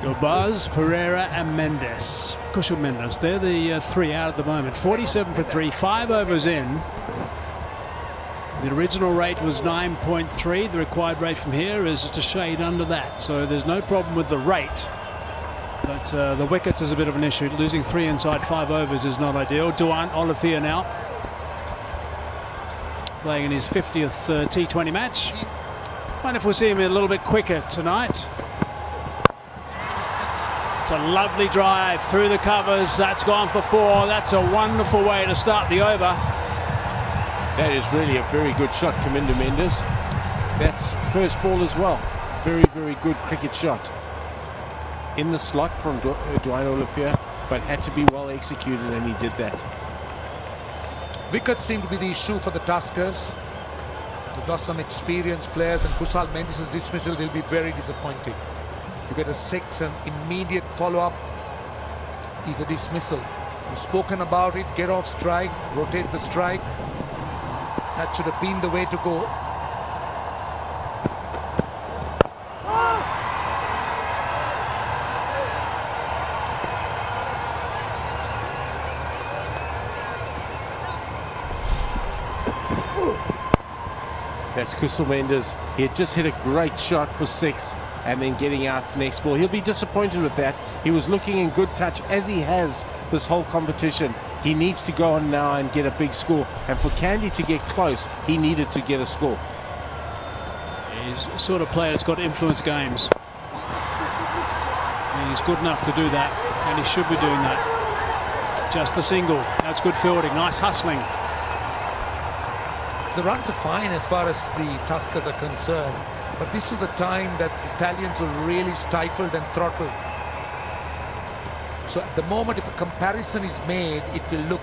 Gobaz, Pereira and Mendes. Kushal Mendes, they're the three out at the moment. 47 for 3, 5 overs in. The original rate was 9.3. The required rate from here is just a shade under that. So there's no problem with the rate. But the wickets is a bit of an issue. Losing 3 inside 5 overs is not ideal. Duan Olivier now playing in his 50th T20 match. Wonder if we'll see him a little bit quicker tonight. It's a lovely drive through the covers. That's gone for 4. That's a wonderful way to start the over. That is really a very good shot, Kamindu Mendes. That's first ball as well. Very, very good cricket shot. In the slot from Duan Olivier, but had to be well executed, and he did that. Wickets seem to be the issue for the Tuskers. They've got some experienced players, and Kushal Mendes' dismissal will be very disappointing. You get a 6 and immediate follow-up is a dismissal. We've spoken about it. Get off strike, rotate the strike. That should have been the way to go. That's Kushal Mendes. He had just hit a great shot for 6 and then getting out next ball. He'll be disappointed with that. He was looking in good touch, as he has this whole competition. He needs to go on now and get a big score. And for Kandy to get close, he needed to get a score. He's the sort of player that's got to influence games. And he's good enough to do that, and he should be doing that. Just the single. That's good fielding. Nice hustling. The runs are fine as far as the Tuskers are concerned, but this is the time that the Stallions were really stifled and throttled. So at the moment, if a comparison is made, it will look,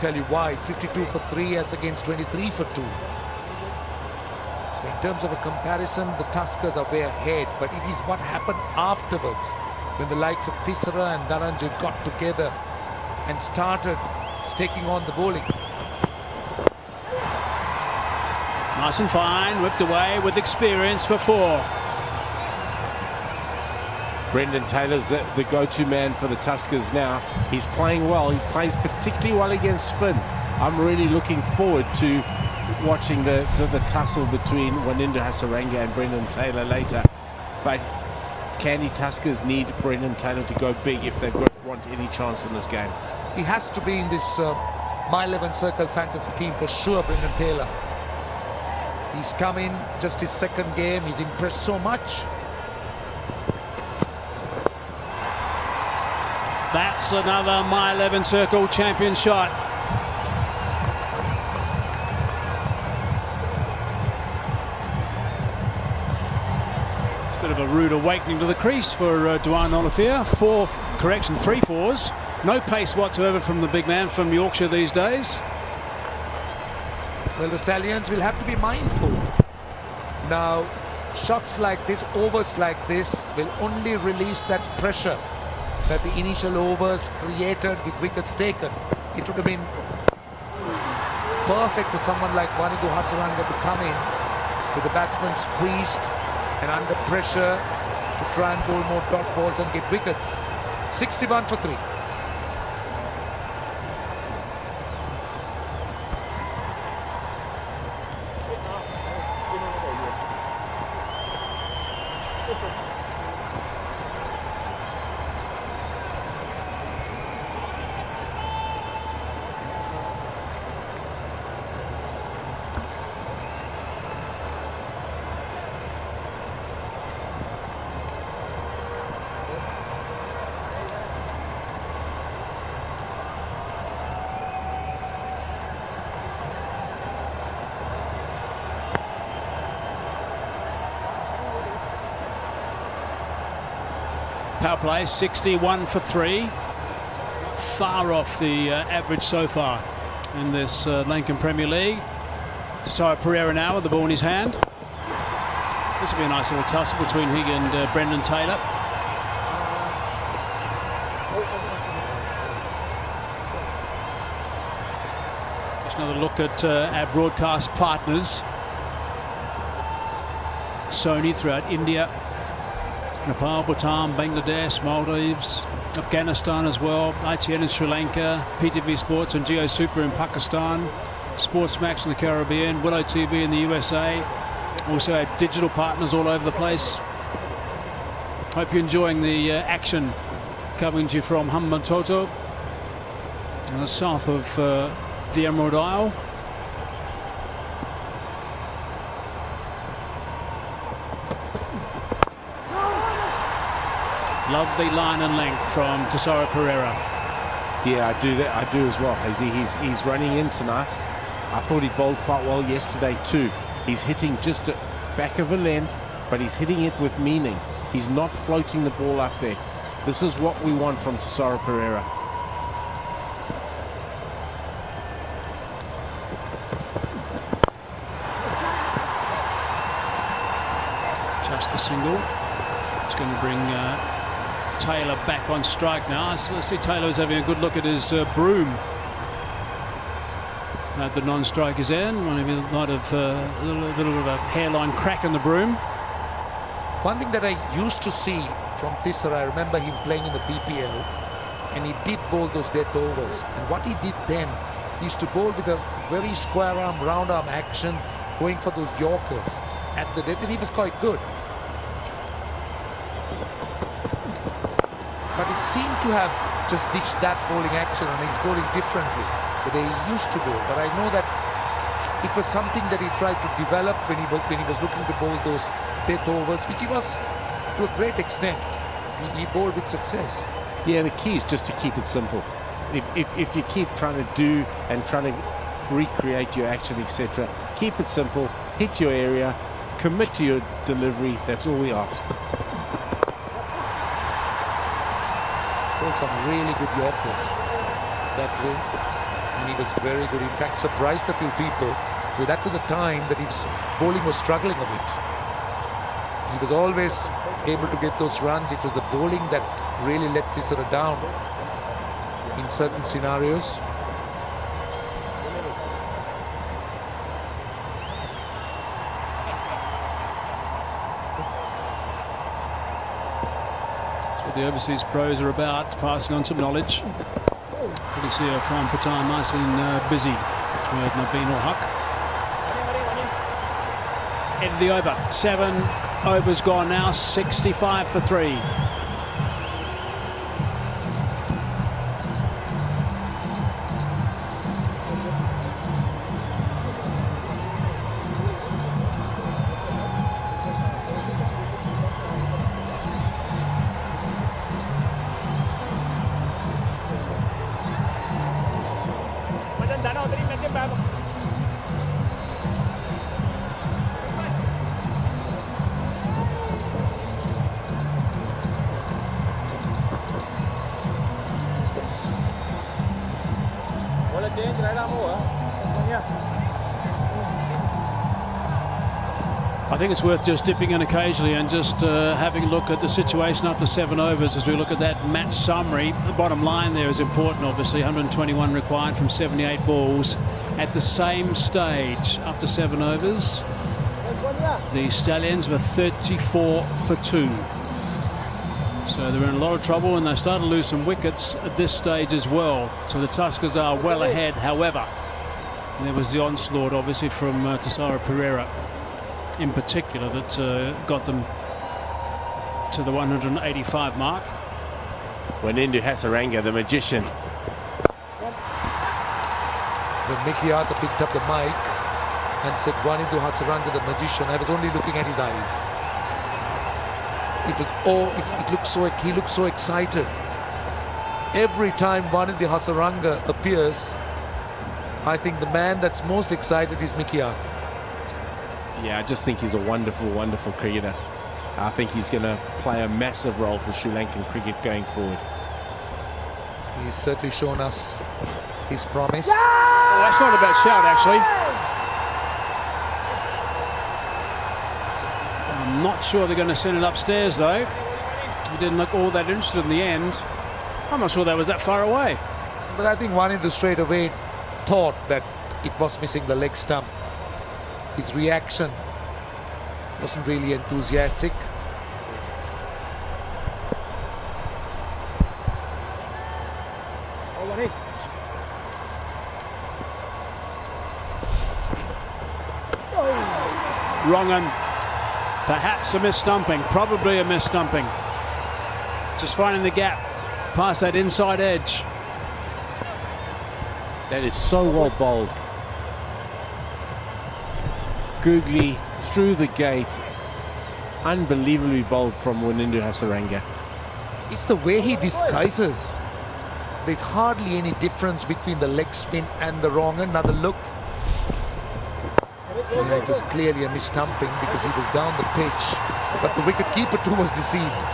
tell you why, 52 for 3 as against 23 for 2. So in terms of a comparison, the Tuskers are way ahead, but it is what happened afterwards when the likes of Tisera and Dhananjay got together and started taking on the bowling. Nice and fine, whipped away with experience for 4. Brendan Taylor's the go-to man for the Tuskers now. He's playing well. He plays particularly well against spin. I'm really looking forward to watching the tussle between Wanindu Hasaranga and Brendan Taylor later. But Kandy Tuskers need Brendan Taylor to go big if they want any chance in this game. He has to be in this My 11 Circle fantasy team for sure, Brendan Taylor. He's come in just his second game. He's impressed so much. That's another My 11 Circle champion shot. It's a bit of a rude awakening to the crease for Duan Olivier. 3 fours. No pace whatsoever from the big man from Yorkshire these days. Well, the Stallions will have to be mindful. Now, shots like this, overs like this, will only release that pressure that the initial overs created with wickets taken. It would have been perfect for someone like Wanindu Hasaranga to come in with the batsman squeezed and under pressure to try and bowl more dot balls and get wickets. 61 for 3. Power play, 61 for 3. Far off the average so far in this Lankan Premier League. Tisera Pereira now with the ball in his hand. This will be a nice little tussle between Higg and Brendan Taylor. Just another look at our broadcast partners. Sony throughout India, Nepal, Bhutan, Bangladesh, Maldives, Afghanistan as well, ITN in Sri Lanka, PTV Sports and Geo Super in Pakistan, Sportsmax in the Caribbean, Willow TV in the USA. Also have digital partners all over the place. Hope you're enjoying the action coming to you from Hambantota, south of the Emerald Isle. Lovely line and length from Tesoro Pereira. Yeah, I do that. I do as well. He's running in tonight. I thought he bowled quite well yesterday too. He's hitting just at back of a length, but he's hitting it with meaning. He's not floating the ball up there. This is what we want from Tesoro Pereira. Just the single. It's going to bring Taylor back on strike now. I see Taylor's having a good look at his broom. The non-strikers in. Might have a little bit of a hairline crack in the broom. One thing that I used to see from Tisser, I remember him playing in the BPL, and he did bowl those death overs. And what he did then, he used to bowl with a very square arm, round arm action, going for those Yorkers at the death, and he was quite good. But he seemed to have just ditched that bowling action, and he's bowling differently the way he used to bowl. But I know that it was something that he tried to develop when he was looking to bowl those death overs, which he was to a great extent. He bowled with success. Yeah, the key is just to keep it simple. If you keep trying to do and trying to recreate your action, etc., keep it simple, hit your area, commit to your delivery. That's all we ask. Bowled some really good Yorkers that way, and he was very good. In fact, surprised a few people. With that, to the time that his bowling was struggling a bit. He was always able to get those runs. It was the bowling that really let Tisera down in certain scenarios. That's what the overseas pros are about, passing on some knowledge. You see a from Bhutan nice and busy with Nabeen or Huck. End of the over. 7 overs gone now, 65 for 3. I think it's worth just dipping in occasionally and just having a look at the situation after 7 overs as we look at that match summary. The bottom line there is important, obviously. 121 required from 78 balls. At the same stage, after 7 overs, the Stallions were 34 for 2. So they're in a lot of trouble, and they started to lose some wickets at this stage as well. So the Tuskers are well ahead. However, there was the onslaught, obviously, from Tesoro Pereira in particular that got them to the 185 mark. When into Hasaranga, the magician. When Mickey Arthur picked up the mic and said, "One into Hasaranga, the magician," I was only looking at his eyes. It was he looked so excited. Every time one in the Hasaranga appears, I think the man that's most excited is Mickey Arthur. Yeah, I just think he's a wonderful, wonderful cricketer. I think he's going to play a massive role for Sri Lankan cricket going forward. He's certainly shown us his promise. Oh, that's not a bad shout, actually. I'm not sure they're going to send it upstairs, though. He didn't look all that interested in the end. I'm not sure that was that far away. But I think one in the straight away thought that it was missing the leg stump. His reaction wasn't really enthusiastic. Wrong-un. Perhaps a miss-stumping. Probably a miss-stumping. Just finding the gap past that inside edge. That is so well bowled. Googly through the gate. Unbelievably bowled from Wanindu Hasaranga. It's the way he disguises. There's hardly any difference between the leg spin and the wrong. Another look. Yeah, it was clearly a mistumping because he was down the pitch. But the wicket-keeper too was deceived.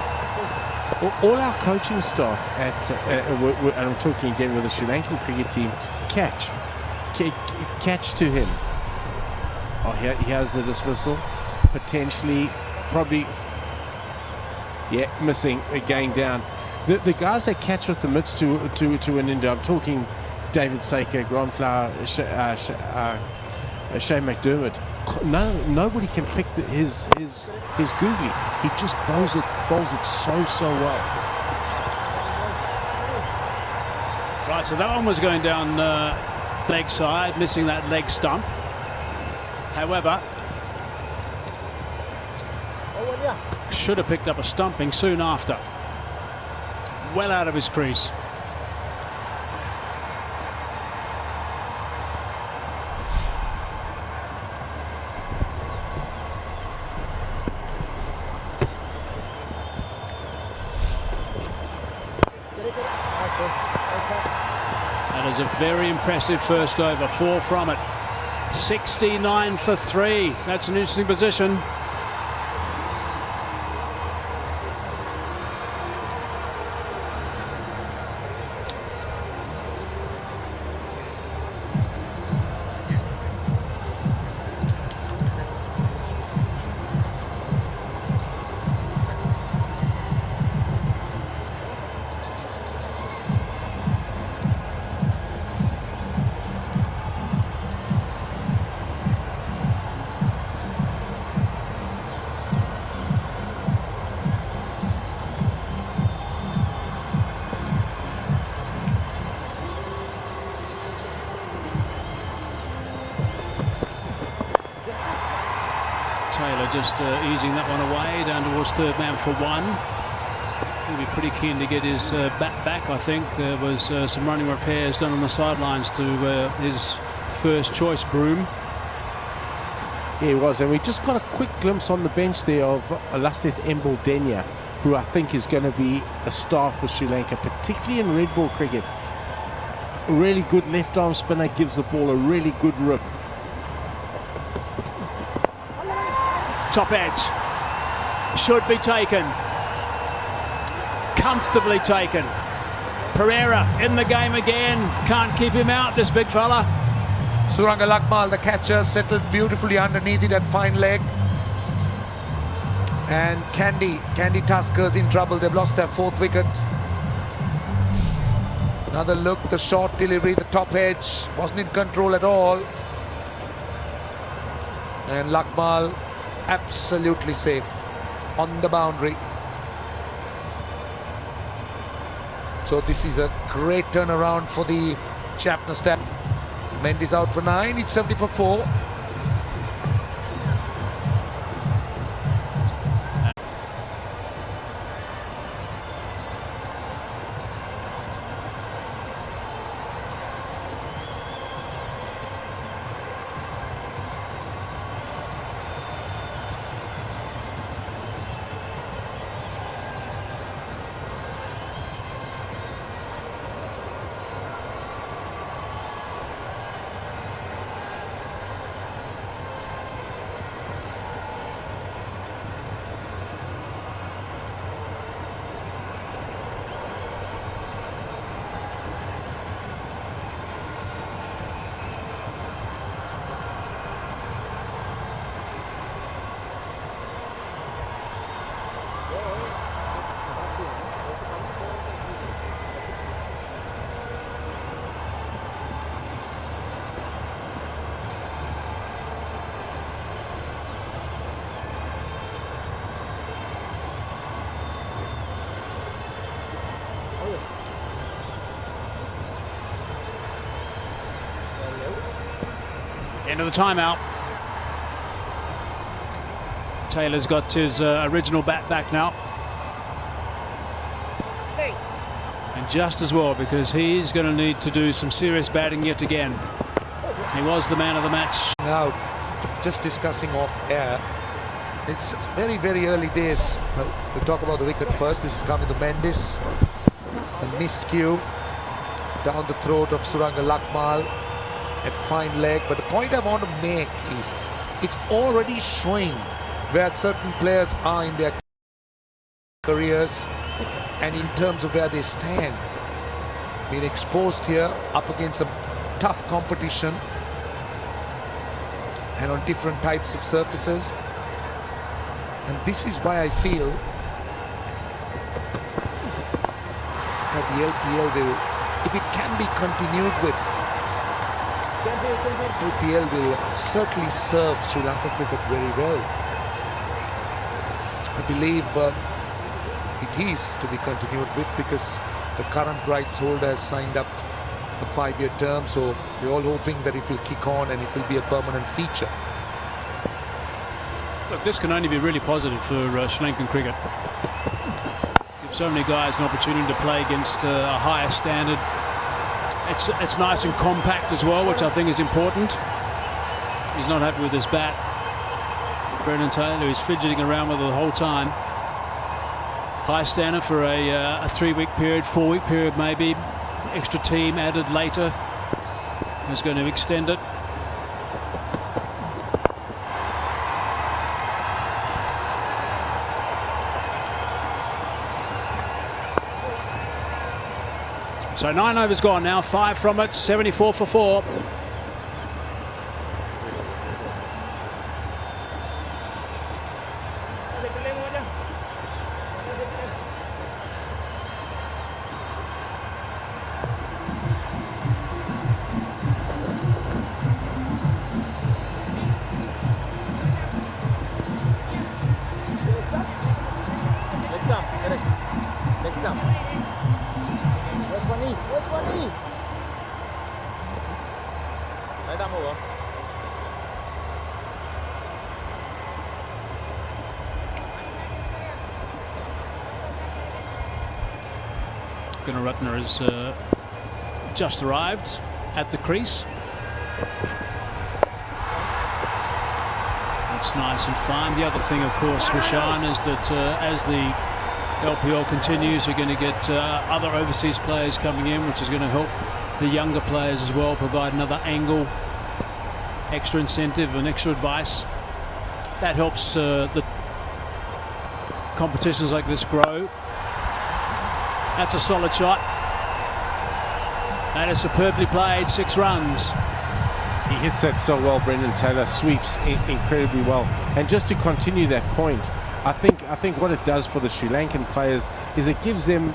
All our coaching staff at, and I'm talking again with the Sri Lankan cricket team, catch to him. Oh, he has the dismissal. Potentially, probably, yeah, missing, going down. The guys that catch with the mitts to an end, I'm talking David Saker, Grandflower, Shane McDermott. Nobody can pick his googly. He just bowls it so well. Right, so that one was going down leg side, missing that leg stump. However, should have picked up a stumping soon after. Well out of his crease. That is a very impressive first over. 4 from it. 69 for 3. That's an interesting position. Taylor just easing that one away down towards third man for 1. He'll be pretty keen to get his bat back. I think there was some running repairs done on the sidelines to his first choice broom. Yeah, he was, and we just got a quick glimpse on the bench there of Lasith Embaldenia, who I think is going to be a star for Sri Lanka, particularly in red ball cricket. A really good left arm spinner, gives the ball a really good rip. Top edge. Should be taken. Comfortably taken. Pereira in the game again. Can't keep him out, this big fella. Suranga Lakmal, the catcher, settled beautifully underneath it at fine leg. And Kandy Tuskers in trouble. They've lost their 4th wicket. Another look, the short delivery, the top edge. Wasn't in control at all. And Lakmal absolutely safe on the boundary. So this is a great turnaround for the Jaffna Stallions. Mendy's out for 9, it's 70 for 4. End of the timeout. Taylor's got his original bat back now. And just as well, because he's going to need to do some serious batting yet again. He was the man of the match. Now, just discussing off air, it's very, very early days. We'll talk about the wicket first. This is coming to Mendes. A miscue down the throat of Suranga Lakmal. A fine leg. But the point I want to make is it's already showing where certain players are in their careers and in terms of where they stand. Being exposed here up against some tough competition and on different types of surfaces. And this is why I feel that the LPL will, if it can be continued with, LPL will certainly serve Sri Lanka cricket very well. I believe it is to be continued with because the current rights holder has signed up a 5-year term, so we're all hoping that it will kick on and it will be a permanent feature. Look, this can only be really positive for Sri Lankan cricket. Give so many guys an opportunity to play against a higher standard. It's nice and compact as well, which I think is important. He's not happy with his bat. Brendan Taylor is fidgeting around with it the whole time. High standard for a 3-week period, 4-week period maybe. Extra team added later is going to extend it. So 9 overs gone now, 5 from it, 74 for 4. Gunaratne has just arrived at the crease. That's nice and fine. The other thing, of course, Roshan, is that as the LPL continues, you're going to get other overseas players coming in, which is going to help the younger players as well, provide another angle, extra incentive and extra advice. That helps the competitions like this grow. That's a solid shot. That is superbly played, 6 runs. He hits that so well, Brendan Taylor, sweeps incredibly well. And just to continue that point, I think what it does for the Sri Lankan players is it gives them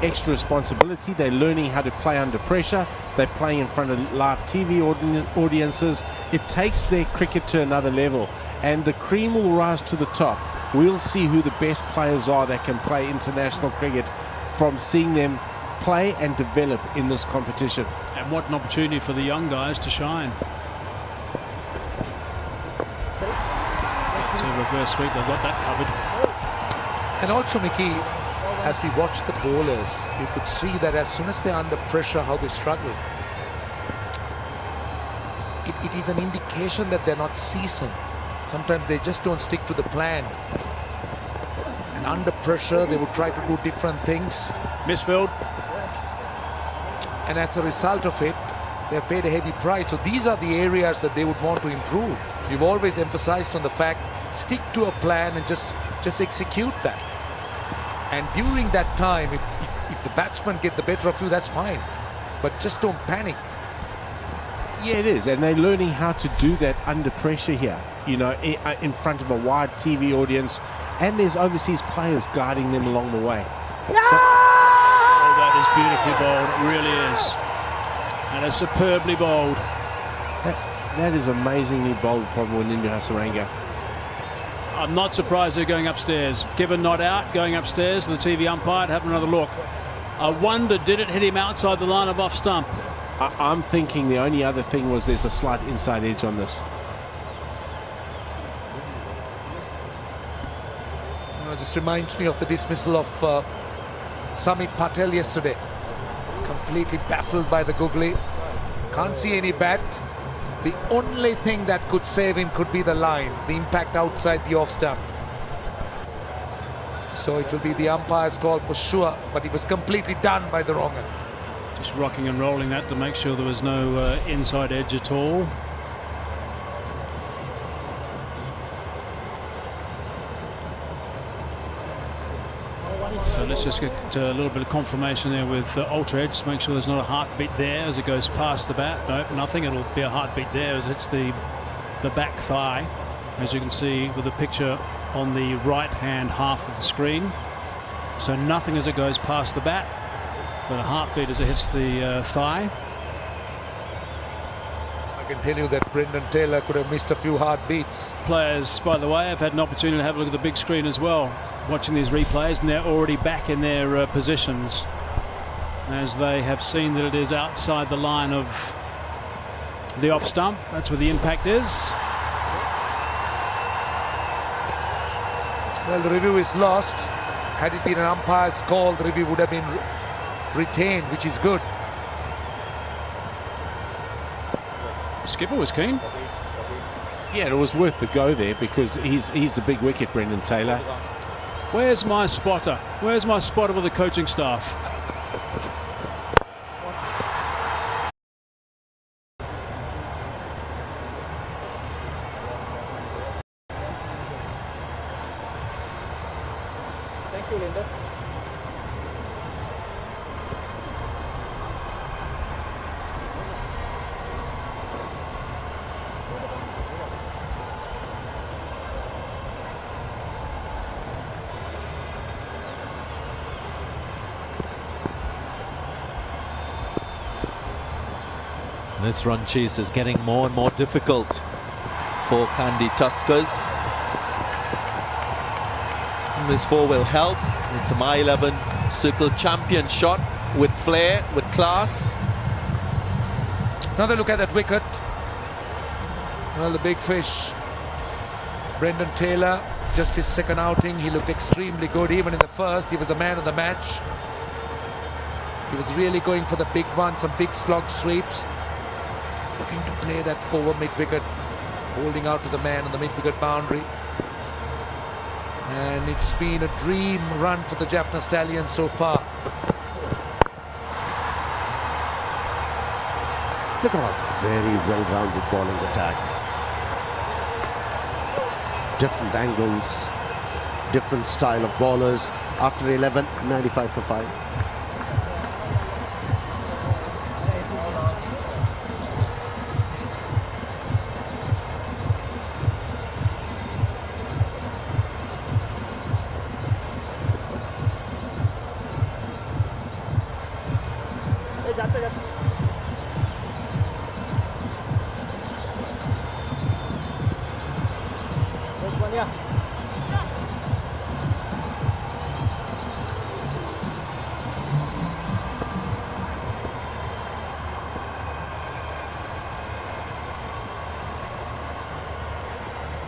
extra responsibility. They're learning how to play under pressure. They're playing in front of live TV audiences. It takes their cricket to another level, and the cream will rise to the top. We'll see who the best players are that can play international cricket from seeing them play and develop in this competition. And what an opportunity for the young guys to shine. To reverse sweep, they've got that covered. And also, Mickey, as we watch the bowlers, you could see that as soon as they're under pressure, how they struggle. It is an indication that they're not seasoned. Sometimes they just don't stick to the plan. And under pressure, they would try to do different things. Misfield. And as a result of it, they've paid a heavy price. So these are the areas that they would want to improve. You've always emphasized on the fact, stick to a plan and just execute that. And during that time, if the batsmen get the better of you, that's fine. But just don't panic. Yeah, it is. And they're learning how to do that under pressure here, you know, in front of a wide TV audience. And there's overseas players guiding them along the way. Oh, that is beautifully bowled. It really is. And it's superbly bowled. That is amazingly bowled from Wanindu Hasaranga. I'm not surprised they're going upstairs. Given not out, going upstairs to the TV umpire to have another look. I wonder, did it hit him outside the line of off stump? I'm thinking the only other thing was there's a slight inside edge on this. It just reminds me of the dismissal of Samit Patel yesterday. Completely baffled by the googly. Can't see any bat. The only thing that could save him could be the line, the impact outside the off stump. So it will be the umpire's call for sure, but it was completely done by the wronger. Just rocking and rolling that to make sure there was no inside edge at all. So let's just get a little bit of confirmation there with Ultra Edge. Make sure there's not a heartbeat there as it goes past the bat. Nope, nothing. It'll be a heartbeat there as it's the back thigh, as you can see with the picture on the right-hand half of the screen. So nothing as it goes past the bat, but a heartbeat as it hits the thigh. I can tell you that Brendan Taylor could have missed a few heartbeats. Players, by the way, have had an opportunity to have a look at the big screen as well, watching these replays, and they're already back in their positions as they have seen that it is outside the line of the off stump. That's where the impact is. Well, the review is lost. Had it been an umpire's call, the review would have been retained, which is good. Skipper was keen. Yeah, it was worth the go there because he's the big wicket, Brendan Taylor. Where's my spotter? Where's my spotter with the coaching staff? Thank you, Linda. This run chase is getting more and more difficult for Kandy Tuskers. And this 4 will help. It's a My 11 circle champion shot with flair, with class. Another look at that wicket. Well, the big fish. Brendan Taylor, just his second outing. He looked extremely good. Even in the first, he was the man of the match. He was really going for the big one, some big slog sweeps. Looking to play that over mid-wicket, holding out to the man on the mid-wicket boundary. And it's been a dream run for the Jaffna Stallions so far. They've got a very well-rounded bowling attack. Different angles, different style of bowlers. After 11, 95 for 5.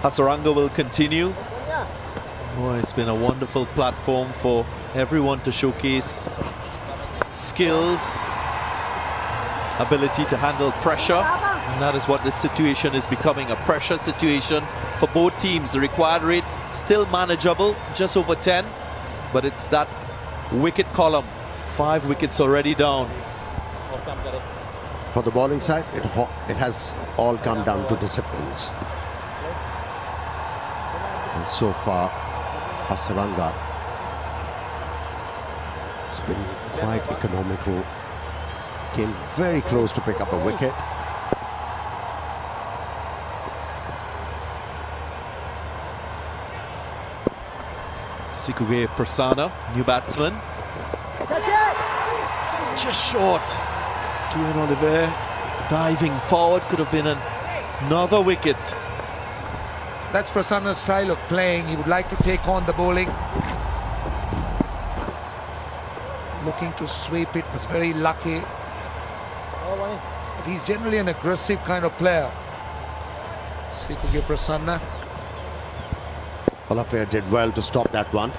Hasaranga will continue. Oh, it's been a wonderful platform for everyone to showcase skills, ability to handle pressure, and that is what this situation is becoming, a pressure situation for both teams. The required rate still manageable, just over 10, but it's that wicket column. 5 wickets already down. For the bowling side, it has all come down to disciplines. And so far, Hasaranga has been quite economical. Came very close to pick up a wicket. Sikuge Prasanna, new batsman. Just short. Tuan Oliver diving forward, could have been another wicket. That's Prasanna's style of playing. He would like to take on the bowling. Looking to sweep it, was very lucky. But he's generally an aggressive kind of player. Sikuge Prasanna. Olafere did well to stop that one.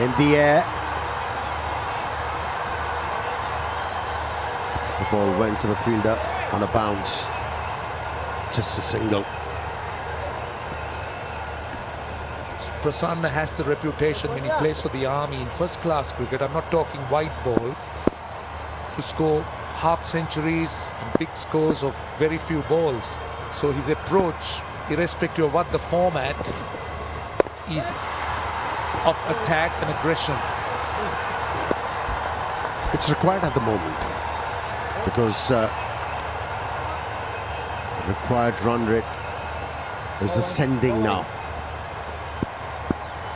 In the air. The ball went to the fielder on a bounce. Just a single. Prasanna has the reputation when he plays for the army in first-class cricket, I'm not talking white ball, to score half centuries and big scores of very few balls. So his approach, irrespective of what the format, is of attack and aggression. It's required at the moment because the required run rate is ascending now.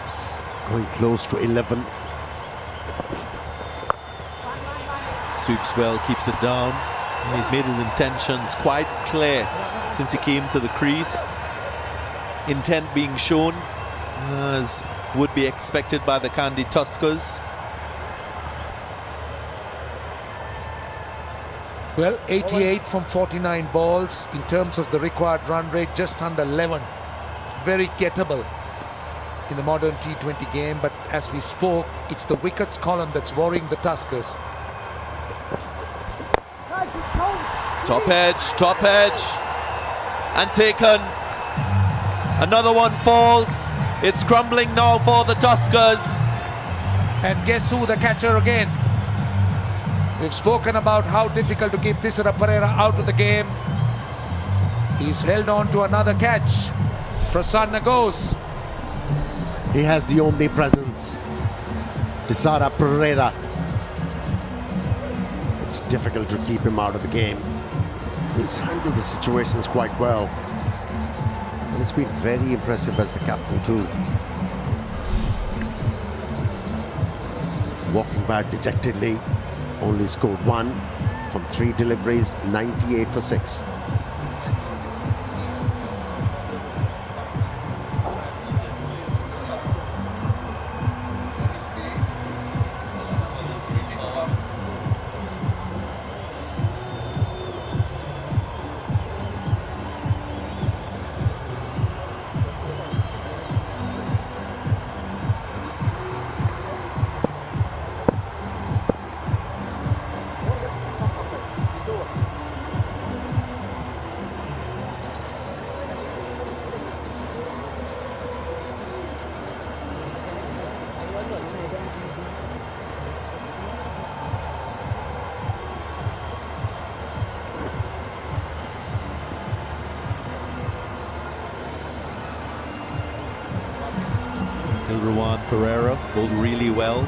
It's going close to 11. Sweeps well, keeps it down. He's made his intentions quite clear since he came to the crease. Intent being shown, as would be expected by the Kandy Tuskers. Well, 88 from 49 balls in terms of the required run rate, just under 11. Very gettable in the modern T20 game, but as we spoke, it's the wickets column that's worrying the Tuskers. Top edge, and taken. Another one falls. It's crumbling now for the Tuskers. And guess who, the catcher again? We've spoken about how difficult to keep Thisara Perera out of the game. He's held on to another catch. Prasanna goes. He has the omnipresence. Thisara Perera. It's difficult to keep him out of the game. He's handled the situations quite well. And it's been very impressive as the captain too. Walking back dejectedly. Only scored 1 from 3 deliveries, 98 for 6. Dilruwan Perera bowled really well.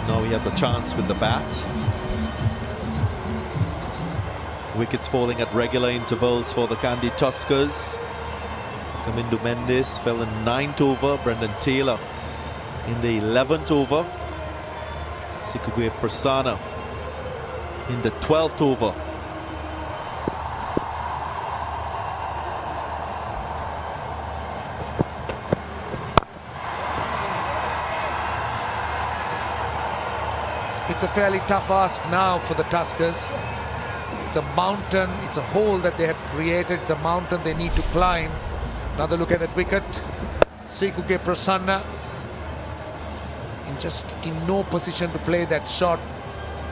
Now he has a chance with the bat. Wickets falling at regular intervals for the Kandy Tuskers. Kamindu Mendes fell in 9th over. Brendan Taylor in the 11th over. Sikugwe Prasanna in the 12th over. It's a fairly tough ask now for the Tuskers. It's a mountain, it's a hole that they have created, it's a mountain they need to climb. Another look at that wicket. Sikugwe Prasanna in no position to play that shot.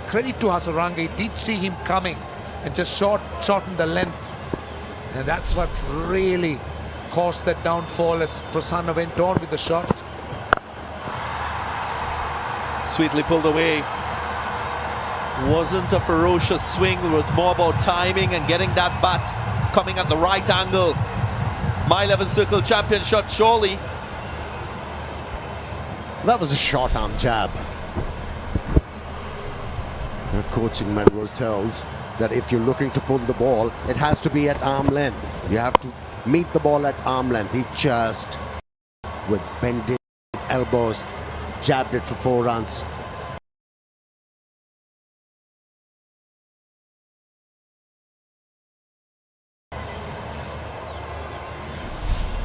Credit to Hasaranga, he did see him coming and just shortened the length. And that's what really caused that downfall as Prasanna went on with the shot. Sweetly pulled away. Wasn't a ferocious swing, it was more about timing and getting that bat coming at the right angle. My 11 circle champion shot, surely. That was a short arm jab. Their coaching manual tells that if you're looking to pull the ball, it has to be at arm length. You have to meet the ball at arm length. He just, with bended elbows, jabbed it for 4 runs.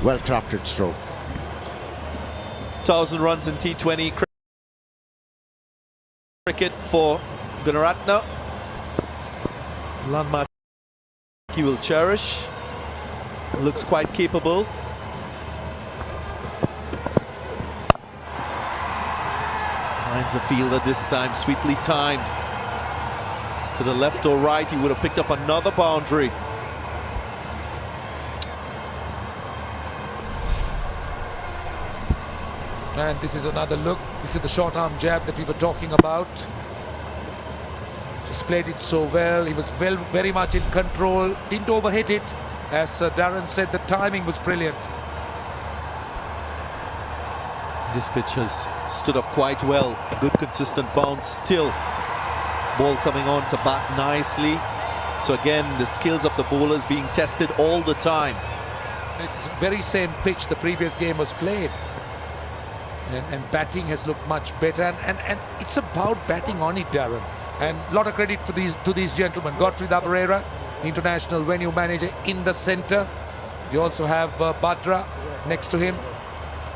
Well-crafted stroke. 1,000 runs in T20 cricket for Gunaratna. Landmark he will cherish. Looks quite capable. Finds the fielder this time, sweetly timed. To the left or right, he would have picked up another boundary. And this is another look. This is the short arm jab that we were talking about. Just played it so well. He was very much in control. Didn't overhit it. As Darren said, the timing was brilliant. This pitch has stood up quite well. A good consistent bounce still. Ball coming on to bat nicely. So again, the skills of the bowlers being tested all the time. It's the very same pitch the previous game was played. And batting has looked much better. And it's about batting on it, Darren. And a lot of credit for to these gentlemen. Godfrey Dabarera, international venue manager, in the centre. You also have Badra next to him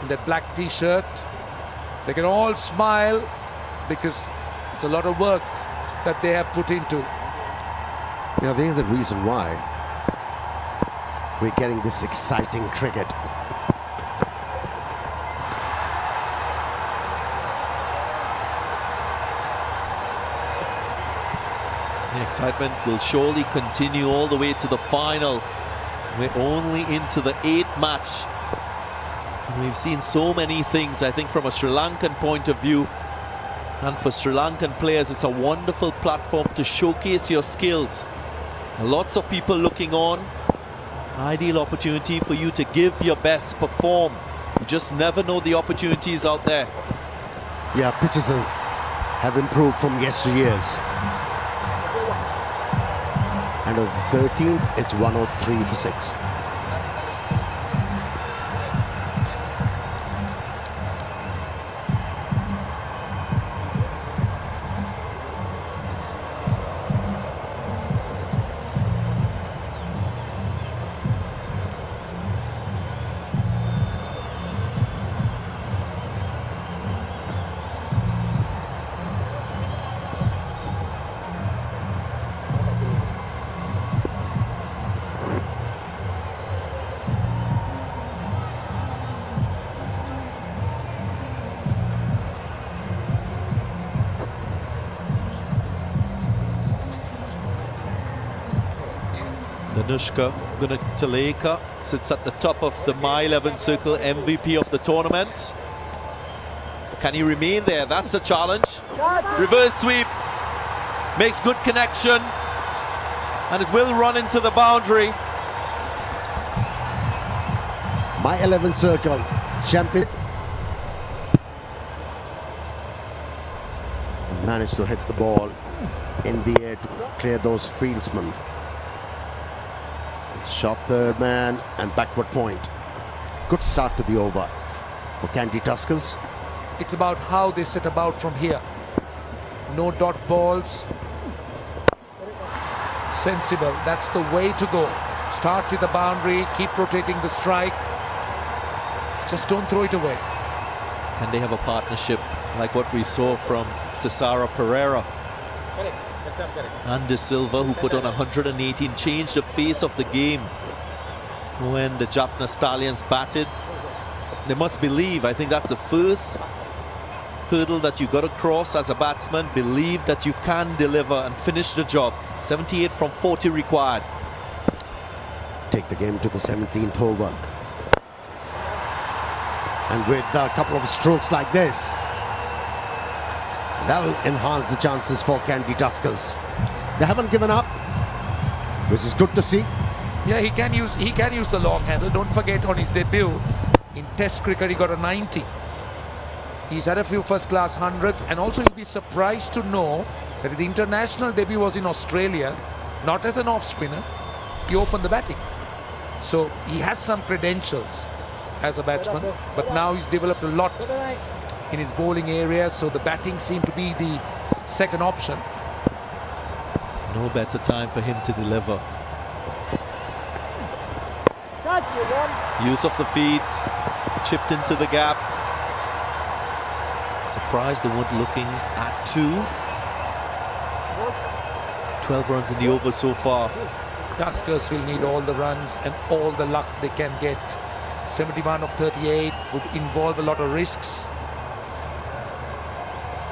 in that black t-shirt. They can all smile because it's a lot of work that they have put into. Yeah, they're the reason why we're getting this exciting cricket. The excitement will surely continue all the way to the final. We're only into the 8th match. And we've seen so many things, I think, from a Sri Lankan point of view. And for Sri Lankan players, it's a wonderful platform to showcase your skills. Lots of people looking on. Ideal opportunity for you to give your best, perform. You just never know the opportunities out there. Yeah, pitches have improved from yesteryears. And on the 13th, it's 103 for 6. Danushka Gunataleka sits at the top of the My 11 circle, MVP of the tournament. Can he remain there? That's a challenge. Reverse sweep. Makes good connection. And it will run into the boundary. My 11 circle, champion. Managed to hit the ball in the air to clear those fieldsmen. Shot third man and backward point. Good start to the over for Kandy Tuskers. It's about how they set about from here. No dot balls. Sensible. That's the way to go. Start with the boundary, keep rotating the strike. Just don't throw it away. And they have a partnership like what we saw from Tessara Pereira and De Silva, who put on 118, changed the face of the game when the Jaffna Stallions batted. They must believe, I think that's the first hurdle that you got to cross as a batsman, believe that you can deliver and finish the job. 78 from 40 required. Take the game to the 17th over. And with a couple of strokes like this, that will enhance the chances for Kandy Tuskers. They haven't given up, which is good to see. Yeah, he can use the long handle. Don't forget, on his debut in Test cricket, he got a 90. He's had a few first-class hundreds, and also you'll be surprised to know that the international debut was in Australia, not as an off-spinner. He opened the batting. So he has some credentials as a batsman, but now he's developed a lot in his bowling area, so the batting seemed to be the second option. No better time for him to deliver. Use of the feet, chipped into the gap. Surprised they weren't looking at 2. 12 runs in the over so far. Tuskers will need all the runs and all the luck they can get. 71 of 38 would involve a lot of risks.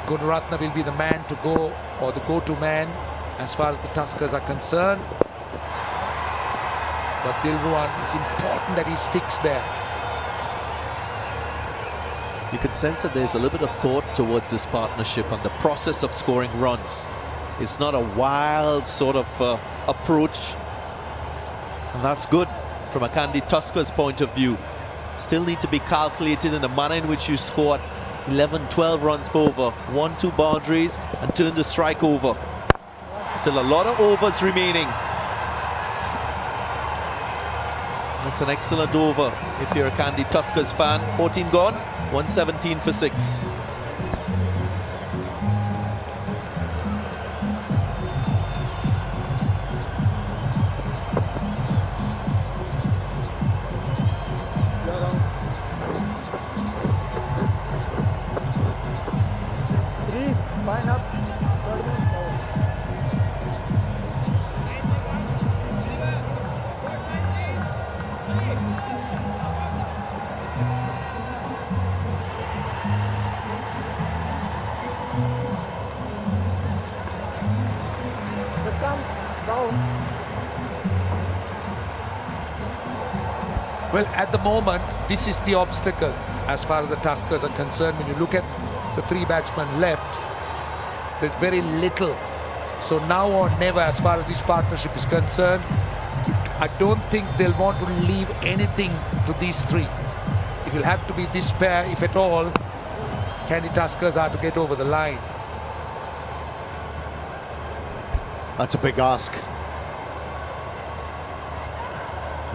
Gunaratne will be the man to go, or the go-to man as far as the Tuskers are concerned. But Dilruwan, it's important that he sticks there. You can sense that there's a little bit of thought towards this partnership and the process of scoring runs. It's not a wild sort of approach, and that's good from a Kandy Tuskers point of view. Still need to be calculated in the manner in which you scored 11-12 runs per over, 1-2 boundaries and turn the strike over. Still a lot of overs remaining. That's an excellent over if you're a Kandy Tuskers fan. 14 gone, 117 for 6. Well, at the moment, this is the obstacle as far as the Tuskers are concerned. When you look at the 3 batsmen left, there's very little. So now or never as far as this partnership is concerned. I don't think they'll want to leave anything to these 3. It will have to be this pair, if at all, Kandy Tuskers are to get over the line. That's a big ask.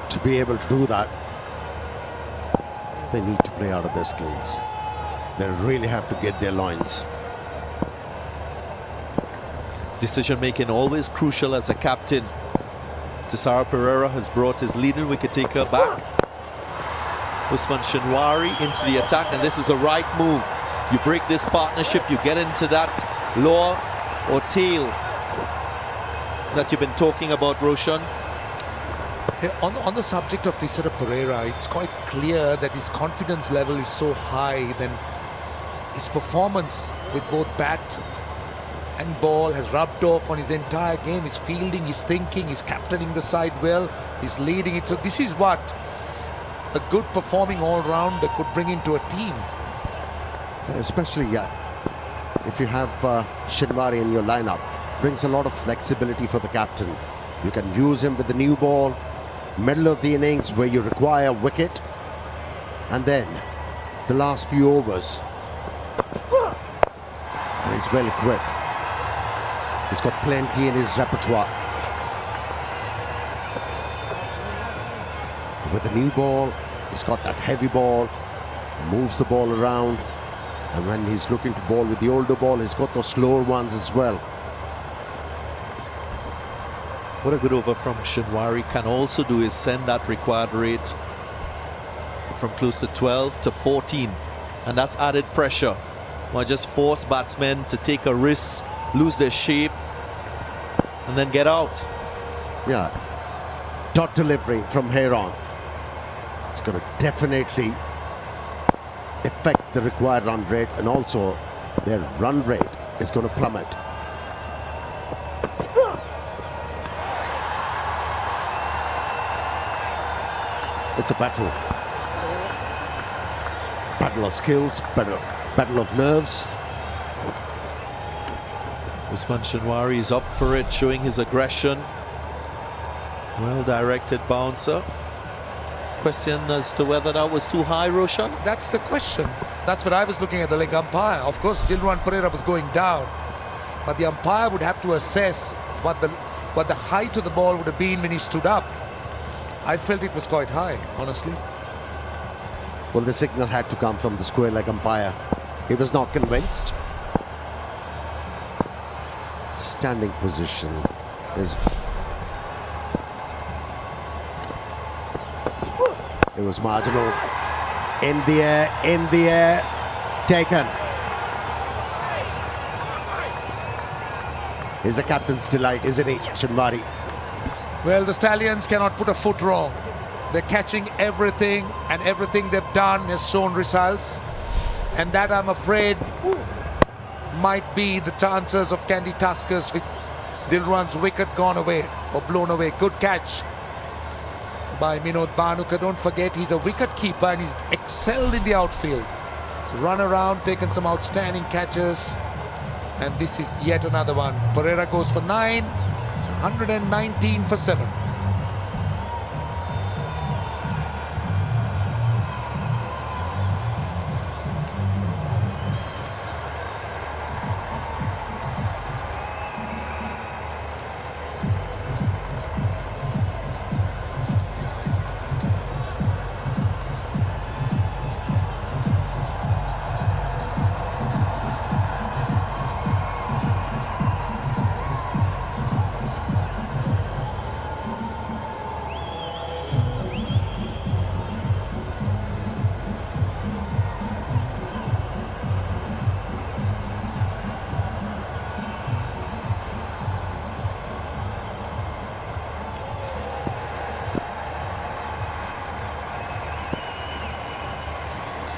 To be able to do that, they need to play out of their skills. They really have to get their lines. Decision making always crucial as a captain. Tisara Pereira has brought his leading wicket-taker back. Usman Shinwari into the attack, and this is the right move. You break this partnership, you get into that lower or tail that you've been talking about, Roshan. On the subject of Tisara Pereira, it's quite clear that his confidence level is so high, then his performance with both bat and ball has rubbed off on his entire game. His fielding, his thinking, he's captaining the side well, he's leading it. So this is what a good performing all-rounder could bring into a team. Especially, if you have Shinwari in your lineup, brings a lot of flexibility for the captain. You can use him with the new ball, middle of the innings where you require a wicket, and then the last few overs. And he's well equipped. He's got plenty in his repertoire. With the new ball, he's got that heavy ball, moves the ball around, and when he's looking to bowl with the older ball, he's got those slower ones as well. What a good over from Shinwari can also do is send that required rate from close to 12 to 14, and that's added pressure. Or just force batsmen to take a risk, lose their shape, and then get out. Yeah, dot delivery from here on. It's going to definitely affect the required run rate, and also their run rate is going to plummet. It's a battle. Battle of skills, battle of nerves. Usman Shinwari is up for it, showing his aggression. Well-directed bouncer. Question as to whether that was too high, Roshan? That's the question. That's what I was looking at the leg umpire. Of course, Dilruwan Pereira was going down, but the umpire would have to assess what the height of the ball would have been when he stood up. I felt it was quite high, honestly. Well, the signal had to come from the square leg umpire. He was not convinced. Standing position is... It was marginal. In the air, taken. He's a captain's delight, isn't he, Shinwari? Well, the Stallions cannot put a foot wrong. They're catching everything, and everything they've done has shown results. And that, I'm afraid, might be the chances of Kandy Tuskers with Dilruan's wicket gone away or blown away. Good catch by Minod Bhanuka. Don't forget, he's a wicket keeper and he's excelled in the outfield. So run around, taken some outstanding catches, and this is yet another one. Pereira goes for 9. It's 119 for 7.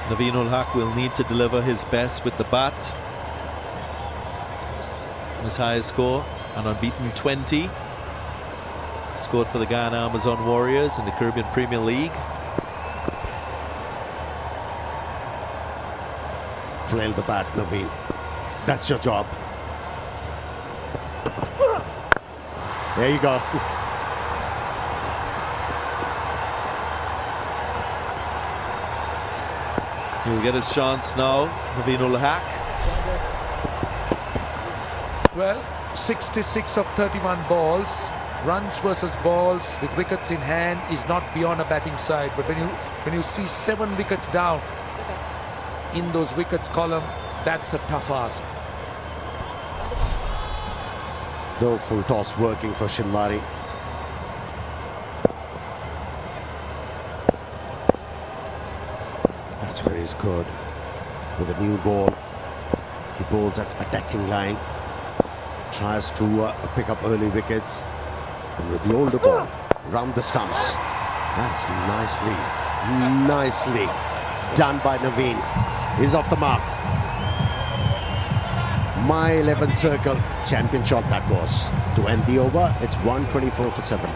Naveen ul Haq will need to deliver his best with the bat. His highest score, an unbeaten 20. Scored for the Guyana Amazon Warriors in the Caribbean Premier League. Flail the bat, Naveen. That's your job. There you go. He'll get his chance now, Naveen ul Haq. Well, 66 of 31 balls, runs versus balls with wickets in hand is not beyond a batting side. But when you see 7 wickets down in those wickets column, that's a tough ask. No full toss working for Shinwari. That's where he's good. With a new ball, he bowls at attacking line, tries to pick up early wickets, and with the older ball, round the stumps. That's nicely done by Naveen. He's off the mark. My 11th circle, champion shot that was. To end the over, it's 124 for 7.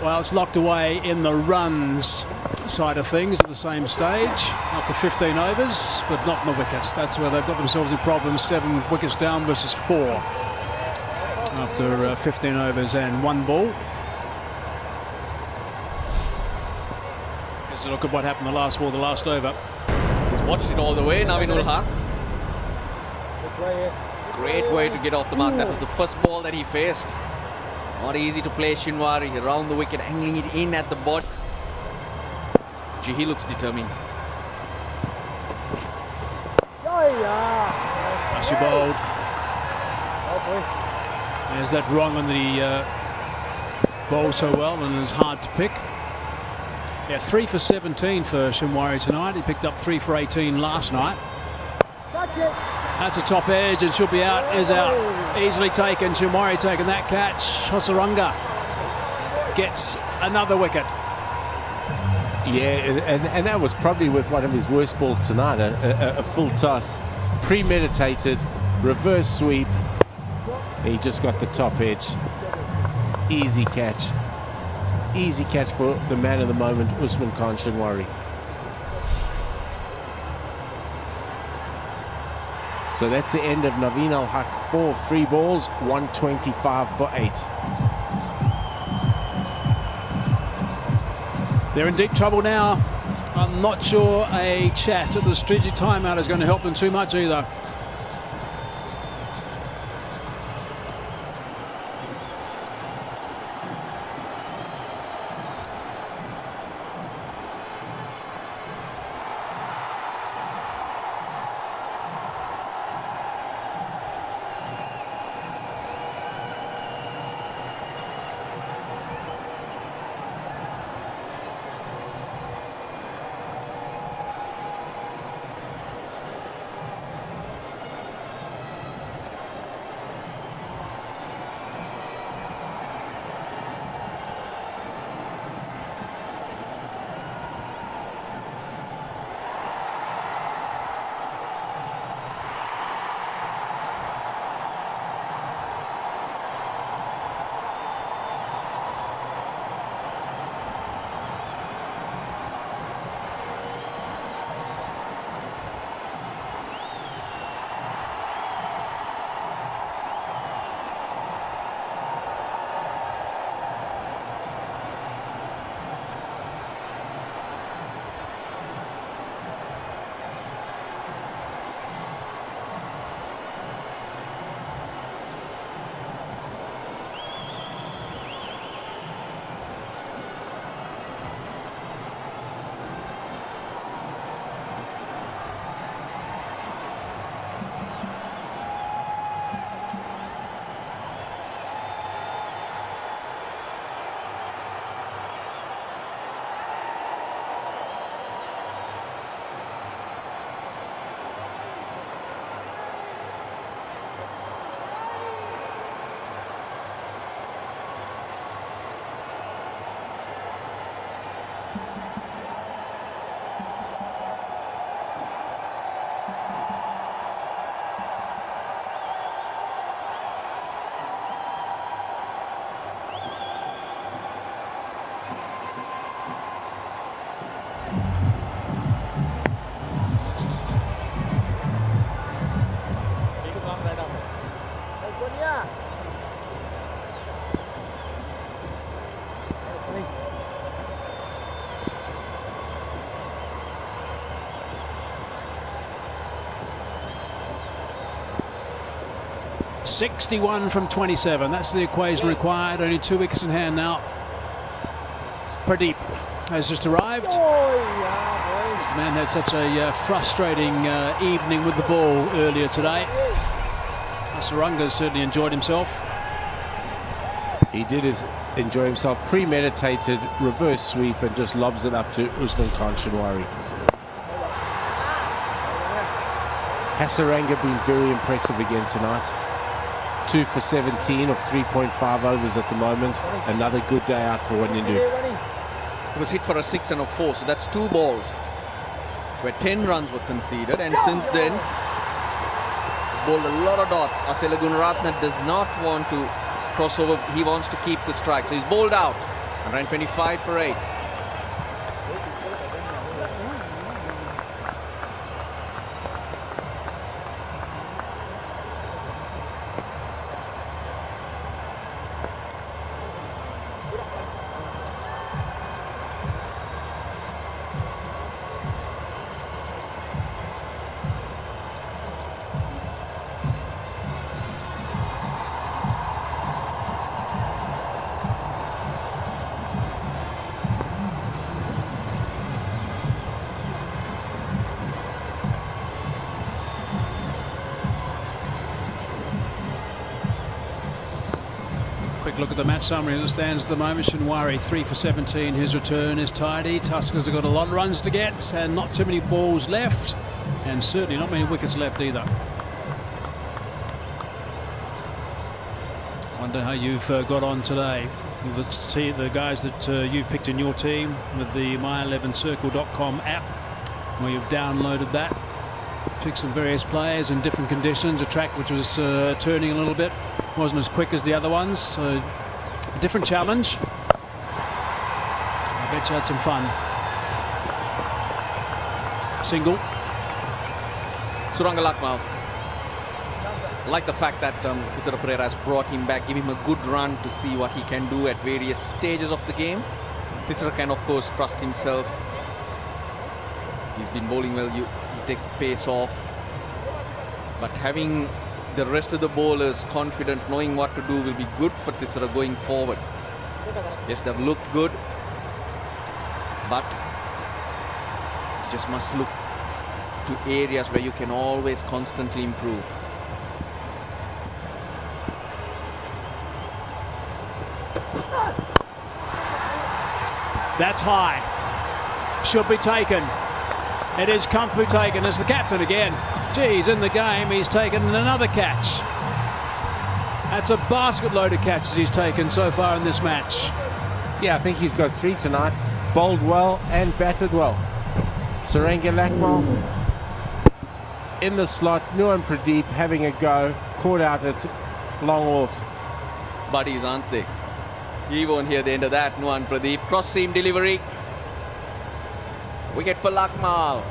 Well, it's locked away in the runs side of things at the same stage after 15 overs, but not in the wickets. That's where they've got themselves in problems. 7 wickets down versus 4 after 15 overs and 1 ball. Let's look at what happened the last ball, the last over. He's watched it all the way, Naveen ul Haq. Great way to get off the mark. That was the first ball that he faced. Not easy to play Shinwari around the wicket, angling it in at the bottom. Gee, he looks determined. Nicely bowled. There's that wrong on the bowl so well, and it's hard to pick. Yeah, 3 for 17 for Shinwari tonight. He picked up 3 for 18 last night. That's a top edge and should be out, is out. Easily taken, Shinwari taking that catch. Hosaranga gets another wicket. Yeah, and that was probably with one of his worst balls tonight, a full toss. Premeditated, reverse sweep. He just got the top edge. Easy catch. Easy catch for the man of the moment, Usman Khan Shinwari. So that's the end of Naveen ul Haq. 4 of 3 balls, 125 for 8. They're in deep trouble now. I'm not sure a chat at the strategic timeout is going to help them too much either. 61 from 27. That's the equation required. Only 2 wickets in hand now. Pradeep has just arrived. This man had such a frustrating evening with the ball earlier today. Saranga's certainly enjoyed himself. He did enjoy himself. Premeditated reverse sweep and just lobs it up to Usman Khan Shinwari. Has Saranga been very impressive again tonight? 2 for 17 of 3.5 overs at the moment. Another good day out for Wanindu. He was hit for a 6 and a 4, so that's 2 balls where 10 runs were conceded, and since then he's bowled a lot of dots. Asela Gunaratne does not want to cross over, he wants to keep the strike, so he's bowled out and ran 25 for 8. Quick look at the match summary as it stands at the moment. Shinwari 3 for 17. His return is tidy. Tuskers have got a lot of runs to get and not too many balls left, and certainly not many wickets left either. Wonder how you've got on today. Let's see the guys that you've picked in your team with the my11circle.com app, where you've downloaded that. Picked some various players in different conditions. A track which was turning a little bit, wasn't as quick as the other ones, so a different challenge. I bet you had some fun. Single. Suranga Lakmal. I like the fact that Thisara Perera has brought him back, give him a good run to see what he can do at various stages of the game. Thisara can of course trust himself. He's been bowling well, he takes the pace off. But having the rest of the bowlers confident, knowing what to do, will be good for Thisara going forward. Yes, they've looked good, but you just must look to areas where you can always constantly improve. That's high. Should be taken. It is comfortably taken as the captain again. Geez, in the game he's taken another catch. That's a basket load of catches he's taken so far in this match. Yeah, I think he's got 3 tonight. Bowled well and batted well. Suranga Lakmal in the slot. Nuwan Pradeep having a go. Caught out at long off. Buddies, aren't they? He won't hear the end of that. Nuwan Pradeep. Cross seam delivery. Wicket for Lakmal.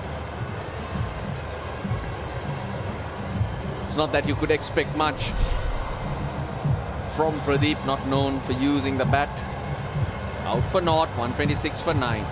It's not that you could expect much from Pradeep, not known for using the bat. Out for naught, 126 for 9.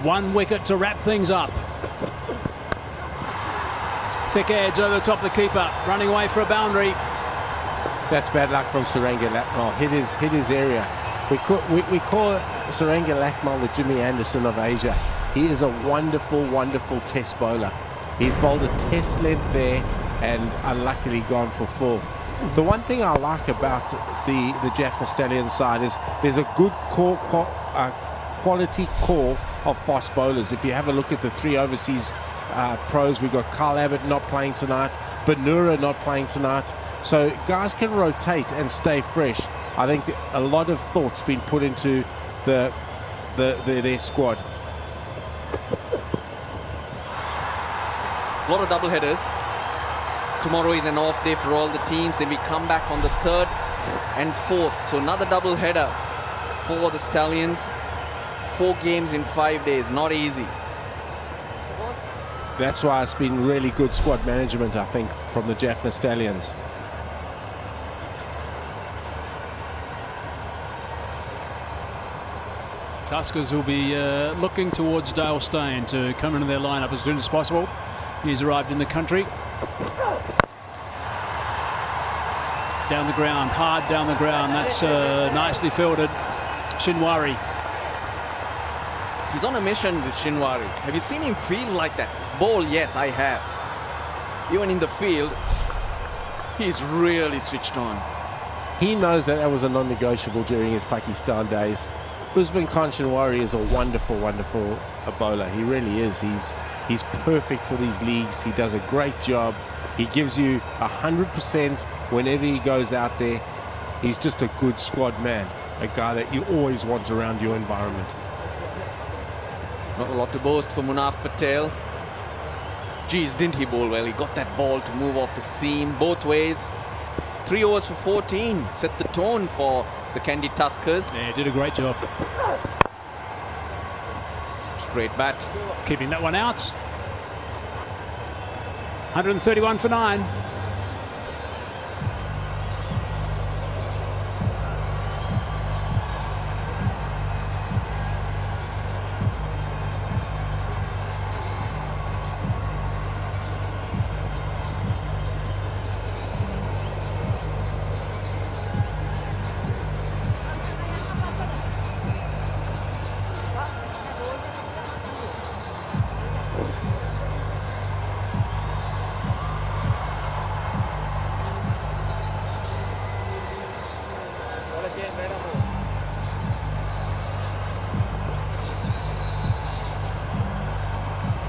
One wicket to wrap things up. Thick edge over the top of the keeper, running away for a boundary. That's bad luck from Suranga Lakmal. Hit his area. We call Suranga Lakmal the Jimmy Anderson of Asia. He is a wonderful, wonderful test bowler. He's bowled a test length there and unluckily gone for 4. The one thing I like about the Jaffna Stallions side is there's a good quality core of fast bowlers. If you have a look at the 3 overseas pros. We've got Carl Abbott not playing tonight, Benura not playing tonight. So guys can rotate and stay fresh. I think a lot of thought's been put into their squad. A lot of double headers. Tomorrow is an off day for all the teams. Then we come back on the 3rd and 4th. So another double header for the Stallions. 4 games in 5 days. Not easy. That's why it's been really good squad management, I think, from the Jaffna Stallions. Tuskers will be looking towards Dale Steyn to come into their lineup as soon as possible. He's arrived in the country. Down the ground, hard down the ground. That's nicely fielded. Shinwari. He's on a mission, this Shinwari. Have you seen him feel like that? Ball, yes, I have. Even in the field, he's really switched on. He knows that was a non-negotiable during his Pakistan days. Usman Khan Shinwari is a wonderful, wonderful bowler. He really is. He's perfect for these leagues. He does a great job. He gives you 100% whenever he goes out there. He's just a good squad man, a guy that you always want around your environment. Not a lot to boast for Munaf Patel. Geez, didn't he bowl well? He got that ball to move off the seam both ways. 3 overs for 14. Set the tone for the Kandy Tuskers. Yeah, did a great job. Straight bat. Keeping that one out. 131 for 9.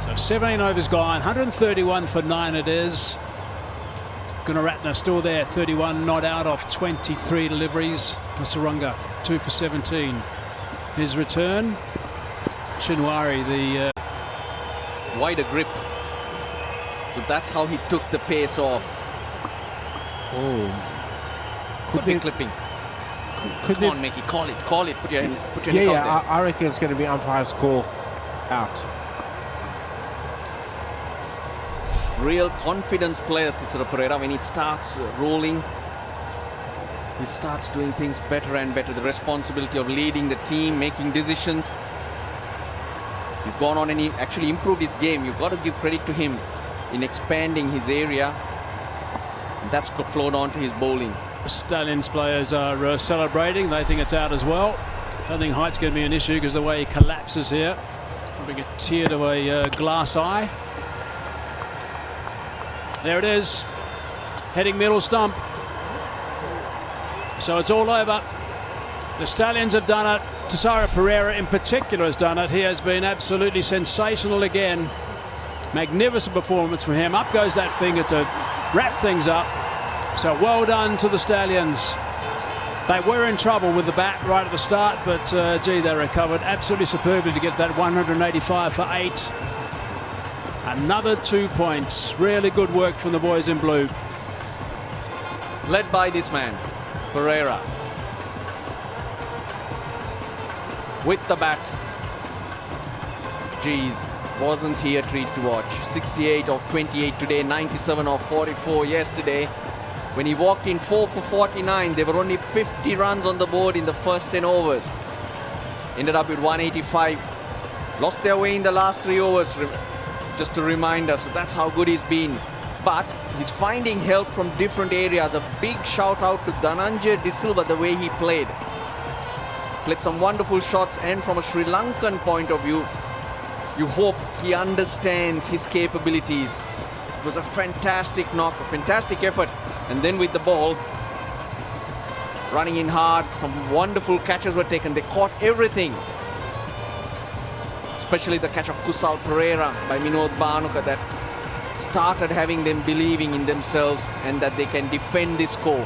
So 17 overs gone, 131 for 9 it is. Gunaratne still there, 31 not out off 23 deliveries. Sarunga 2 for 17. His return. Shinwari, the wider grip. So that's how he took the pace off. Oh, could be clipping. Come on, Mickey, call it, put your neck out there. I reckon it's going to be umpire's call out. Real confidence player, Thisara Pereira. When it starts rolling, he starts doing things better and better. The responsibility of leading the team, making decisions. He's gone on and he actually improved his game. You've got to give credit to him in expanding his area. And that's flowed on to his bowling. The Stallions players are celebrating. They think it's out as well. I don't think height's going to be an issue because the way he collapses here. Bring a tear to a glass eye. There it is. Heading middle stump. So it's all over. The Stallions have done it. Thisara Pereira in particular has done it. He has been absolutely sensational again. Magnificent performance from him. Up goes that finger to wrap things up. So well done to the Stallions. They were in trouble with the bat right at the start, but gee, they recovered absolutely superbly to get that 185 for 8. Another 2 points. Really good work from the boys in blue. Led by this man, Pereira. With the bat. Geez, wasn't he a treat to watch? 68 of 28 today, 97 of 44 yesterday. When he walked in 4 for 49, there were only 50 runs on the board in the first 10 overs. Ended up with 185. Lost their way in the last 3 overs, just to remind us. That's how good he's been. But he's finding help from different areas. A big shout out to Dhananjay De Silva, the way he played. Played some wonderful shots, and from a Sri Lankan point of view, you hope he understands his capabilities. It was a fantastic knock, a fantastic effort. And then with the ball, running in hard, some wonderful catches were taken. They caught everything. especially the catch of Kusal Pereira by Minod Banuka that started having them believing in themselves and that they can defend this score.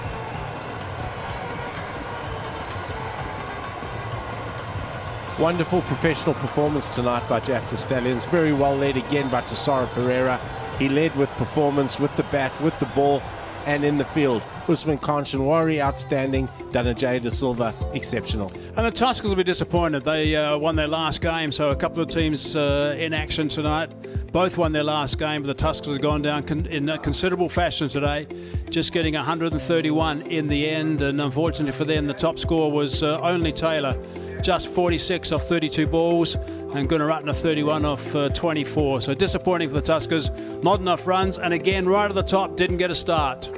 Wonderful professional performance tonight by Jaffna Stallions. Very well led again by Kusal Pereira. He led with performance, with the bat, with the ball, and in the field. Usman Kanchanwari, outstanding. Danajay De Silva, exceptional. And the Tuskers will be disappointed. They won their last game, so a couple of teams in action tonight. Both won their last game, but the Tuskers have gone down in a considerable fashion today, just getting 131 in the end. And unfortunately for them, the top score was only Taylor, just 46 off 32 balls, and Gunaratne 31 off 24. So disappointing for the Tuskers. Not enough runs, and again, right at the top, didn't get a start.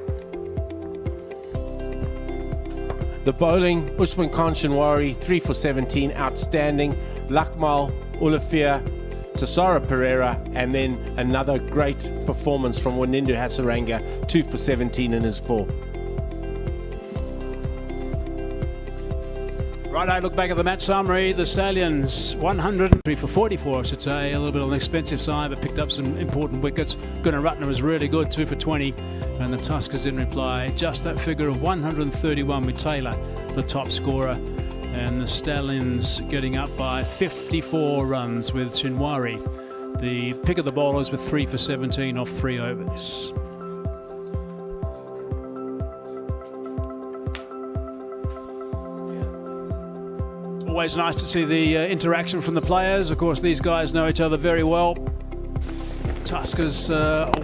The bowling, Usman Kanchanwari, 3 for 17, outstanding. Lakmal, Ulafia, Kusal Pereira, and then another great performance from Wanindu Hasaranga, 2 for 17 in his 4. Right, I look back at the match summary. The Stallions, 103 for 44, I should say. A little bit on the expensive side, but picked up some important wickets. Gunaratne was really good, 2 for 20. And the Tuskers in reply, just that figure of 131 with Taylor, the top scorer. And the Stallions getting up by 54 runs with Chinwari, the pick of the bowlers, with 3 for 17 off 3 overs. Always nice to see the interaction from the players. Of course, these guys know each other very well. Tuskers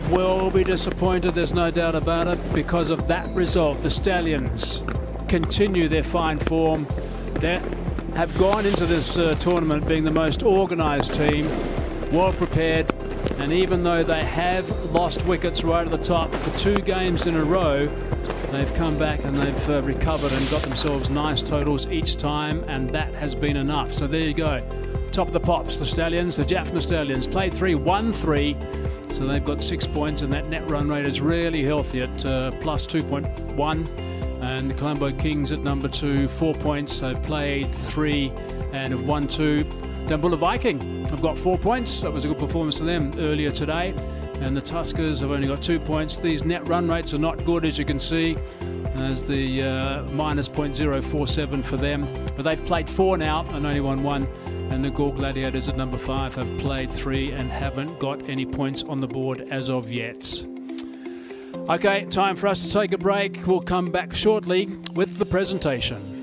will be disappointed, there's no doubt about it, because of that result. The Stallions continue their fine form. They have gone into this tournament being the most organised team, well prepared, and even though they have lost wickets right at the top for 2 games in a row, they've come back and they've recovered and got themselves nice totals each time, and that has been enough. So there you go. Top of the pops, the Stallions, the Jaffna Stallions, played 3, won 3, so they've got 6 points, and that net run rate is really healthy at plus 2.1. And the Colombo Kings at number 2, 4 points. They've played 3 and have won 2. Dambulla Viking have got 4 points. That was a good performance for them earlier today. And the Tuskers have only got 2 points. These net run rates are not good, as you can see. As the minus 0.047 for them. But they've played 4 now and only won 1. And the Gaul Gladiators at number 5 have played 3 and haven't got any points on the board as of yet. Okay, time for us to take a break. We'll come back shortly with the presentation.